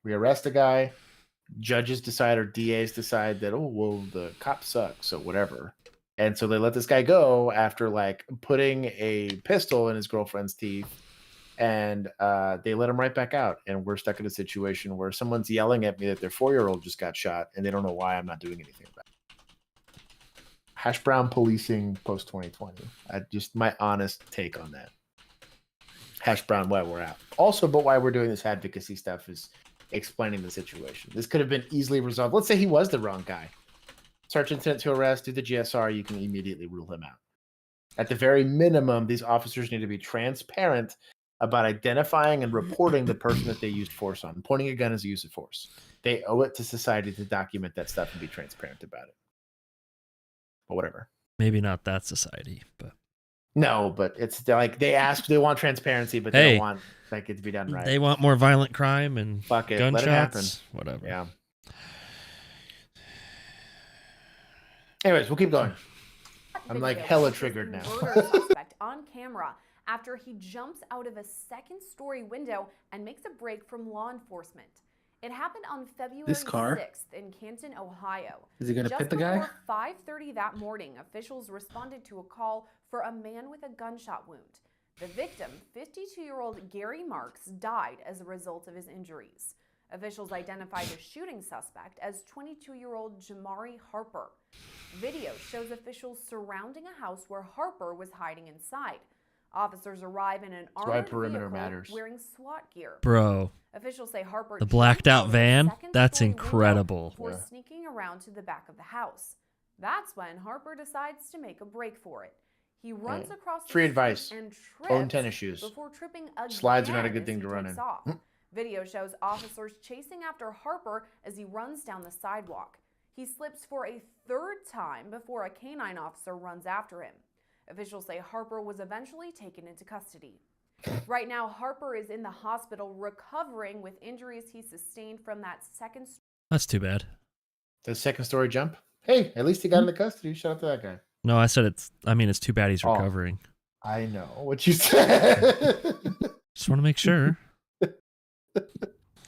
We arrest a guy, judges decide or DAs decide that, oh, well, the cops suck, so whatever. And so they let this guy go after like putting a pistol in his girlfriend's teeth, and they let him right back out. And we're stuck in a situation where someone's yelling at me that their 4-year-old just got shot, and they don't know why I'm not doing anything about it. Hash brown policing post 2020. Just my honest take on that. Hash brown, why we're out. Also, but why we're doing this advocacy stuff is explaining the situation. This could have been easily resolved. Let's say he was the wrong guy. Search intent to arrest, do the GSR, you can immediately rule him out. At the very minimum, these officers need to be transparent about identifying and reporting the person that they used force on. Pointing a gun is a use of force. They owe it to society to document that stuff and be transparent about it. But whatever. Maybe not that society, but no, but it's like they want transparency, but they don't want like it to be done right. They want more violent crime and fuck it, gunshots. Let it happen. Whatever. Yeah. Anyways, we'll keep going. I'm like hella triggered now. Suspect on camera after he jumps out of a second-story window and makes a break from law enforcement. It happened on February 6th in Canton, Ohio. Is he going to pit the guy? Just before 5:30 that morning, officials responded to a call for a man with a gunshot wound. The victim, 52-year-old Gary Marks, died as a result of his injuries. Officials identified the shooting suspect as 22-year-old Jamari Harper. Video shows officials surrounding a house where Harper was hiding inside. Officers arrive in an armored vehicle wearing SWAT gear. Bro. Officials say Harper the blacked out van, that's incredible. Before sneaking around to the back of the house. That's when Harper decides to make a break for it. He runs across the free advice. And Own tennis shoes. Before tripping again. Slides are not a good thing to run in. Video shows officers chasing after Harper as he runs down the sidewalk. He slips for a third time before a canine officer runs after him. Officials say Harper was eventually taken into custody. Right now, Harper is in the hospital recovering with injuries he sustained from that second. That's too bad. The second story jump? Hey, at least he got into custody. Shout out to that guy. No, I said it's too bad he's recovering. I know what you said. Just want to make sure.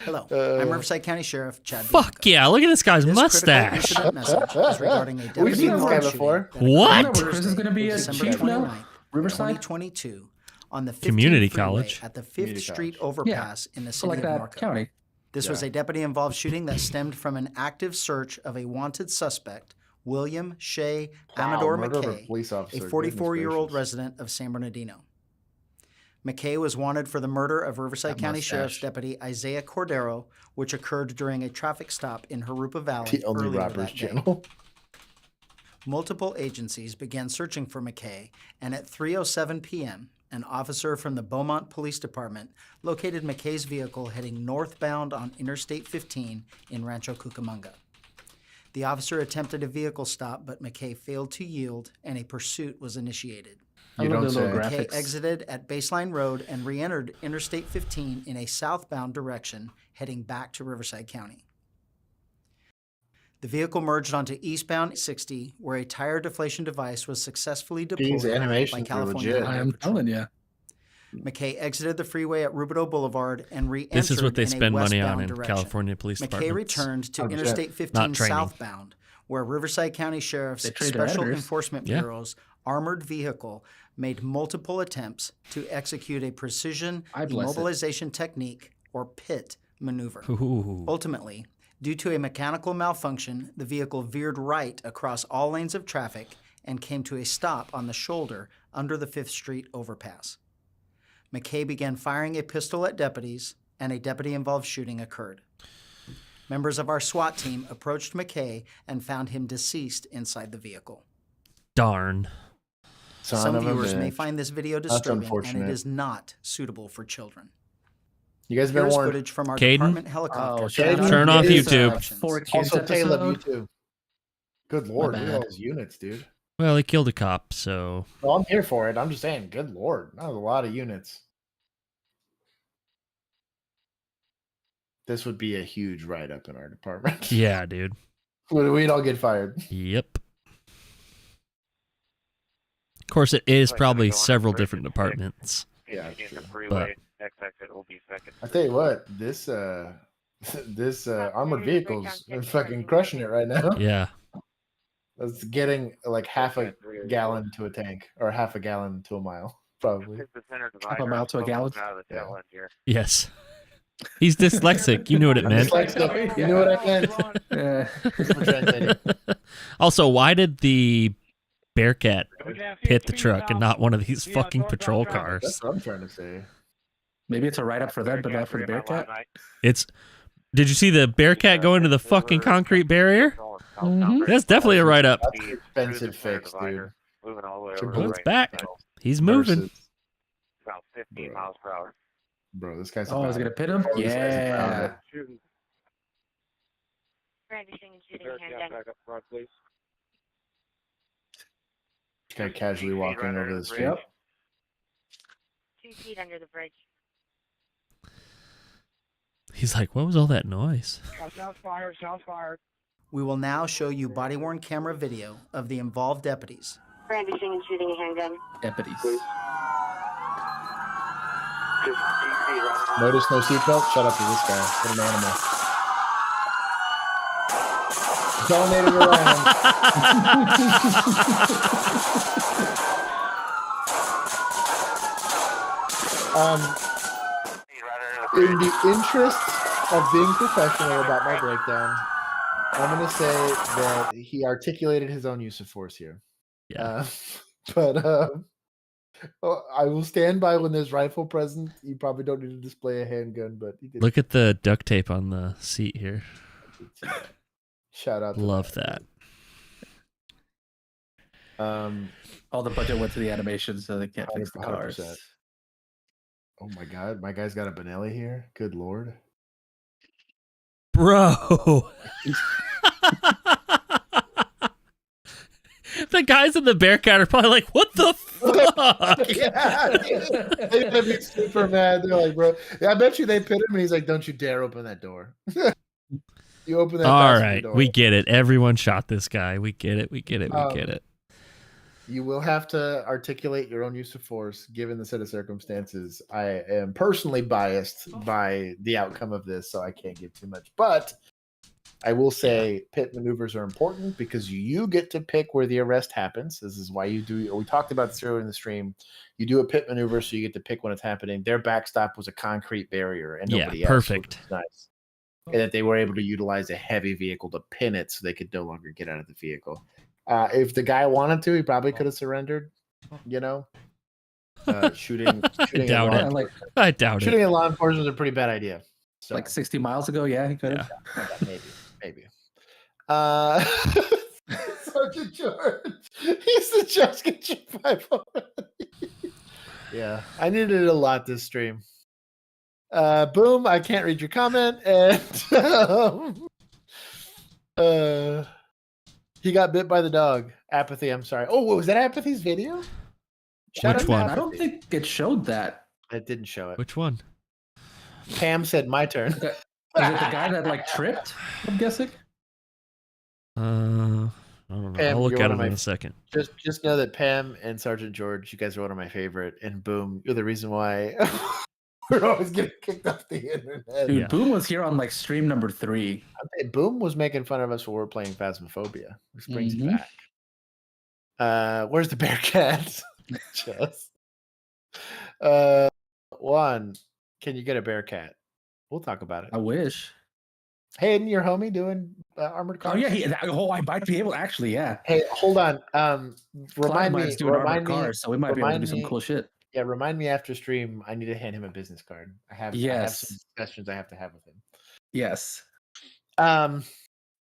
Hello, I'm Riverside County Sheriff Chad. Fuck yeah! Look at this guy's mustache. Message is regarding a We've seen this guy before. What? Chris is going to be a chief now. Riverside 2022 on the 15th Community freeway college at the 5th Street overpass in the city of Marco. County. This was a deputy-involved shooting that stemmed from an active search of a wanted suspect, William Shea Amador McKay, a 44-year-old resident of San Bernardino. McKay was wanted for the murder of Riverside County Sheriff's Deputy Isaiah Cordero, which occurred during a traffic stop in Harupa Valley earlier that day. Multiple agencies began searching for McKay, and at 3:07 p.m., an officer from the Beaumont Police Department located McKay's vehicle heading northbound on Interstate 15 in Rancho Cucamonga. The officer attempted a vehicle stop, but McKay failed to yield, and a pursuit was initiated. McKay exited at Baseline Road and re-entered Interstate 15 in a southbound direction, heading back to Riverside County. The vehicle merged onto eastbound 60, where a tire deflation device was successfully deployed by California. I am telling you. McKay exited the freeway at Rubidoux Boulevard and re-entered This is what they in a spend money on westbound in direction. California police McKay departments. returned to 100%. Interstate 15 Not training. southbound, where Riverside County Sheriff's They trained their Special editors. Enforcement Yeah. Bureau's armored vehicle made multiple attempts to execute a precision immobilization technique, or PIT, maneuver. Ooh. Ultimately, due to a mechanical malfunction, the vehicle veered right across all lanes of traffic and came to a stop on the shoulder under the 5th Street overpass. McKay began firing a pistol at deputies, and a deputy-involved shooting occurred. Members of our SWAT team approached McKay and found him deceased inside the vehicle. Darn. Some viewers may find this video disturbing, and unfortunate. it is not suitable for children. You guys been Here's warned. footage from our Caden? department helicopter. Turn off YouTube. Also, Caleb, you too. Good lord, My look at all bad. those units, dude. Well, he killed a cop, so Well, I'm here for it. I'm just saying, good lord, that was a lot of units. This would be a huge write-up in our department. yeah, dude. We'd all get fired. Yep. Of course, it is probably several different departments. Yeah, But Next exit will be second. I tell you what, this armored vehicle's fucking crushing it right now. yeah. It's getting like half a gallon to a tank, or half a gallon to a mile, probably. Half a mile to a gallon. Yes. He's dyslexic. You knew what it I'm meant. dyslexic. You knew what I meant. For translating. Also, why did the Bearcat hit the truck and not one of these fucking patrol That's cars? what I'm trying to say. Maybe it's a write-up for them, but not for the Bearcat. It's. Did you see the Bearcat go into the fucking concrete barrier? That's definitely a write-up. That's an expensive fix, dude. Moving all the way It's a over. Well, bullet. it's back. He's moving. Versus- About 15 miles per hour. Bro, this guy's. Oh, I was gonna pit him. Bro, this guy's about Yeah. it. Shooting. Brandishing and shooting Bearcat handgun. back up front, please. This guy casually walking right over under the the street. Yep. 2 feet under the bridge. He's like, what was all that noise? Shots fired, shots fired. We will now show you body-worn camera video of the involved deputies. Brandishing and shooting a handgun. Deputies. Notice no seatbelt? Shut up to this guy. What an animal. Donated around. In the interest of being professional about my breakdown, I'm going to say that he articulated his own use of force here. Yeah. I will stand by when there's rifle present. You probably don't need to display a handgun, but he did. Look at the duct tape on the seat here. Shout out. To Love that. All the budget went to the animation, so they can't fix the cars. 100%. Oh my god, my guy's got a Benelli here. Good lord. Bro. The guys in the Bearcat are probably like, what the fuck? Yeah, they're gonna be super mad. They're like, bro, I bet you they pit him, and he's like, don't you dare open that door. You open that All passenger right, door. we get it. Everyone shot this guy. We get it. We get it. We get it. You will have to articulate your own use of force given the set of circumstances. I am personally biased by the outcome of this, so I can't give too much. But I will say pit maneuvers are important because you get to pick where the arrest happens. This is why you do. We talked about this earlier in the stream. You do a pit maneuver, so you get to pick when it's happening. Their backstop was a concrete barrier, and nobody else. Perfect. Which is nice. And that they were able to utilize a heavy vehicle to pin it, so they could no longer get out of the vehicle. If the guy wanted to, he probably could have surrendered. You know, shooting. I doubt it. I doubt shooting it. at law enforcement is a pretty bad idea. So Like 60 miles ago, yeah, he could have. maybe. Sergeant George, he's the just get you 500. Yeah, I needed it a lot this stream. Boom, I can't read your comment, and he got bit by the dog. Apathy, I'm sorry. Oh, was that Apathy's video? Which one? I don't think it showed that. It didn't show it. Which one? Pam said my turn. Is it the guy that like tripped? I'm guessing. I don't know. Pam, I'll look you're at one it of in my- a second. Just know that Pam and Sergeant George, you guys are one of my favorite, and Boom, you're the reason why we're always getting kicked off the internet. Dude, Boom was here on like stream number 3. Boom was making fun of us when we were playing Phasmophobia, which brings you Mhm. back. Where's the Bearcat? Just Juan, can you get a Bearcat? We'll talk about it. I wish. Hayden, your homie doing armored cars? Oh yeah, I might be able actually. Yeah. Hey, hold on. Remind me. Cloudmine's doing armored Remind me. cars, so we might be able to do some me- cool shit. Yeah, remind me after stream. I need to hand him a business card. I have some Yes. discussions I have to have with him. Yes.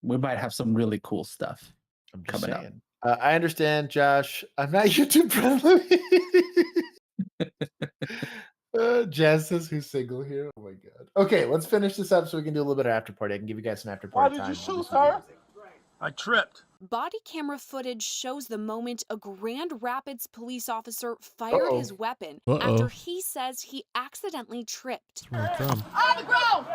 We might have some really cool stuff I'm just coming saying. I understand, Josh. I'm not YouTube friendly. Jazz says who's single here. Oh my god. Okay, let's finish this up so we can do a little bit of after party. I can give you guys some after Why party did time. you shoot, sir? I tripped. Body camera footage shows the moment a Grand Rapids police officer fired his weapon after he says he accidentally tripped. Where from? On the ground!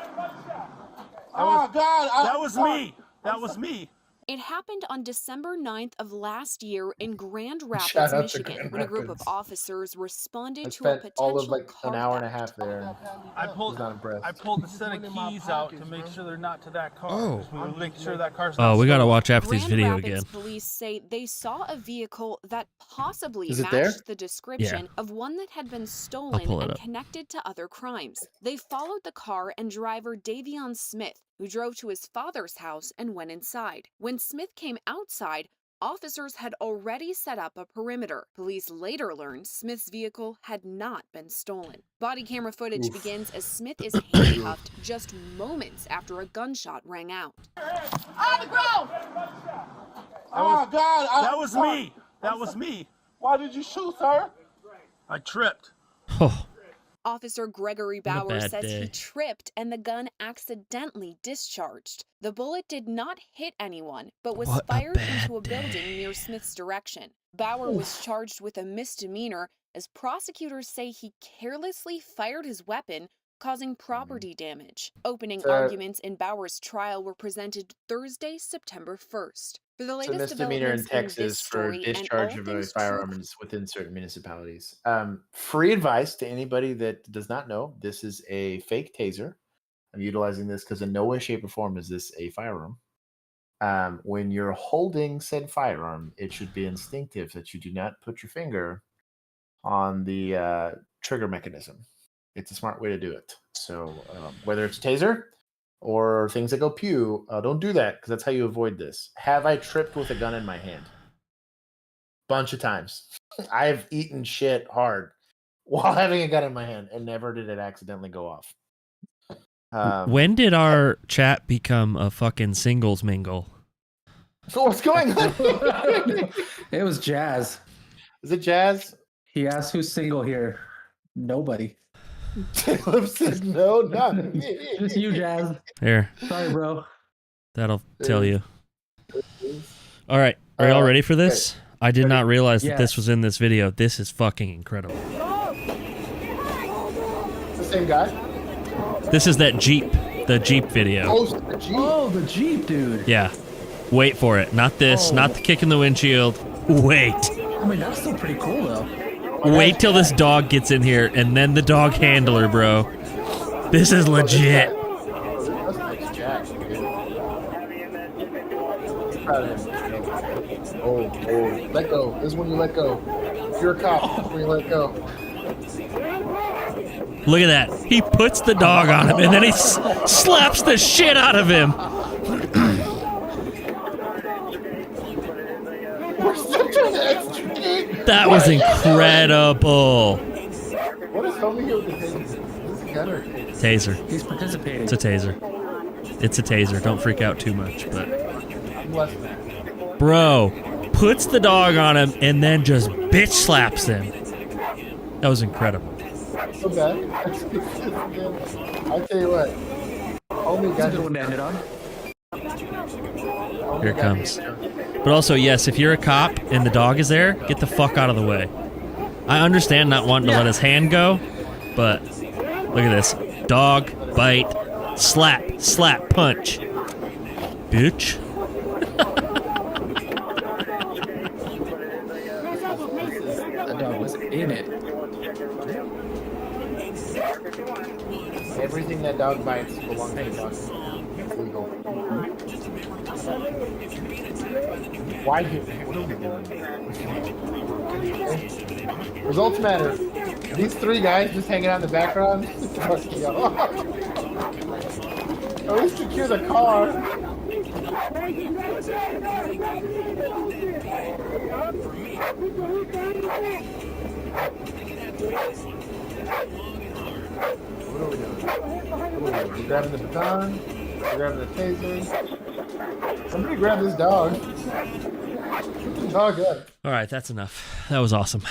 Oh, God. That was me. That was me. It happened on December 9th of last year in Grand Rapids, Shout out to Michigan, Grand when a group of Rapids. officers responded I to a spent all of potential like car an hour and a theft. half there. I pulled the set of keys out to make sure they're not to that car. Oh. We would make sure that car's Oh, not we gotta stolen. watch after these Grand video Rapids again. police say they saw a vehicle that possibly Is it matched there? the description Yeah. of one that had been pull stolen it and up. connected to other crimes. They followed the car and driver Davion Smith, who drove to his father's house and went inside. When Smith came outside, officers had already set up a perimeter. Police later learned Smith's vehicle had not been stolen. Body camera footage Oof. begins as Smith is handcuffed just moments after a gunshot rang out. On the ground! Oh, God. That was me. That was me. Why did you shoot, sir? I tripped. Officer Gregory What a Bauer bad says he day. tripped and the gun accidentally discharged. The bullet did not hit anyone, but was What a fired bad into a building near Smith's direction. Bauer was charged with a misdemeanor as prosecutors say he carelessly fired his weapon, causing property damage. Opening So- arguments in Bauer's trial were presented Thursday, September 1st. For the It's a latest misdemeanor in developments Texas this for story and discharge all of a things firearm true within certain municipalities. Free advice to anybody that does not know: this is a fake taser. I'm utilizing this because in no way, shape, or form is this a firearm. When you're holding said firearm, it should be instinctive that you do not put your finger on the trigger mechanism. It's a smart way to do it. So whether it's a taser or things that go pew, don't do that because that's how you avoid this. Have I tripped with a gun in my hand? Bunch of times. I've eaten shit hard while having a gun in my hand and never did it accidentally go off. When did our chat become a fucking singles mingle? So what's going on? It was Jazz. Is it Jazz? He asked who's single here. Nobody. Caleb said no, not me. Just you, Jazz. Here, Sorry, bro. that'll tell you. All right, are y'all ready for this? I did not realize that this Yes. was in this video. This is fucking incredible. It's the same guy. This is that Jeep, the Jeep video. Oh, the Jeep. Oh, the Jeep, dude. Yeah. Wait for it. Not this, not the kick in the windshield. Wait. I mean, that's still pretty cool, though. Wait till this dog gets in here and then the dog handler, bro. This is legit. That's nice Jack, dude. Proud of him. Oh, let go. This is when you let go. If you're a cop, this is when you let go. Look at that. He puts the dog on him and then he slaps the shit out of him. We're still trying to extricate. That was incredible. What is homie here with the taser? Is this a gun or a taser? Taser. He's participating. It's a taser. It's a taser. Don't freak out too much, but I'm less than. bro puts the dog on him and then just bitch slaps him. That was incredible. So bad. I'll tell you what. Homie got That's a good one to end it on. Here it comes. But also, yes, if you're a cop and the dog is there, get the fuck out of the way. I understand not wanting to let his hand go, but look at this. Dog, bite, slap, slap, punch. Bitch. in it. Everything that dog bites belongs to the dog. It's legal. Why? What are we doing? Results matter. These three guys just hanging out in the background. At least secure the car. What are we doing? We're grabbing the baton. We're grabbing the taser. Somebody grab this dog. Put the dog up. All right, that's enough. That was awesome.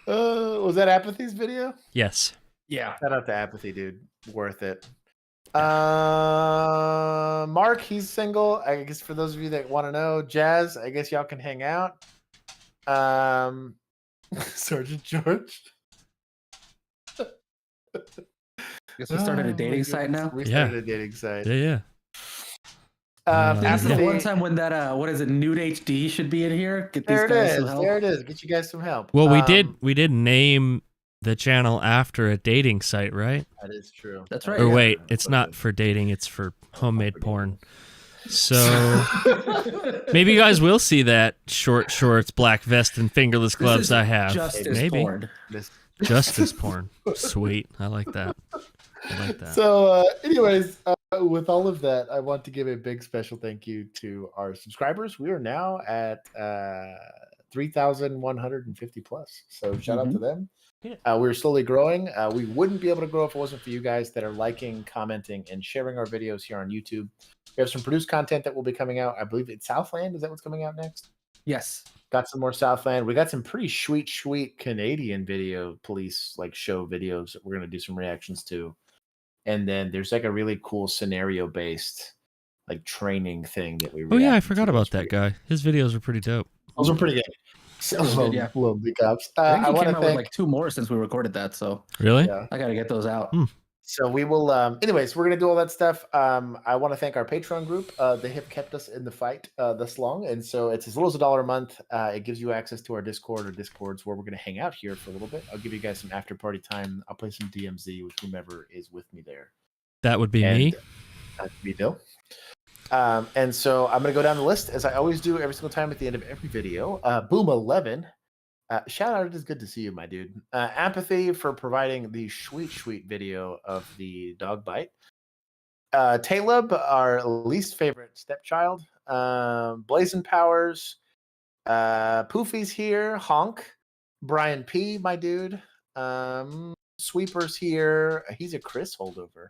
Was that Apathy's video? Yes. Yeah. Shout out to Apathy, dude. Worth it. Mark, he's single. I guess for those of you that want to know, Jazz, I guess y'all can hang out. Sergeant George. Guess we started a dating site now. We started a dating site. Yeah. This is the one time when that what is it, Nude HD should be in here. Get these guys some help. There it is. Get you guys some help. Well, we did name the channel after a dating site, right? That is true. That's right. Or wait, it's not for dating, it's for homemade porn. So maybe you guys will see that short shorts, black vest, and fingerless gloves I have. Maybe. Porn. Justice porn. Sweet. I like that. So anyways, with all of that, I want to give a big special thank you to our subscribers. We are now at 3,150 plus. So shout out to them. We're slowly growing. We wouldn't be able to grow if it wasn't for you guys that are liking, commenting, and sharing our videos here on YouTube. We have some produced content that will be coming out. I believe it's Southland. Is that what's coming out next? Yes. Got some more Southland. We got some pretty sweet Canadian video police show videos that we're going to do some reactions to. And then there's a really cool scenario based training thing that we Oh yeah, I forgot about that guy. His videos were pretty dope. Those were pretty good. Yeah. OnlyCops. I think he came out with 2 more since we recorded that. So really, I got to get those out. So we will. Anyways, we're gonna do all that stuff. I want to thank our Patreon group. They have kept us in the fight this long, and so it's as little as $1 a month. It gives you access to our Discord or Discords where we're gonna hang out here for a little bit. I'll give you guys some after party time. I'll play some DMZ with whomever is with me there. That would be me. That would be Bill. And so I'm gonna go down the list as I always do every single time at the end of every video. Boom 11. Shout out, it is good to see you, my dude. Apathy for providing the sweet video of the dog bite. Taleb, our least favorite stepchild. Blazing Powers. Poofy's here. Honk. Brian P, my dude. Sweeper's here. He's a Chris holdover.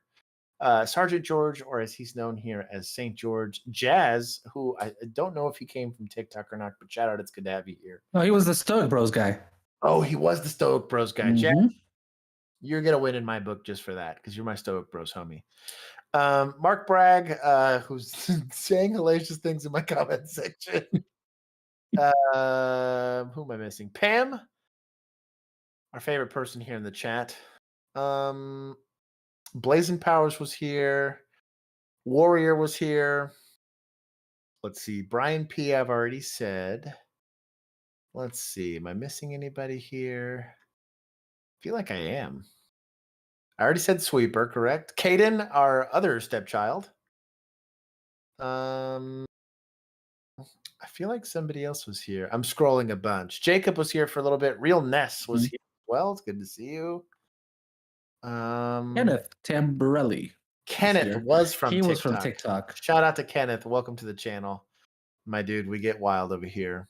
Sergeant George, or as he's known here as St. George. Jazz, who I don't know if he came from TikTok or not, but shout out, it's good to have you here. No, he was the Stoic Bros guy. Oh, he was the Stoic Bros guy. Jazz, you're going to win in my book just for that, because you're my Stoic Bros homie. Mark Bragg, who's saying hellacious things in my comment section. Who am I missing? Pam, our favorite person here in the chat. Blazing Powers was here. Warrior was here. Let's see. Brian P, I've already said. Let's see. Am I missing anybody here? I feel like I am. I already said Sweeper, correct? Caden, our other stepchild. I feel like somebody else was here. I'm scrolling a bunch. Jacob was here for a little bit. Real Ness was here as well. It's good to see you. Kenneth Tamborelli. Kenneth was from TikTok. He was from TikTok. Shout out to Kenneth. Welcome to the channel. My dude, we get wild over here.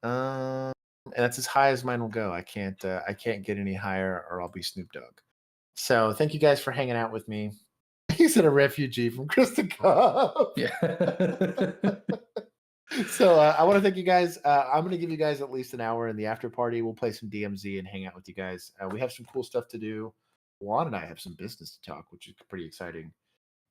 And that's as high as mine will go. I can't get any higher or I'll be Snoop Dogg. So thank you guys for hanging out with me. He's a refugee from Christendom. Yeah. So I want to thank you guys. I'm going to give you guys at least an hour in the after party. We'll play some DMZ and hang out with you guys. We have some cool stuff to do. Juan and I have some business to talk, which is pretty exciting.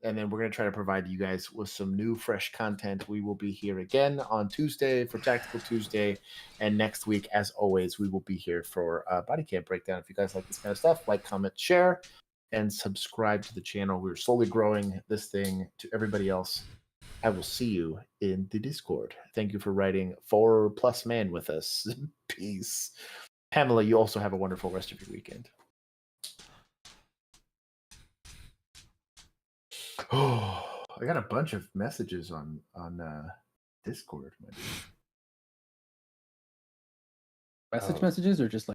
And then we're going to try to provide you guys with some new, fresh content. We will be here again on Tuesday for Tactical Tuesday. And next week, as always, we will be here for Bodycam Breakdown. If you guys like this kind of stuff, like, comment, share, and subscribe to the channel. We're slowly growing this thing to everybody else. I will see you in the Discord. Thank you for writing 4+ man with us. Peace. Pamela, you also have a wonderful rest of your weekend. Oh, I got a bunch of messages on Discord. Messages or just like